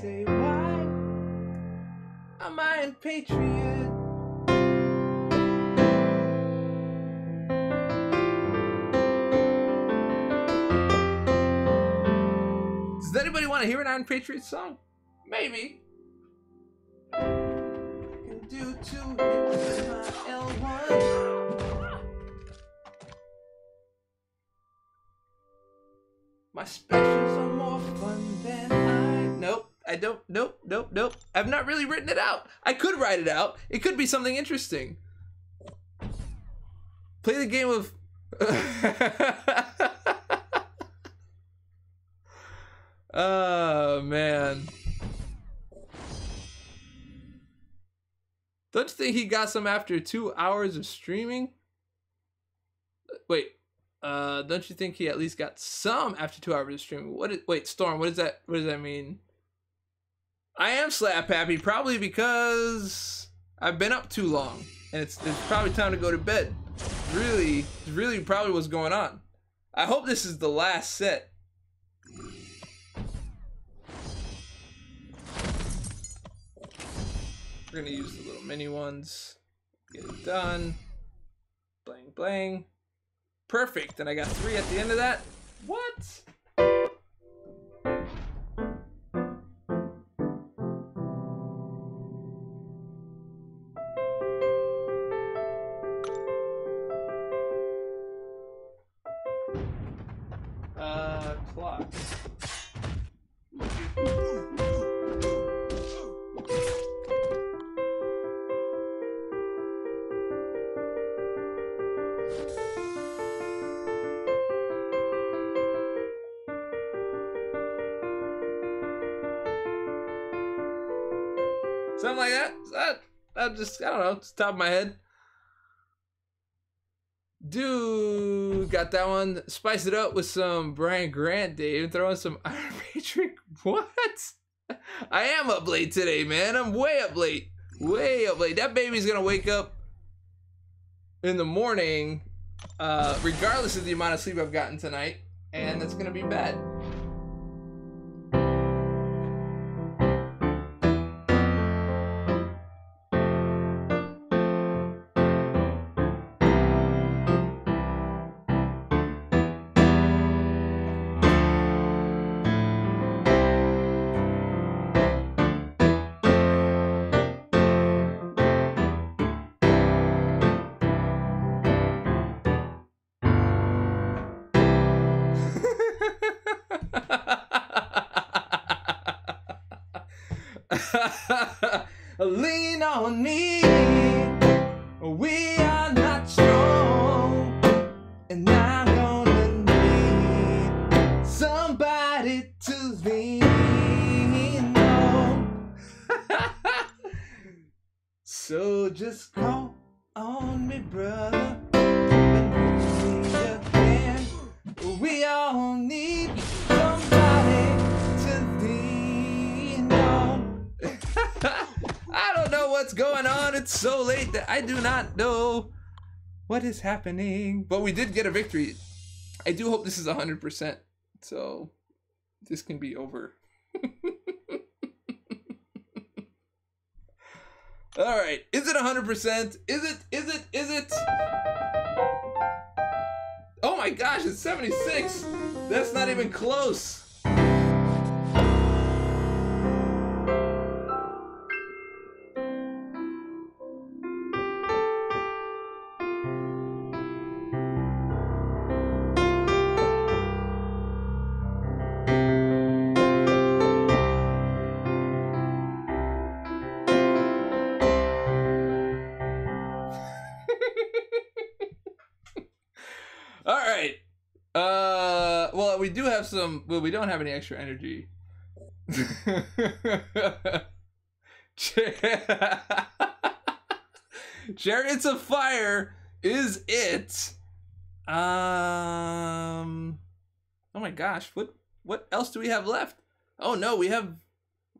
Speaker 1: Say why am I a patriot? Does anybody want to hear an Iron Patriot song? Maybe. I can do 2 hits with my L1. My specials are more fun than Nope. I don't. Nope. I've not really written it out. I could write it out. It could be something interesting. Play the game of. Oh man. Don't you think he got some after 2 hours of streaming? Wait, don't you think he at least got some after 2 hours of streaming? Wait, Storm, what does that mean? I am slap happy, probably because I've been up too long, and it's probably time to go to bed. Really probably what's going on. I hope this is the last set. We're gonna use the little mini ones. Get it done. Blang blang. Perfect. And I got 3 at the end of that. What? Clock. Something like that. I don't know. It's the top of my head. Dude, got that one. Spice it up with some Brian Grant, Dave. Throw in some Iron Matrix. What? I am up late today, man. I'm way up late. Way up late. That baby's gonna wake up in the morning, regardless of the amount of sleep I've gotten tonight, and it's gonna be bad. Lean on me, we are not strong, and I'm gonna need somebody to lean on. So just call on me, brother, when you need a hand. We all need somebody to lean on. I don't know what's going on. It's so late that I do not know what is happening. But we did get a victory. I do hope this is 100%. So this can be over. All right. Is it 100%? Is it? Oh my gosh, it's 76. That's not even close. All right. Well, we do have some. Well, we don't have any extra energy. Chariots of Fire is it? Oh my gosh, what else do we have left? Oh no, we have.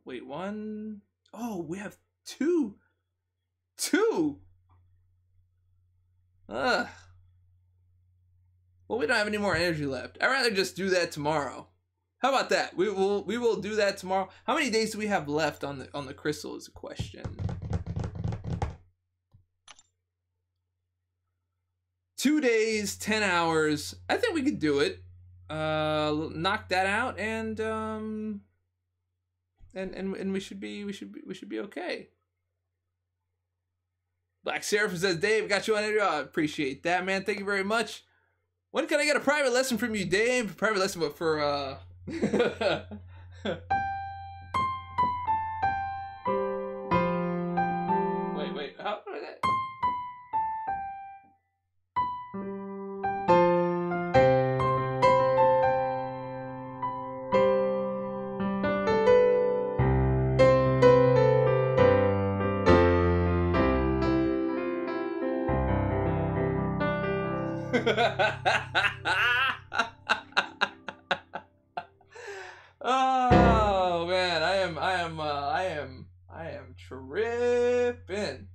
Speaker 1: Wait, one. Oh, we have two. Ugh. Well, we don't have any more energy left. I'd rather just do that tomorrow. How about that? We will do that tomorrow. How many days do we have left on the crystal is a question. 2 days, 10 hours. I think we could do it. Knock that out and we should be okay. Black Seraph says, Dave, got you on it. I appreciate that, man. Thank you very much. When can I get a private lesson from you, Dave? Private lesson, but for wait, how did that? Oh man, I am tripping.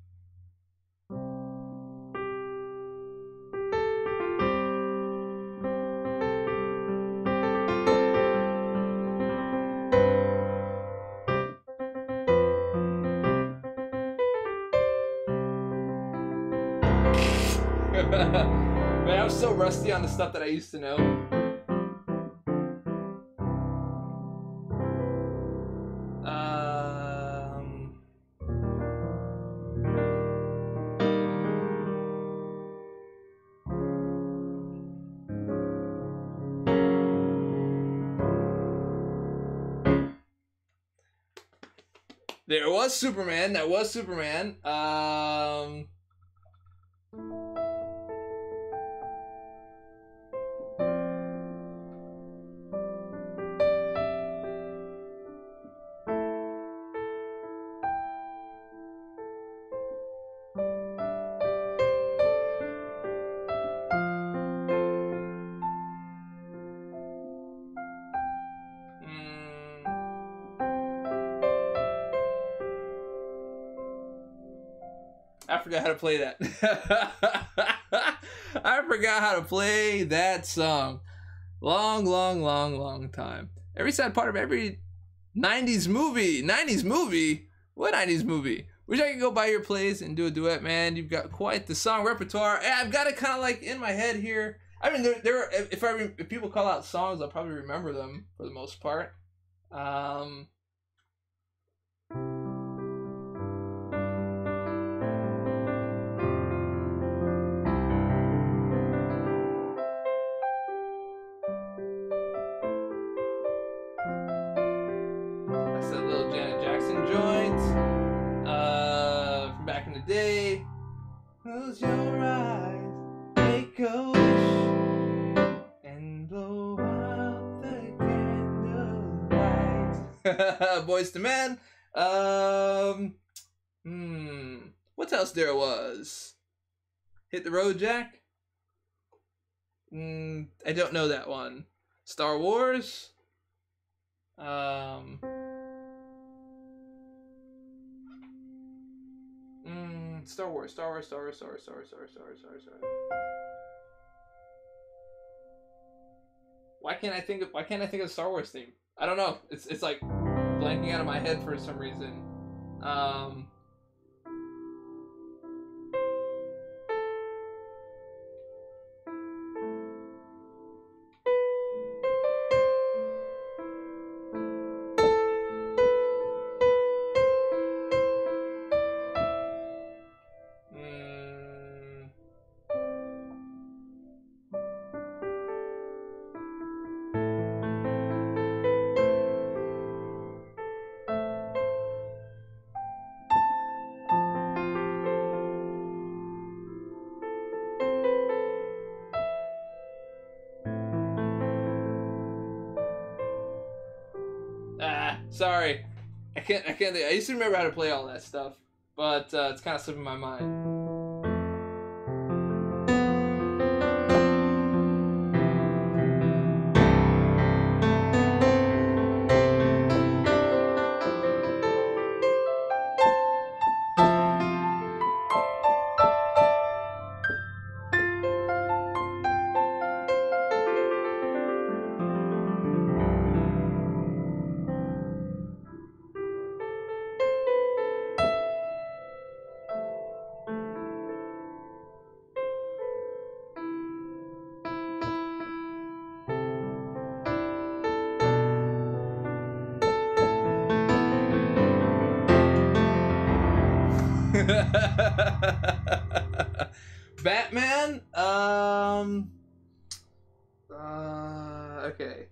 Speaker 1: Man, I was so rusty on the stuff that I used to know. There was Superman. That was Superman. I forgot how to play that. I forgot how to play that song. Long time. Every sad part of every 90s movie. 90s movie? What 90s movie? Wish I could go by your place and do a duet, man. You've got quite the song repertoire. And I've got it kind of like in my head here. I mean, if people call out songs, I'll probably remember them for the most part. That's that little Janet Jackson joint from back in the day. Close your eyes, make a wish, and blow out the candlelight. Boys to Men. What else there was? Hit the Road, Jack? I don't know that one. Star Wars? Star Wars. Why can't I think of the Star Wars theme? I don't know. It's like blanking out of my head for some reason. Sorry. I can't think. I used to remember how to play all that stuff, but it's kind of slipping my mind. Batman? Okay.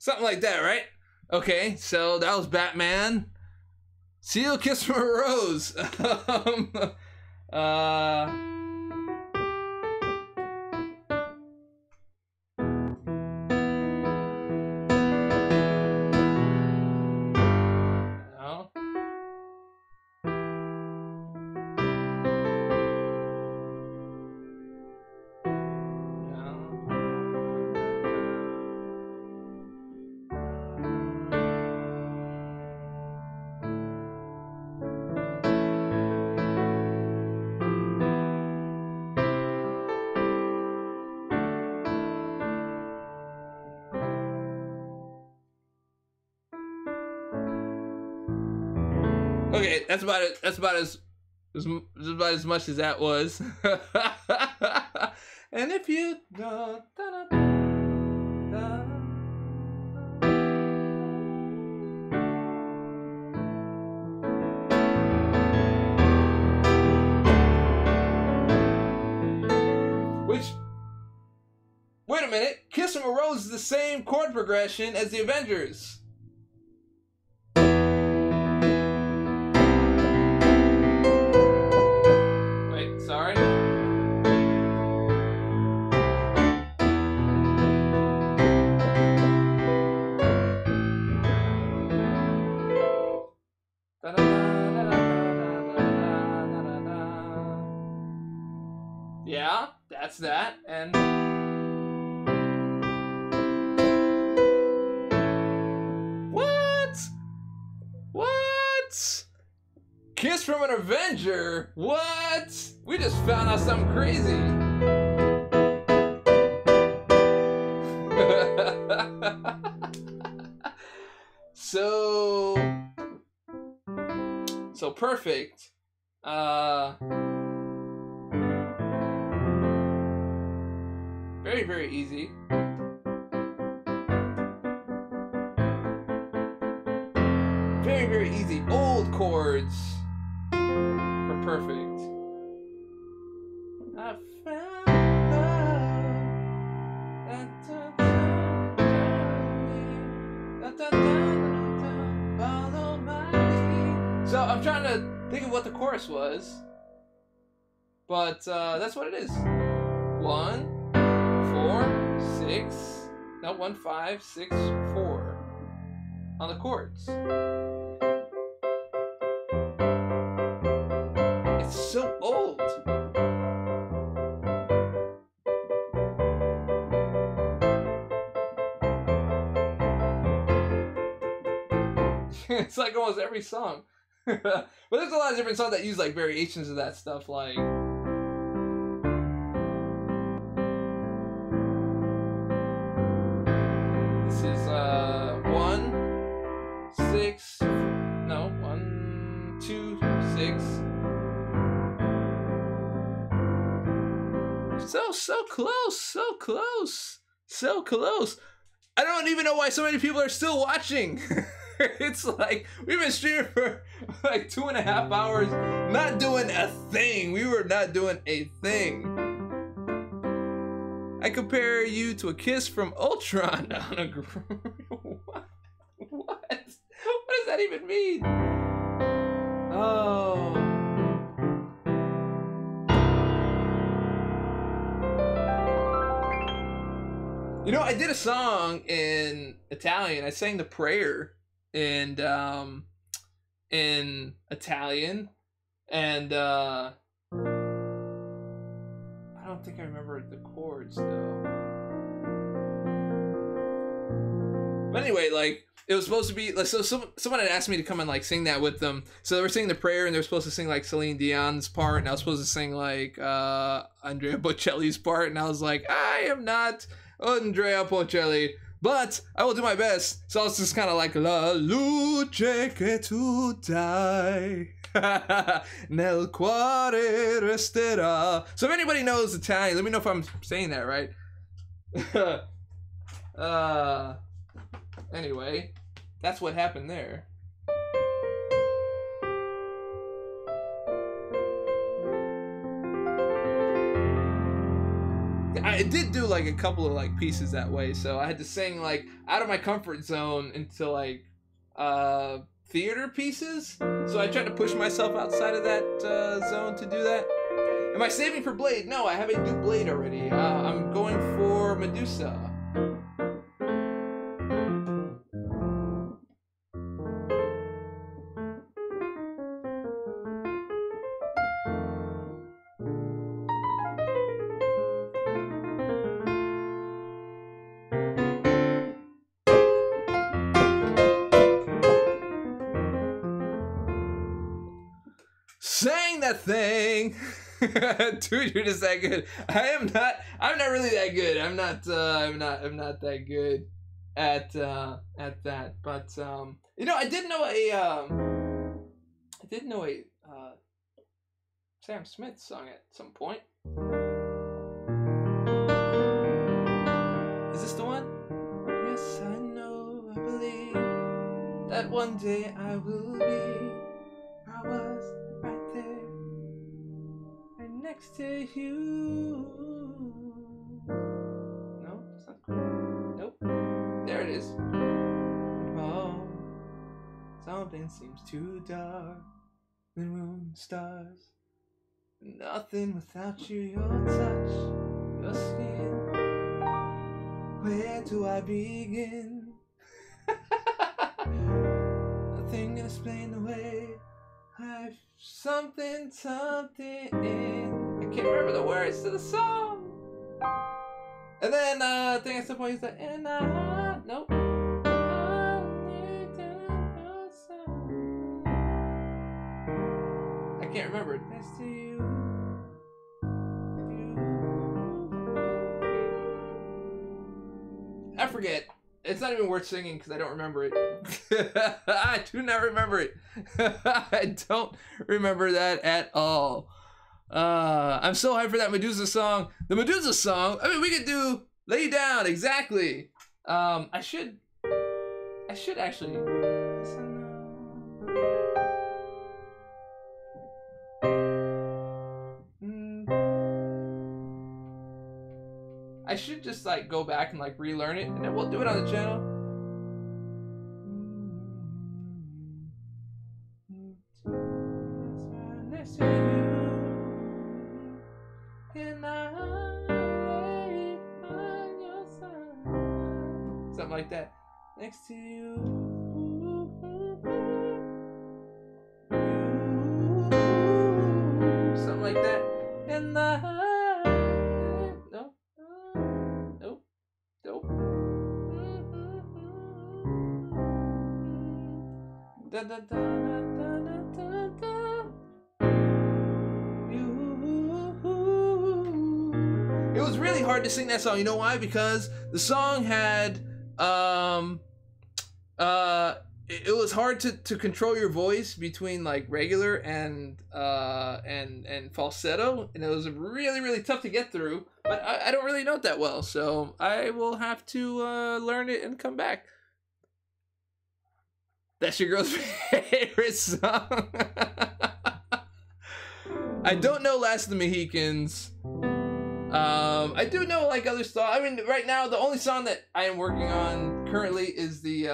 Speaker 1: Something like that, right? Okay, so that was Batman. Seal, Kiss from a Rose. Okay, that's about it. That's about as much as that was. And if you don't, which, wait a minute, Kiss from a Rose is the same chord progression as the Avengers. Sorry. Yeah, that's that. And what? Kiss from an Avenger? What? We just found out something crazy. So perfect. Very, very easy. Very, very easy. Old chords. Perfect. I found love. So I'm trying to think of what the chorus was, but that's what it is. 1, 4, 6. No, 1, 5, 6, 4 on the chords. So old. It's like almost every song. But there's a lot of different songs that use like variations of that stuff, like this is 1, 6, no, 1, 2, 6. So close. I don't even know why so many people are still watching. It's like we've been streaming for like 2.5 hours, not doing a thing. We were not doing a thing. I compare you to a kiss from Ultron on a what? What does that even mean? Oh. You know, I did a song in Italian. I sang the prayer in Italian, and I don't think I remember the chords though. But anyway, like it was supposed to be like, so someone had asked me to come and like sing that with them. So they were singing the prayer, and they were supposed to sing like Celine Dion's part, and I was supposed to sing like Andrea Bocelli's part, and I was like, I am not Andrea Bocelli, but I will do my best. So I was just kind of like La luce che tu dai nel cuore resterà. So if anybody knows Italian, let me know if I'm saying that right. Anyway, that's what happened there. it did do like a couple of like pieces that way, so I had to sing like out of my comfort zone into like theater pieces. So I tried to push myself outside of that zone to do that. Am I saving for Blade? No, I have a new Blade already. I'm going for Medusa. Sang that thing. Dude, you're just that good. I'm not really that good. I'm not that good at that. But you know, I did know a Sam Smith song at some point. Is this the one? Yes, I know, I believe that one day I will be. I was right there, right next to you. No, it's not cool. Nope. There it is. Oh, something seems too dark. The moon, stars. Nothing without you, your touch, your skin. Where do I begin? Nothing can explain the way I've something in. I can't remember the words to the song. And then I think at some point he's like, and I nope. I can't remember it. Next to you. I forget. It's not even worth singing because I don't remember it. I do not remember it. I don't remember that at all. I'm so hyped for that Medusa song. The Medusa song, I mean, we could do Lay Down, exactly. I should actually. I should just like go back and like relearn it, and then we'll do it on the channel. Next to you, and I lay by your side. Something like that. Next to you. Something like that. And Da, da, da, da, da, da, da. It was really hard to sing that song. You know why? Because the song had it was hard to control your voice between like regular and falsetto, and it was really tough to get through. But I don't really know it that well, so I will have to learn it and come back. That's your girl's favorite song. I don't know Last of the Mohicans. I do know like other songs. I mean, right now the only song that I am working on currently is the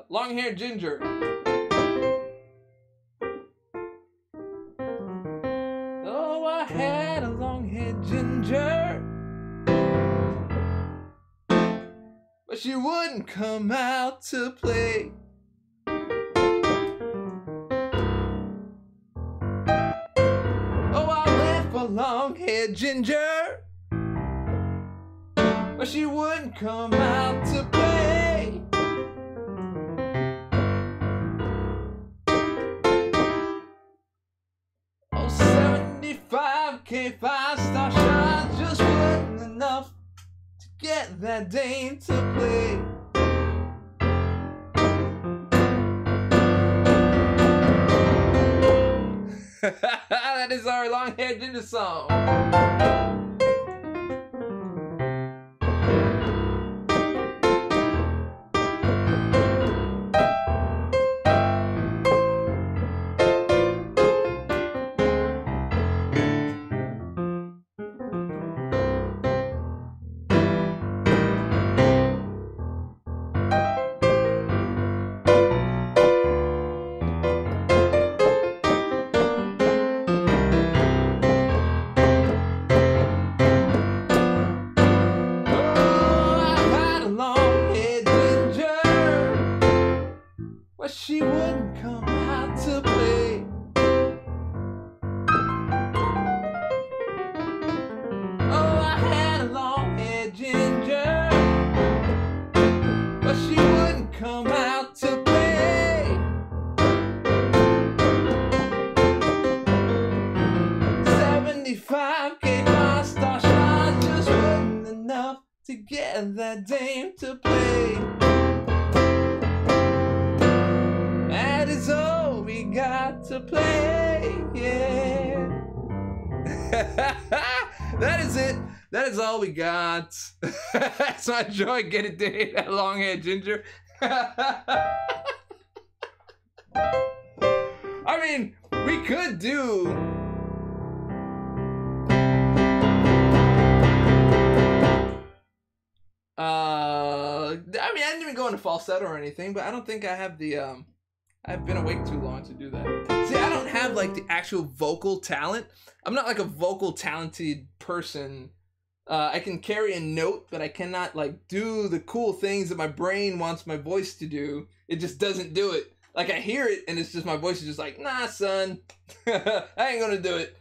Speaker 1: Long-Haired Ginger. Oh, I had a long-haired ginger. But she wouldn't come out to play. Oh, I went for long-haired ginger, but she wouldn't come out to play. Oh, 75K 5-star shot just wasn't enough to get that dame to play. That is our Long-Haired Ginger song. to get that dame to play. That is all we got to play, yeah. That is it. That is all we got. So I enjoy Get It Dave, that long haired ginger. I mean, we could do. I mean, I didn't even go into falsetto or anything, but I don't think I have the I've been awake too long to do that. See, I don't have like the actual vocal talent. I'm not like a vocal talented person. I can carry a note, but I cannot like do the cool things that my brain wants my voice to do. It just doesn't do it. Like I hear it and it's just my voice is just like, nah, son, I ain't gonna do it.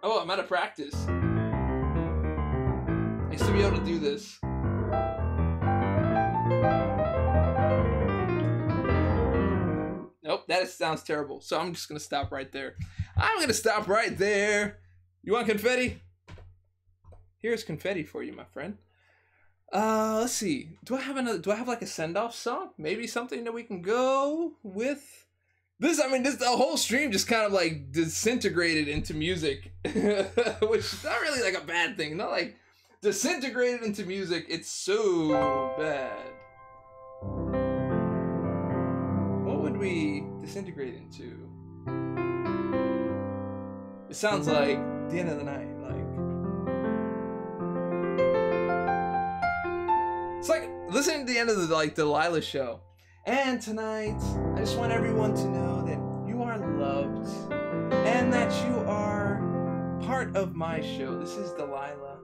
Speaker 1: Oh, I'm out of practice. I used to be able to do this. Nope, that sounds terrible. So I'm just gonna stop right there. I'm gonna stop right there. You want confetti? Here's confetti for you, my friend. Let's see. Do I have like a send-off song? Maybe something that we can go with? This, I mean, the whole stream just kind of like disintegrated into music, which is not really like a bad thing. Not like disintegrated into music. It's so bad. What would we disintegrate into? It sounds like the end of the night. It's like listening to the end of the Delilah show. And tonight, I just want everyone to know that you are loved and that you are part of my show. This is Delilah.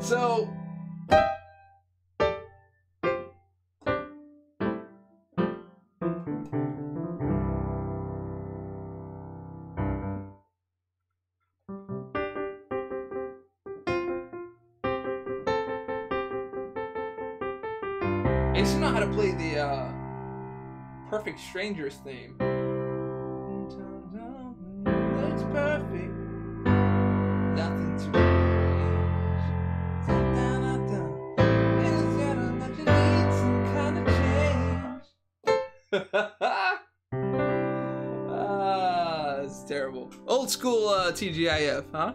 Speaker 1: So I used to know how to play the Perfect Strangers theme. Looks perfect, nothing to it's terrible. Old school TGIF, huh?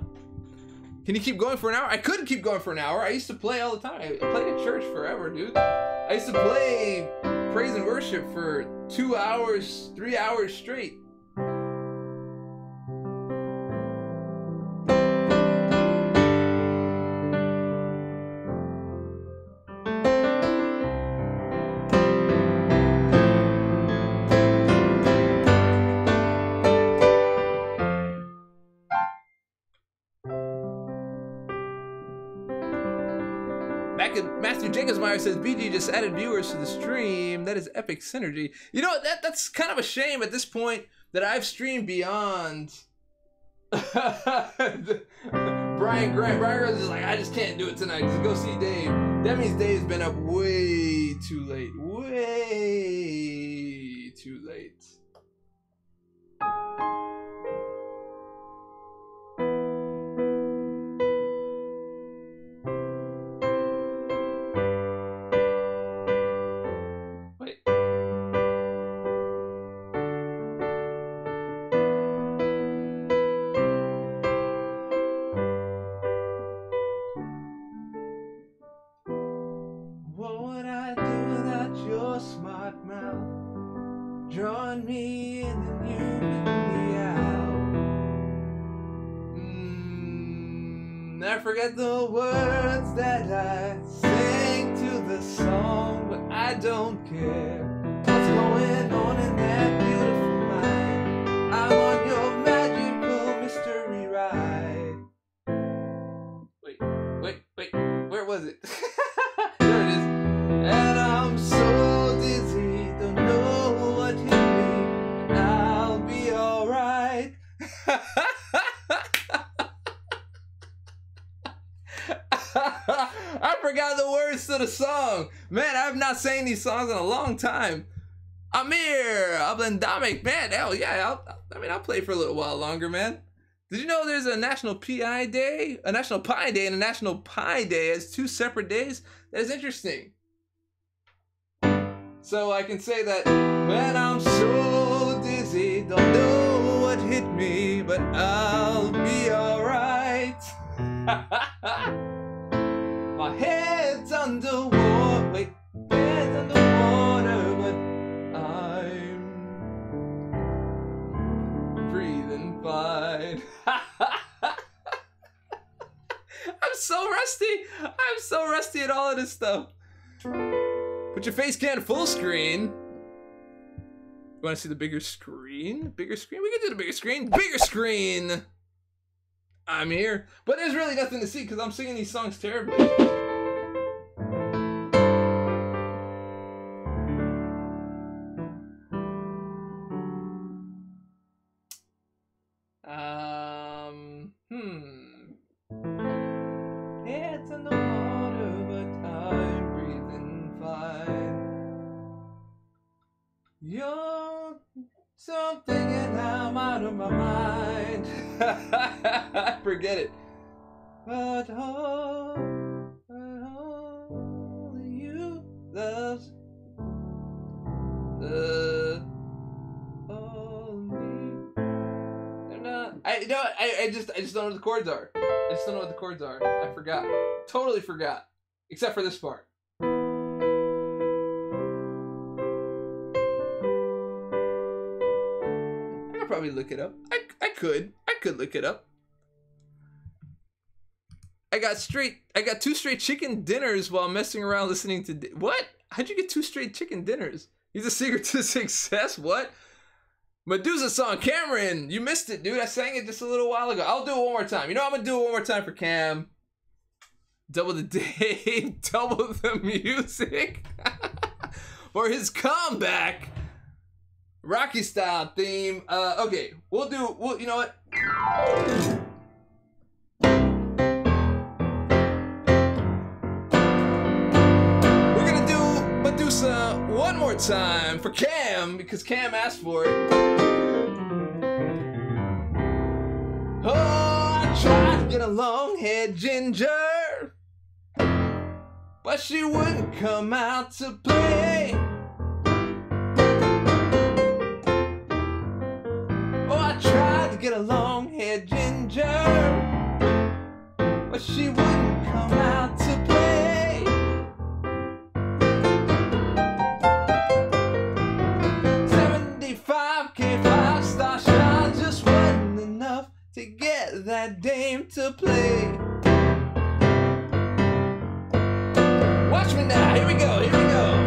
Speaker 1: Can you keep going for an hour? I couldn't keep going for an hour. I used to play all the time. I played at church forever, dude. I used to play praise and worship for 2 hours, 3 hours straight. Matthew Jacobsmeyer says, BG just added viewers to the stream. That is epic synergy. You know, that's kind of a shame at this point that I've streamed beyond Brian Grant. Brian Grant is like, I just can't do it tonight. Just go see Dave. That means Dave's been up way too late. Way too late. Drawing me in and you put me out. I forget the words that I sing to the song, but I don't care what's going on in that beautiful mind. I'm on your magical mystery ride. Wait, where was it? There it is. And I'm so dizzy, don't know what hit me, but I'll be alright. to the song. Man, I've not sang these songs in a long time. Amir, Ablandamic, man, hell yeah. I'll play for a little while longer, man. Did you know there's a National PI Day, a National Pie Day, and a National Pie Day as 2 separate days? That is interesting. So I can say that when I'm so dizzy, don't know what hit me, but I'll be alright. My head's underwater, wait, head's underwater, but I'm breathing fine. I'm so rusty. I'm so rusty at all of this stuff. Put your face cam full screen. You want to see the bigger screen? Bigger screen? We can do the bigger screen. Bigger screen. I'm here. But there's really nothing to see because I'm singing these songs terribly. Head's in the water, but I'm breathing fine. You're something and I'm out of my mind. Forget it. But only you loves the only. I just don't know what the chords are. I just don't know what the chords are. I forgot. Totally forgot. Except for this part. I could probably look it up. I could look it up. I got 2 straight chicken dinners while messing around listening to what? How'd you get 2 straight chicken dinners? He's a secret to success. What? Medusa song, Cameron, you missed it, dude. I sang it just a little while ago. I'll do it one more time. You know, I'm gonna do it one more time for Cam. Double the day, double the music. For his comeback. Rocky style theme. Okay, you know what? We're gonna do Medusa one more time for Cam because Cam asked for it. Oh, I tried to get a long-haired ginger, but she wouldn't come out to play. Oh, I tried to get a long-haired ginger, but she wouldn't come out to play. 75K 5-star shot just wasn't enough to get that dame to play. Watch me now, here we go, here we go.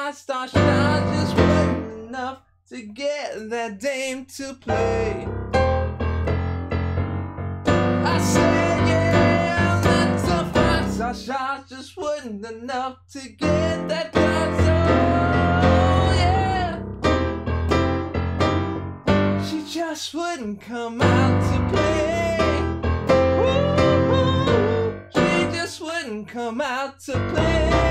Speaker 1: Star just wasn't enough to get that dame to play. I said, yeah, that's a 5-star our shots just wasn't enough to get that console. Yeah, she just wouldn't come out to play. Woo-hoo. She just wouldn't come out to play.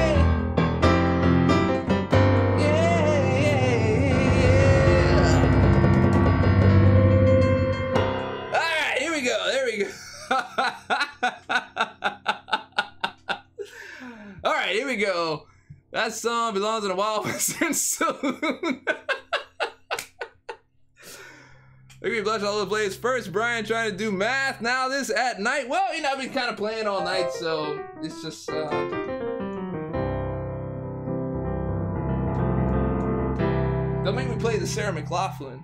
Speaker 1: Alright, here we go. That song belongs in a Wild Western saloon. Look at me blush all over the place. First, Brian trying to do math. Now this at night. Well, you know, I've been kind of playing all night, so it's just don't make me play the Sarah McLachlan.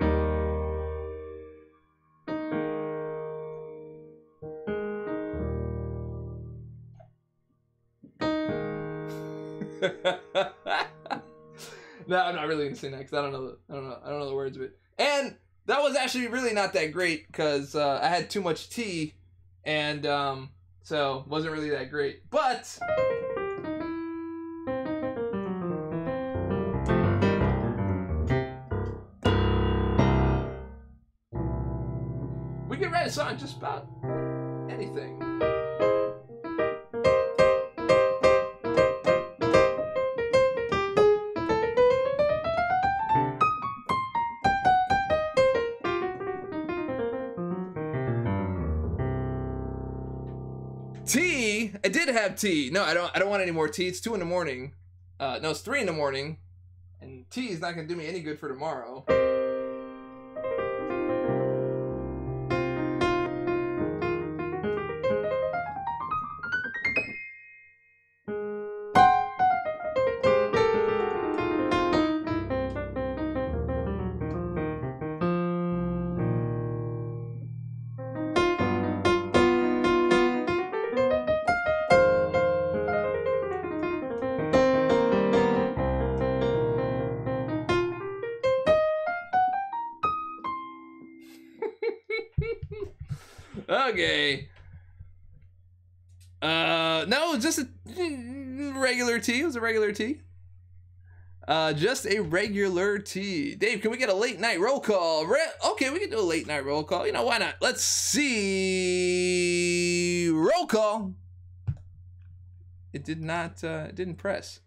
Speaker 1: No, I'm not really gonna sing that because I don't know the words of it. And that was actually really not that great because I had too much tea, and so wasn't really that great. But we can write a song just about anything. Tea? I did have tea. No, I don't want any more tea. It's 2 in the morning. No, it's 3 in the morning. And tea is not gonna do me any good for tomorrow. Okay. No, just a regular tea. It was a regular tea. Just a regular tea. Dave, can we get a late night roll call? Okay, we can do a late night roll call. You know, why not? Let's see. Roll call. It did not, it didn't press.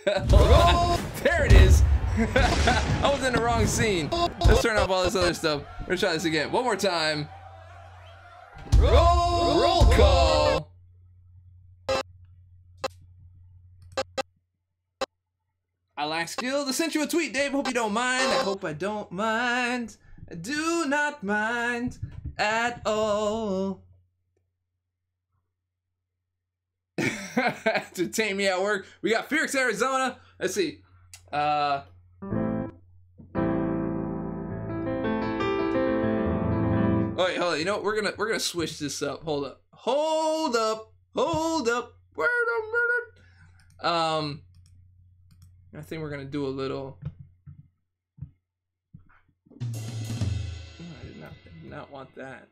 Speaker 1: Roll. There it is. I was in the wrong scene. Let's turn off all this other stuff. We're gonna try this again. One more time. Roll call. I lack skill to send you a tweet, Dave. Hope you don't mind. I hope I don't mind. I do not mind at all. Entertain me at work. We got Phoenix, Arizona. Let's see. Oh wait, hold on. You know what? We're gonna switch this up. Hold up. Hold up. Hold up. Wait a minute. I think we're gonna do a little. I did not want that.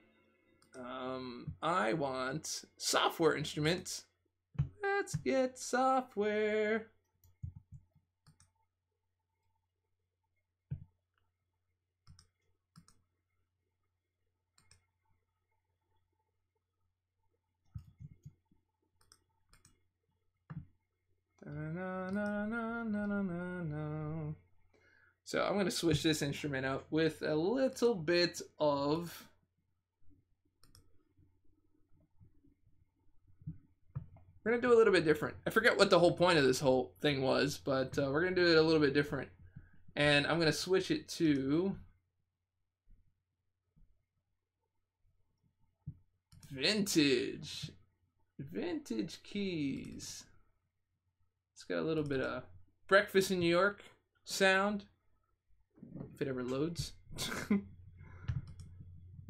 Speaker 1: I want software instruments. Let's get software. So I'm going to switch this instrument out with a little bit of we're going to do a little bit different. I forget what the whole point of this whole thing was, but we're going to do it a little bit different. And I'm going to switch it to vintage keys. It's got a little bit of Breakfast in New York sound, if it ever loads.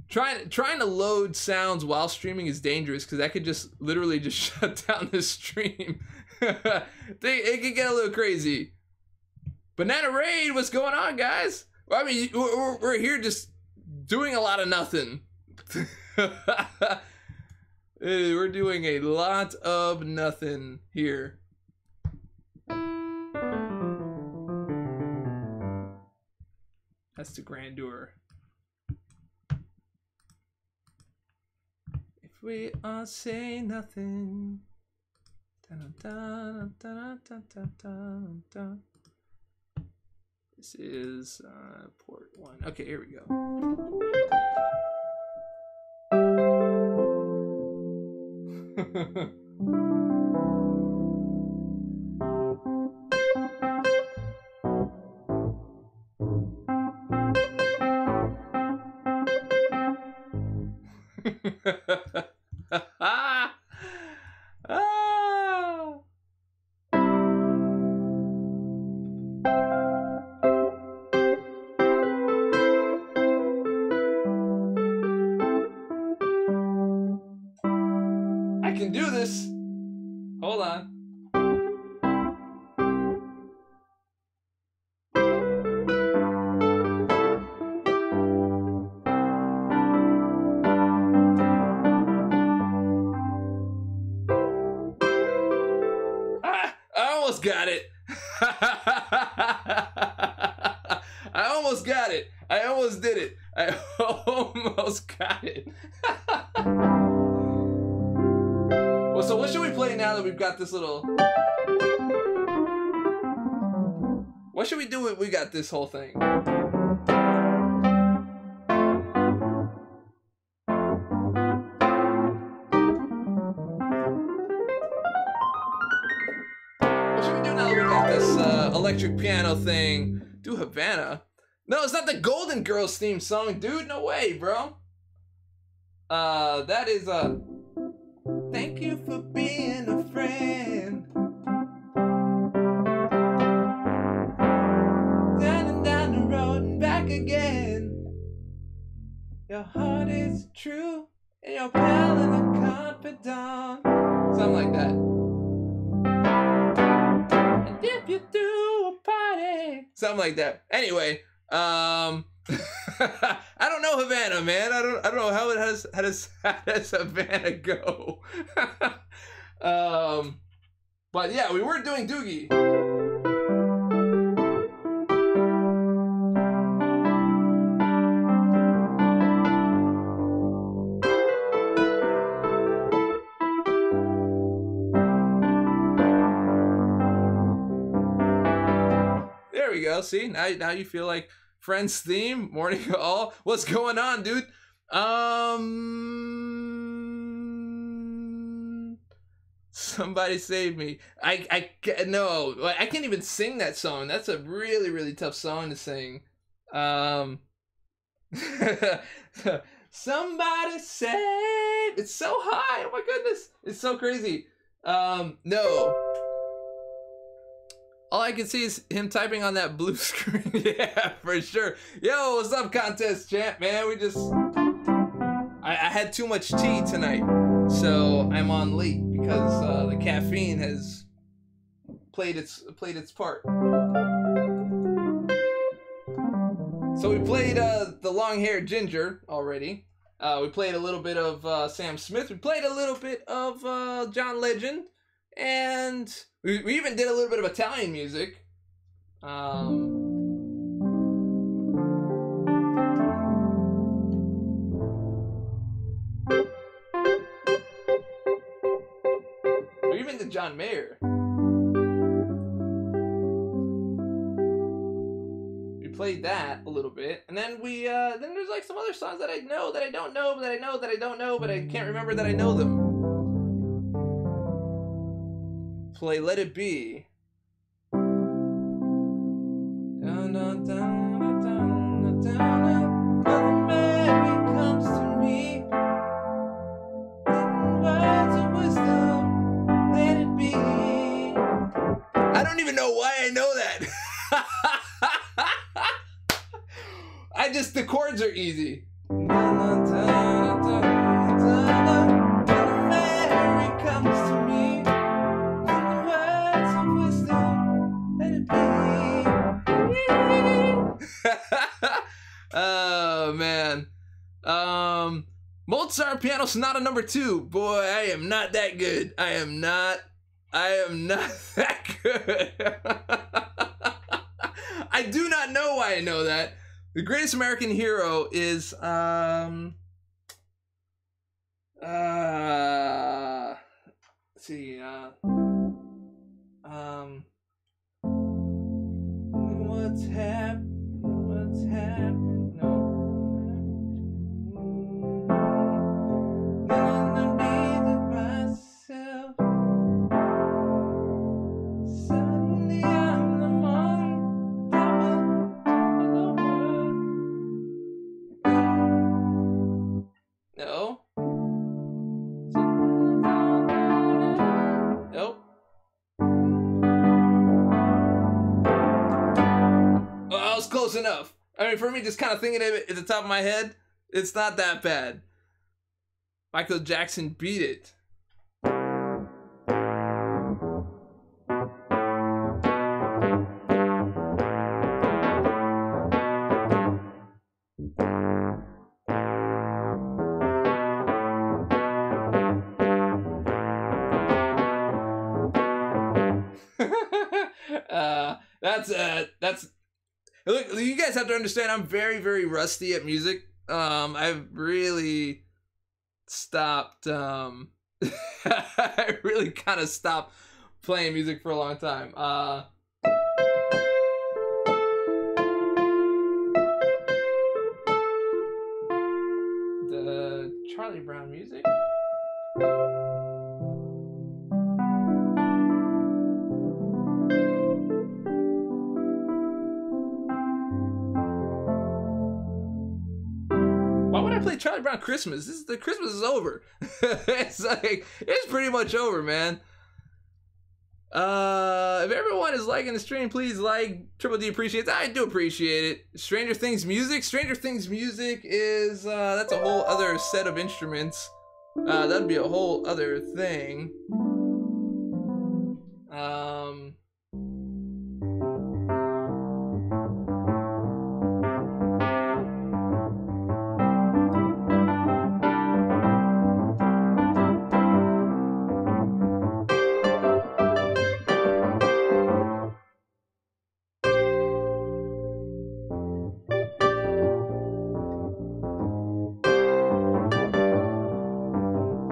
Speaker 1: Trying to load sounds while streaming is dangerous because that could just literally just shut down the stream. It could get a little crazy. Banana Raid, what's going on, guys? Well, I mean, we're here just doing a lot of nothing. We're doing a lot of nothing here. That's the grandeur. If we all say nothing. Dun, dun, dun, dun, dun, dun, dun. This is port 1. Okay, here we go. I can do this. Hold on. I almost got it. I almost got it. I almost did it. I almost got it. Well, so what should we play now that we've got this little... What should we do if we got this whole thing? What should we do now that we got this electric piano thing? Do Havana? No, it's not the Golden Girls theme song, dude. No way, bro. That is thank you for being a friend. Down and down the road and back again. Your heart is true and your pal and a confidant. Something like that. And if you do a party. Something like that. Anyway, I don't know Havana, man. I don't know how does Havana go. But yeah, we were doing Doogie. There we go. See, now you feel like Friends theme, morning all. What's going on, dude? Somebody save me. I can't even sing that song. That's a really, really tough song to sing. Somebody save. It's so high. Oh my goodness. It's so crazy. No. All I can see is him typing on that blue screen. Yeah, for sure. Yo, what's up, contest champ, man? We just... I had too much tea tonight, so I'm on late because the caffeine has played its part. So we played the long-haired ginger already. We played a little bit of Sam Smith. We played a little bit of John Legend. And we even did a little bit of Italian music. We even did John Mayer. We played that a little bit, and then we then there's like some other songs that I know that I don't know, but I know that I don't know, but I can't remember that I know them. Play Let It Be. Down, down, down, down, down, Mother Mary comes to me. In words of wisdom, let it be. I don't even know why I know that. The chords are easy. Oh man. Mozart Piano Sonata number 2. Boy, I am not that good. I am not that good. I do not know why I know that. The Greatest American Hero is let's see, what's happening? No. Gonna be myself. Suddenly I'm the one top of the world. No. Nope. Well, I was close enough. I mean, for me, just kind of thinking of it at the top of my head, it's not that bad. Michael Jackson beat it. That's look, you guys have to understand I'm very, very rusty at music. I've really stopped I really kind of stopped playing music for a long time. The Charlie Brown music. Why would I play Charlie Brown Christmas? The Christmas is over. it's pretty much over, man. If everyone is liking the stream, please like. Triple D appreciates. I do appreciate it. Stranger Things music. Stranger Things music is that's a whole other set of instruments. That'd be a whole other thing.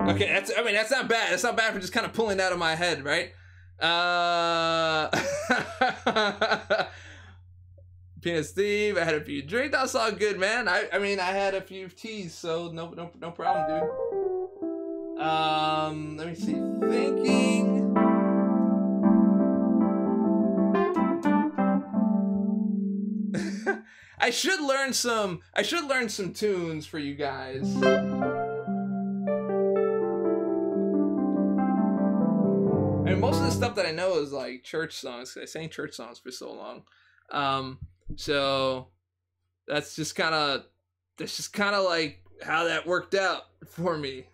Speaker 1: Okay, that's not bad. That's not bad for just kind of pulling it out of my head, right? Peanut Steve, I had a few drinks. That's all good, man. I mean, I had a few teas, so no problem, dude. Let me see. Thinking. I should learn some tunes for you guys. I mean, most of the stuff that I know is like church songs. I sang church songs for so long. So that's just kind of like how that worked out for me.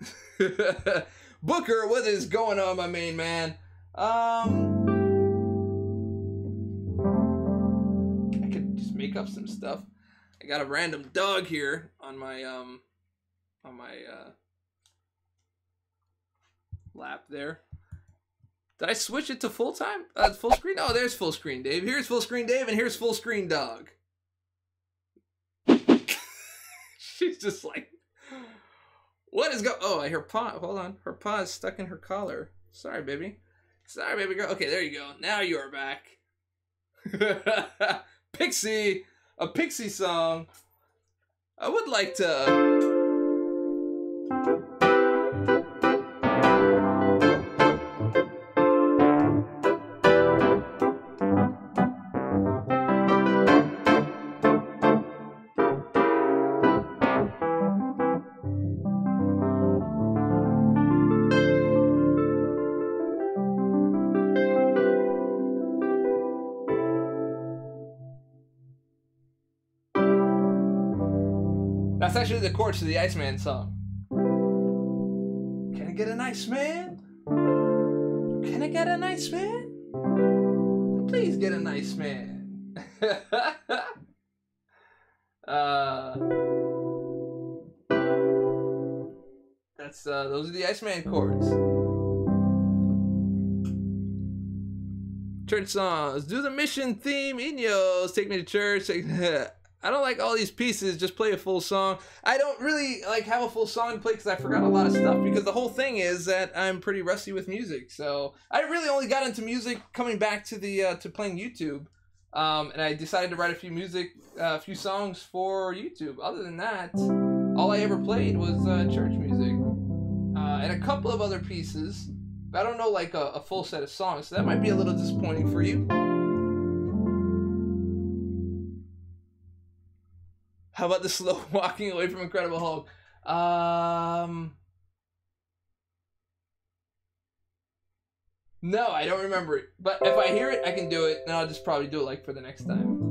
Speaker 1: Booker, what is going on, my main man? I could just make up some stuff. I got a random dog here on my lap there. Did I switch it to full time? Full screen? Oh, there's full screen Dave. Here's full screen Dave, and here's full screen dog. She's just like, what is going? Oh, I hear paw. Hold on, her paw is stuck in her collar. Sorry, baby. Sorry, baby girl. Okay, there you go. Now you are back. Pixie, a Pixie song. I would like to. That's actually the chorus to the Iceman song. Can I get an Iceman? Can I get an Iceman? Please get an Iceman. that's those are the Iceman chords. Church songs. Do the mission theme, Inos. Take me to church. I don't like all these pieces. Just play a full song. I don't really like have a full song to play because I forgot a lot of stuff. Because the whole thing is that I'm pretty rusty with music. So I really only got into music coming back to the to playing YouTube. And I decided to write a few songs for YouTube. Other than that, all I ever played was church music and a couple of other pieces. But I don't know like a full set of songs. So that might be a little disappointing for you. How about the slow walking away from Incredible Hulk? No, I don't remember it. But if I hear it, I can do it, and I'll just probably do it like for the next time.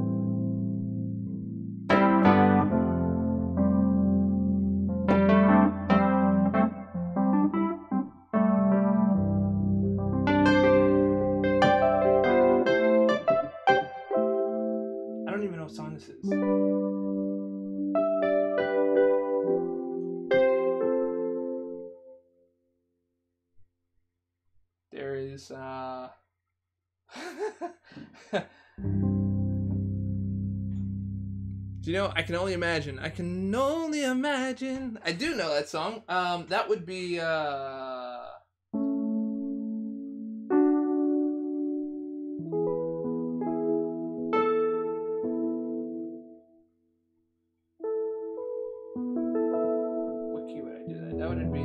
Speaker 1: I don't even know what song this is. There is do you know, I can only imagine. I can only imagine. I do know that song. That would be what key would I do that? That would be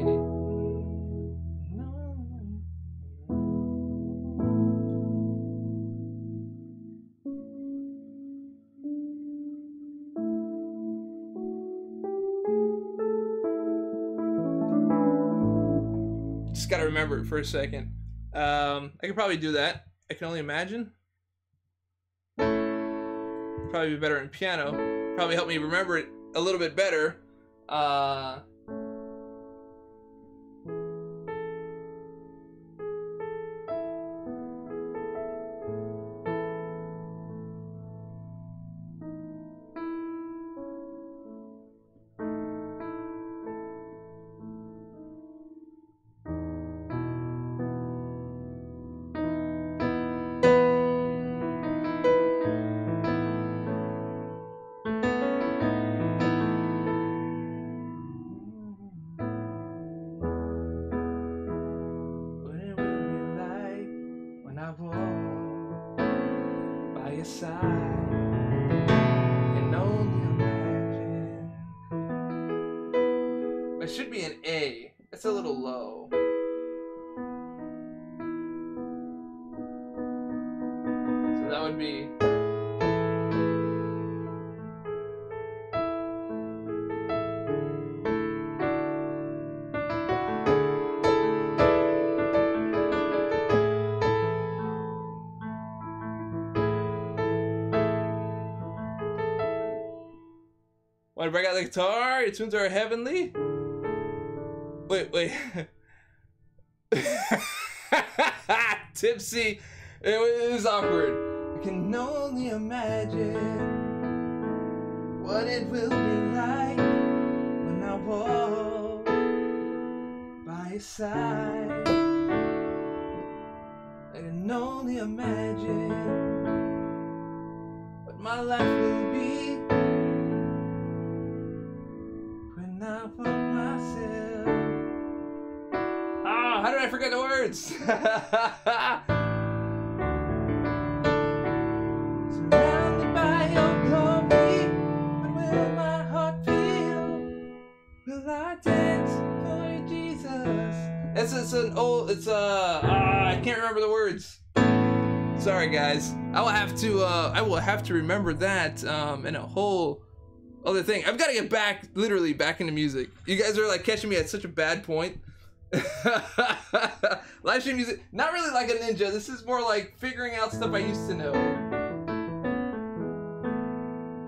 Speaker 1: just gotta remember it for a second. I could probably do that. I can only imagine. Probably be better in piano. Probably help me remember it a little bit better. Side, can only imagine. It should be an A. It's a little low. So that would be. Want to break out the guitar? Your tunes are heavenly. Wait. Tipsy. It was awkward. I can only imagine what it will be like when I walk by your side. I can only imagine what my life will be. How did I forget the words? Surrounded by your glory, but will my heart feel? Will I dance for you, Jesus? It's an old. I can't remember the words. Sorry, guys. I will have to remember that in a whole other thing. I've got to get literally back into music. You guys are like catching me at such a bad point. Live stream music, not really like a ninja. This is more like figuring out stuff I used to know.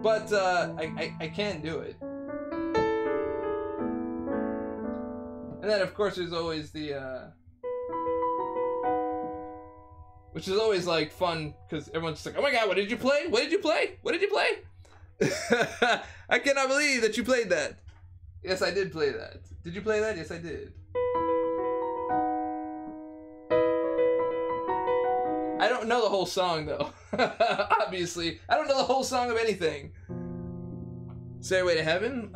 Speaker 1: But I can do it. And then of course there's always the which is always like fun because everyone's just like, oh my god, what did you play? What did you play? What did you play? I cannot believe that you played that. Yes, I did play that. Did you play that? Yes, I did. I don't know the whole song, though. Obviously. I don't know the whole song of anything. Stairway to Heaven?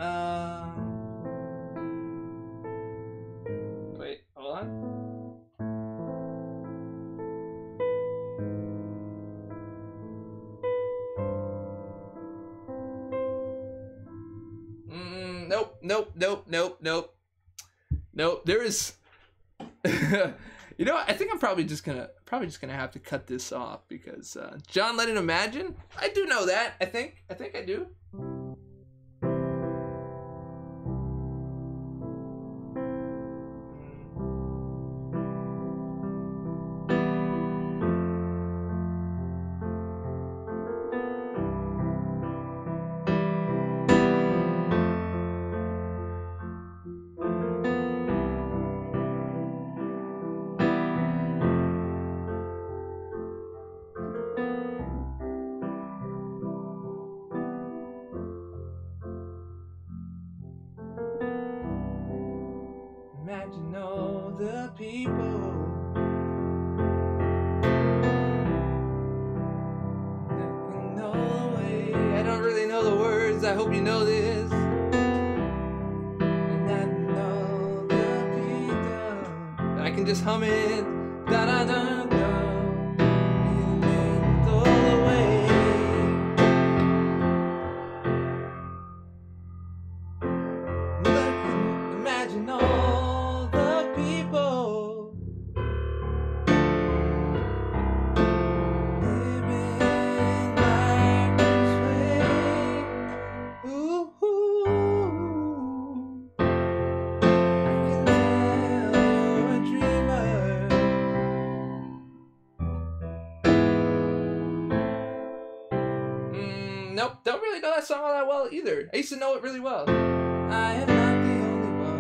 Speaker 1: Wait, hold on. Nope. There is. You know what? I think I'm probably just gonna have to cut this off because John Lennon Imagine. I do know that. I think I do. Imagine all the people looking all away. I don't really know the words. I hope you know this. And I know the people. I can just hum it. Da da da da. All away. Imagine all the people living like this way. Ooh, I can tell you're a dreamer. Nope, don't really know that song all that well either. I used to know it really well. I am not the only one.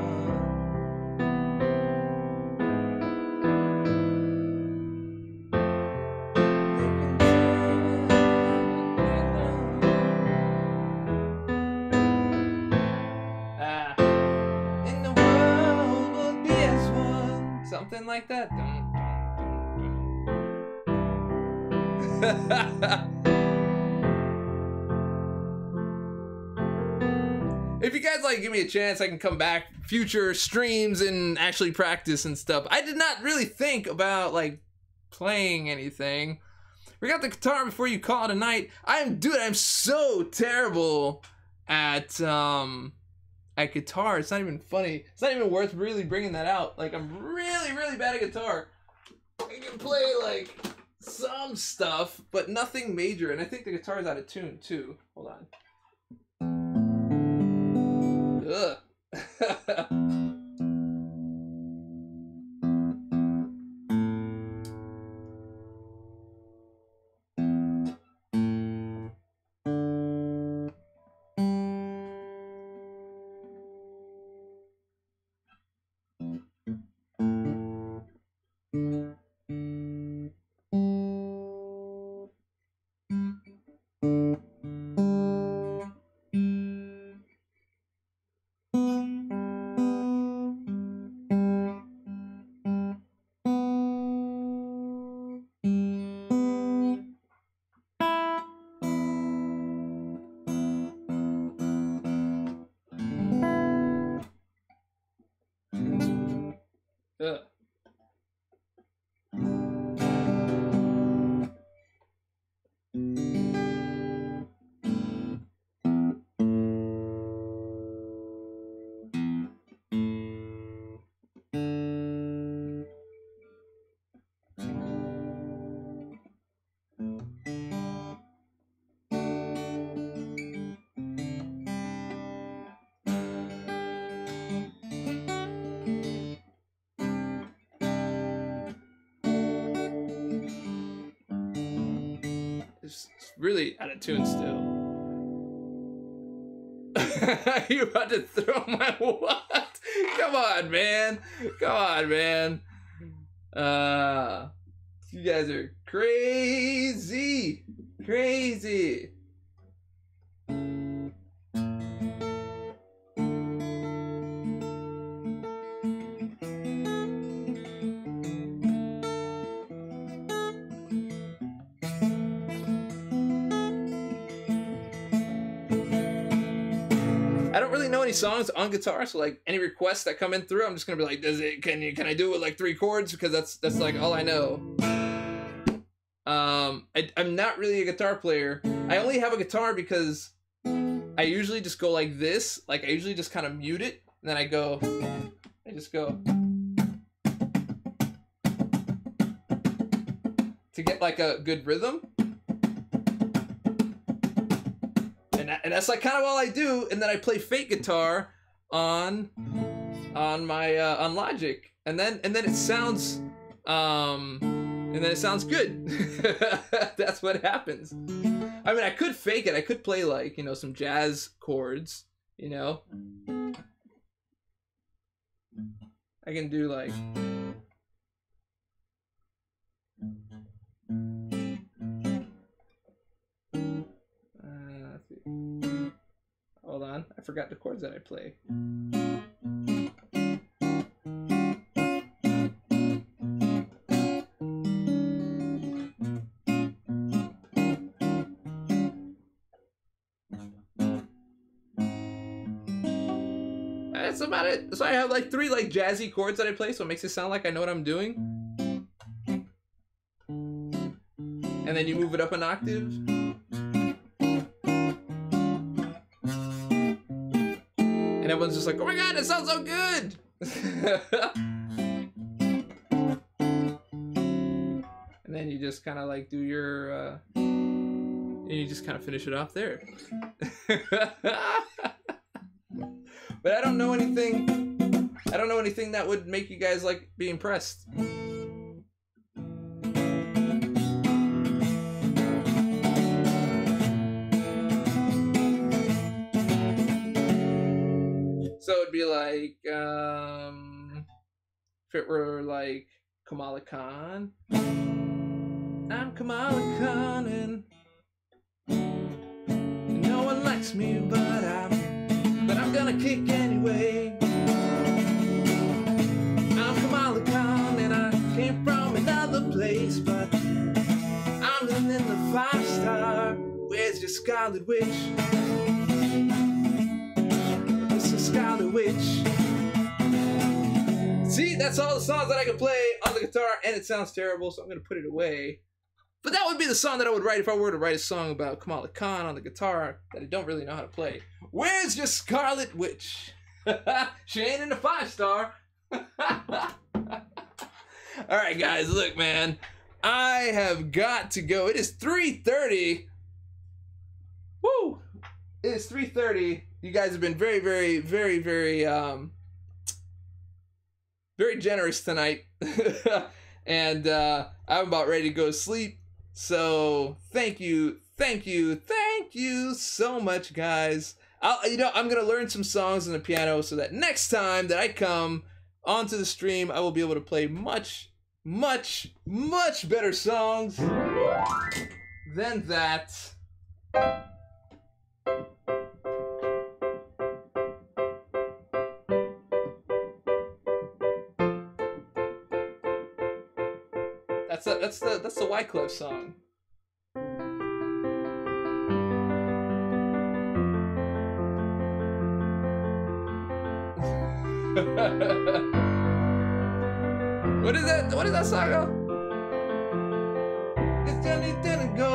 Speaker 1: In the world will be as one. Something like that. If you guys like give me a chance, I can come back future streams and actually practice and stuff. I did not really think about like playing anything. We got the guitar before you call it a night. I'm so terrible at guitar. It's not even funny. It's not even worth really bringing that out. Like I'm really bad at guitar. I can play like some stuff, but nothing major. And I think the guitar is out of tune too. Hold on. Ugh. It's really out of tune still. You about to throw my what? Come on, man. Come on, man. You guys are crazy. Crazy. I don't really know any songs on guitar, so like any requests that come in through, I'm just gonna be like, can I do it with like 3 chords? Because that's like all I know. I'm not really a guitar player. I only have a guitar because I usually just go like this. Like I usually just kind of mute it, and then I just go to get like a good rhythm. And that's like kind of all I do, and then I play fake guitar on my on Logic, and then it sounds good. That's what happens. I mean, I could fake it. I could play like, you know, some jazz chords, you know. I can do like let's see. Hold on, I forgot the chords that I play. That's about it. So I have like 3 like jazzy chords that I play, so it makes it sound like I know what I'm doing. And then you move it up an octave. And everyone's just like, oh my god, it sounds so good! And then you just kind of like do your, and you just kind of finish it off there. But I don't know anything that would make you guys like be impressed. So it'd be like, if it were like Kamala Khan. I'm Kamala Khan and no one likes me, but I'm gonna kick anyway. I'm Kamala Khan and I came from another place, but I'm living in the 5-star. Where's your Scarlet Witch? Scarlet Witch. See, that's all the songs that I can play on the guitar, and it sounds terrible, so I'm gonna put it away. But that would be the song that I would write if I were to write a song about Kamala Khan on the guitar that I don't really know how to play. Where's your Scarlet Witch? She ain't in the 5-star. Alright guys, look man, I have got to go. It is 3:30. Woo! It is 3:30. You guys have been very, very, very, very, very generous tonight. And I'm about ready to go to sleep. So thank you so much, guys. I'm gonna learn some songs on the piano so that next time that I come onto the stream, I will be able to play much, much, much better songs than that. That's the Wyclef song. What is that? What is that song called? Go.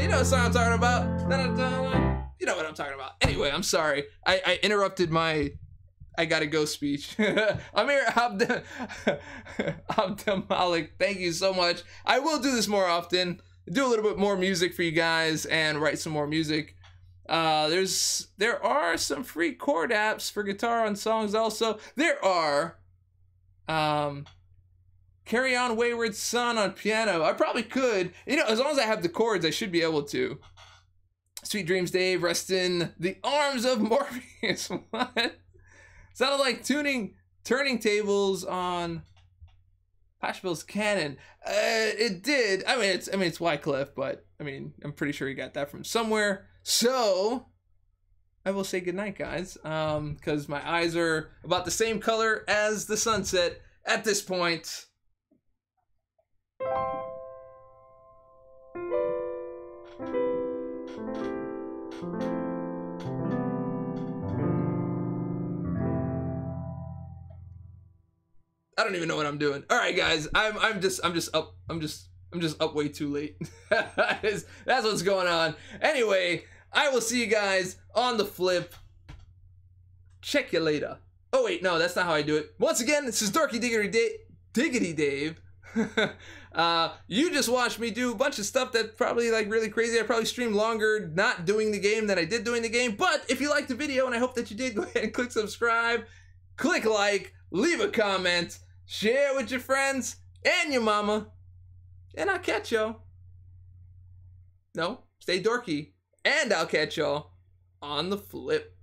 Speaker 1: You know what song I'm talking about? You know what I'm talking about. Anyway, I'm sorry. I interrupted my I gotta go speech. I'm here, Abdamalik. Thank you so much. I will do this more often. Do a little bit more music for you guys and write some more music. There are some free chord apps for guitar on songs also. There are Carry On Wayward Son on piano. I probably could. You know, as long as I have the chords, I should be able to. Sweet Dreams Dave, Restin, The Arms of Morpheus. What? Sounded like turning tables on Pashbill's Canon. It did. I mean, it's Wyclef, but I mean, I'm pretty sure he got that from somewhere. So I will say goodnight, guys, because my eyes are about the same color as the sunset at this point. I don't even know what I'm doing. All right, guys, I'm just up way too late. That's what's going on. Anyway, I will see you guys on the flip. Check you later. Oh wait, no, that's not how I do it. Once again, this is Dorky Diggity Dave. You just watched me do a bunch of stuff that's probably like really crazy. I probably streamed longer not doing the game than I did doing the game. But if you liked the video, and I hope that you did, go ahead and click subscribe, click like, leave a comment, share with your friends and your mama, and I'll catch y'all. No, stay dorky, and I'll catch y'all on the flip.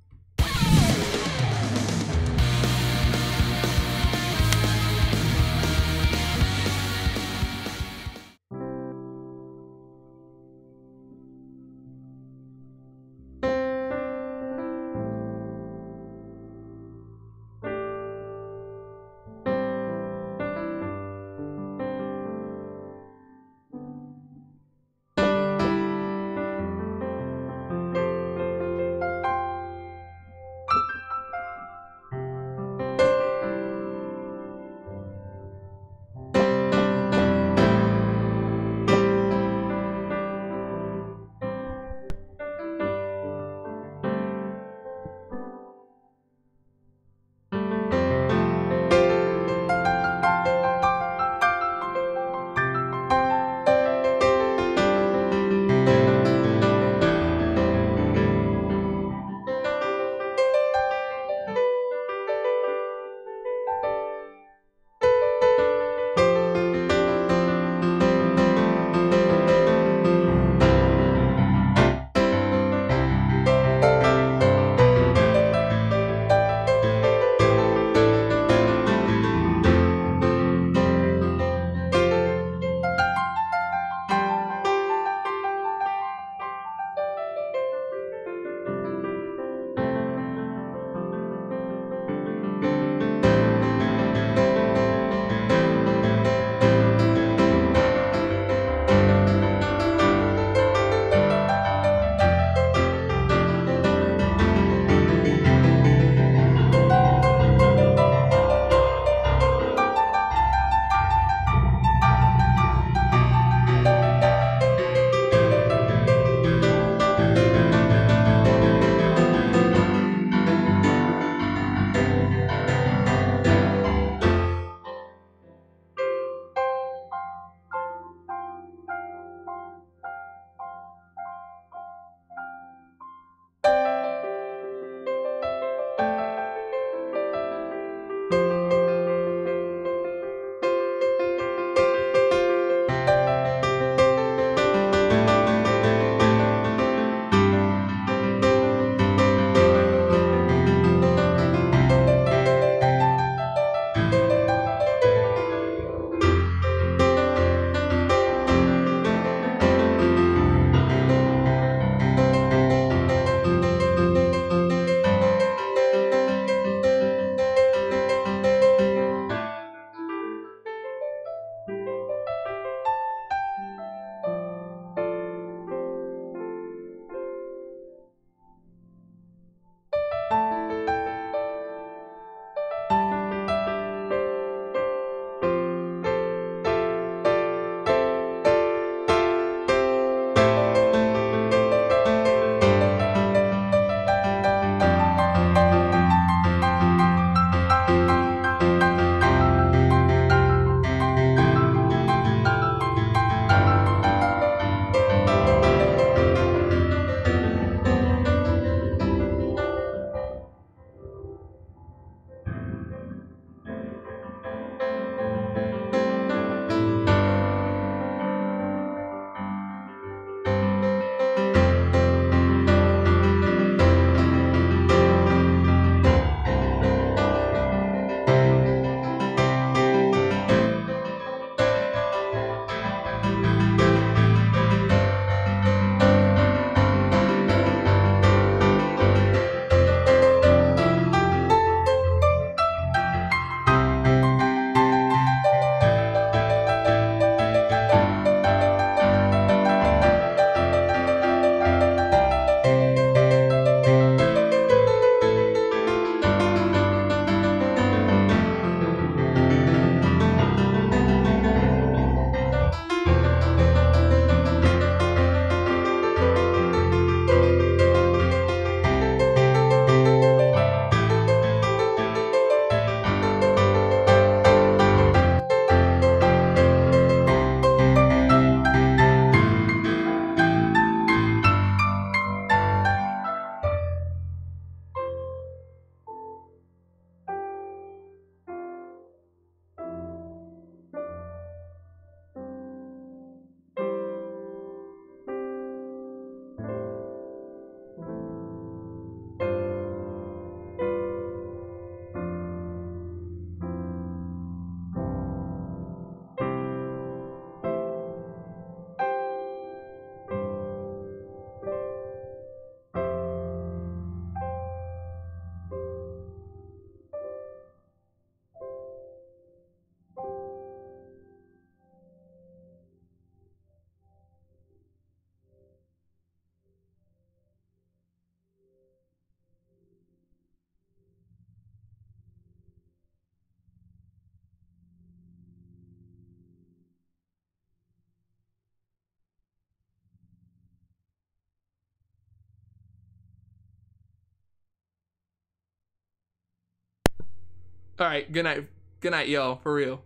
Speaker 1: All right, good night. Good night, y'all, for real.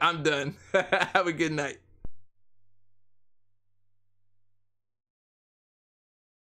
Speaker 1: I'm done. Have a good night.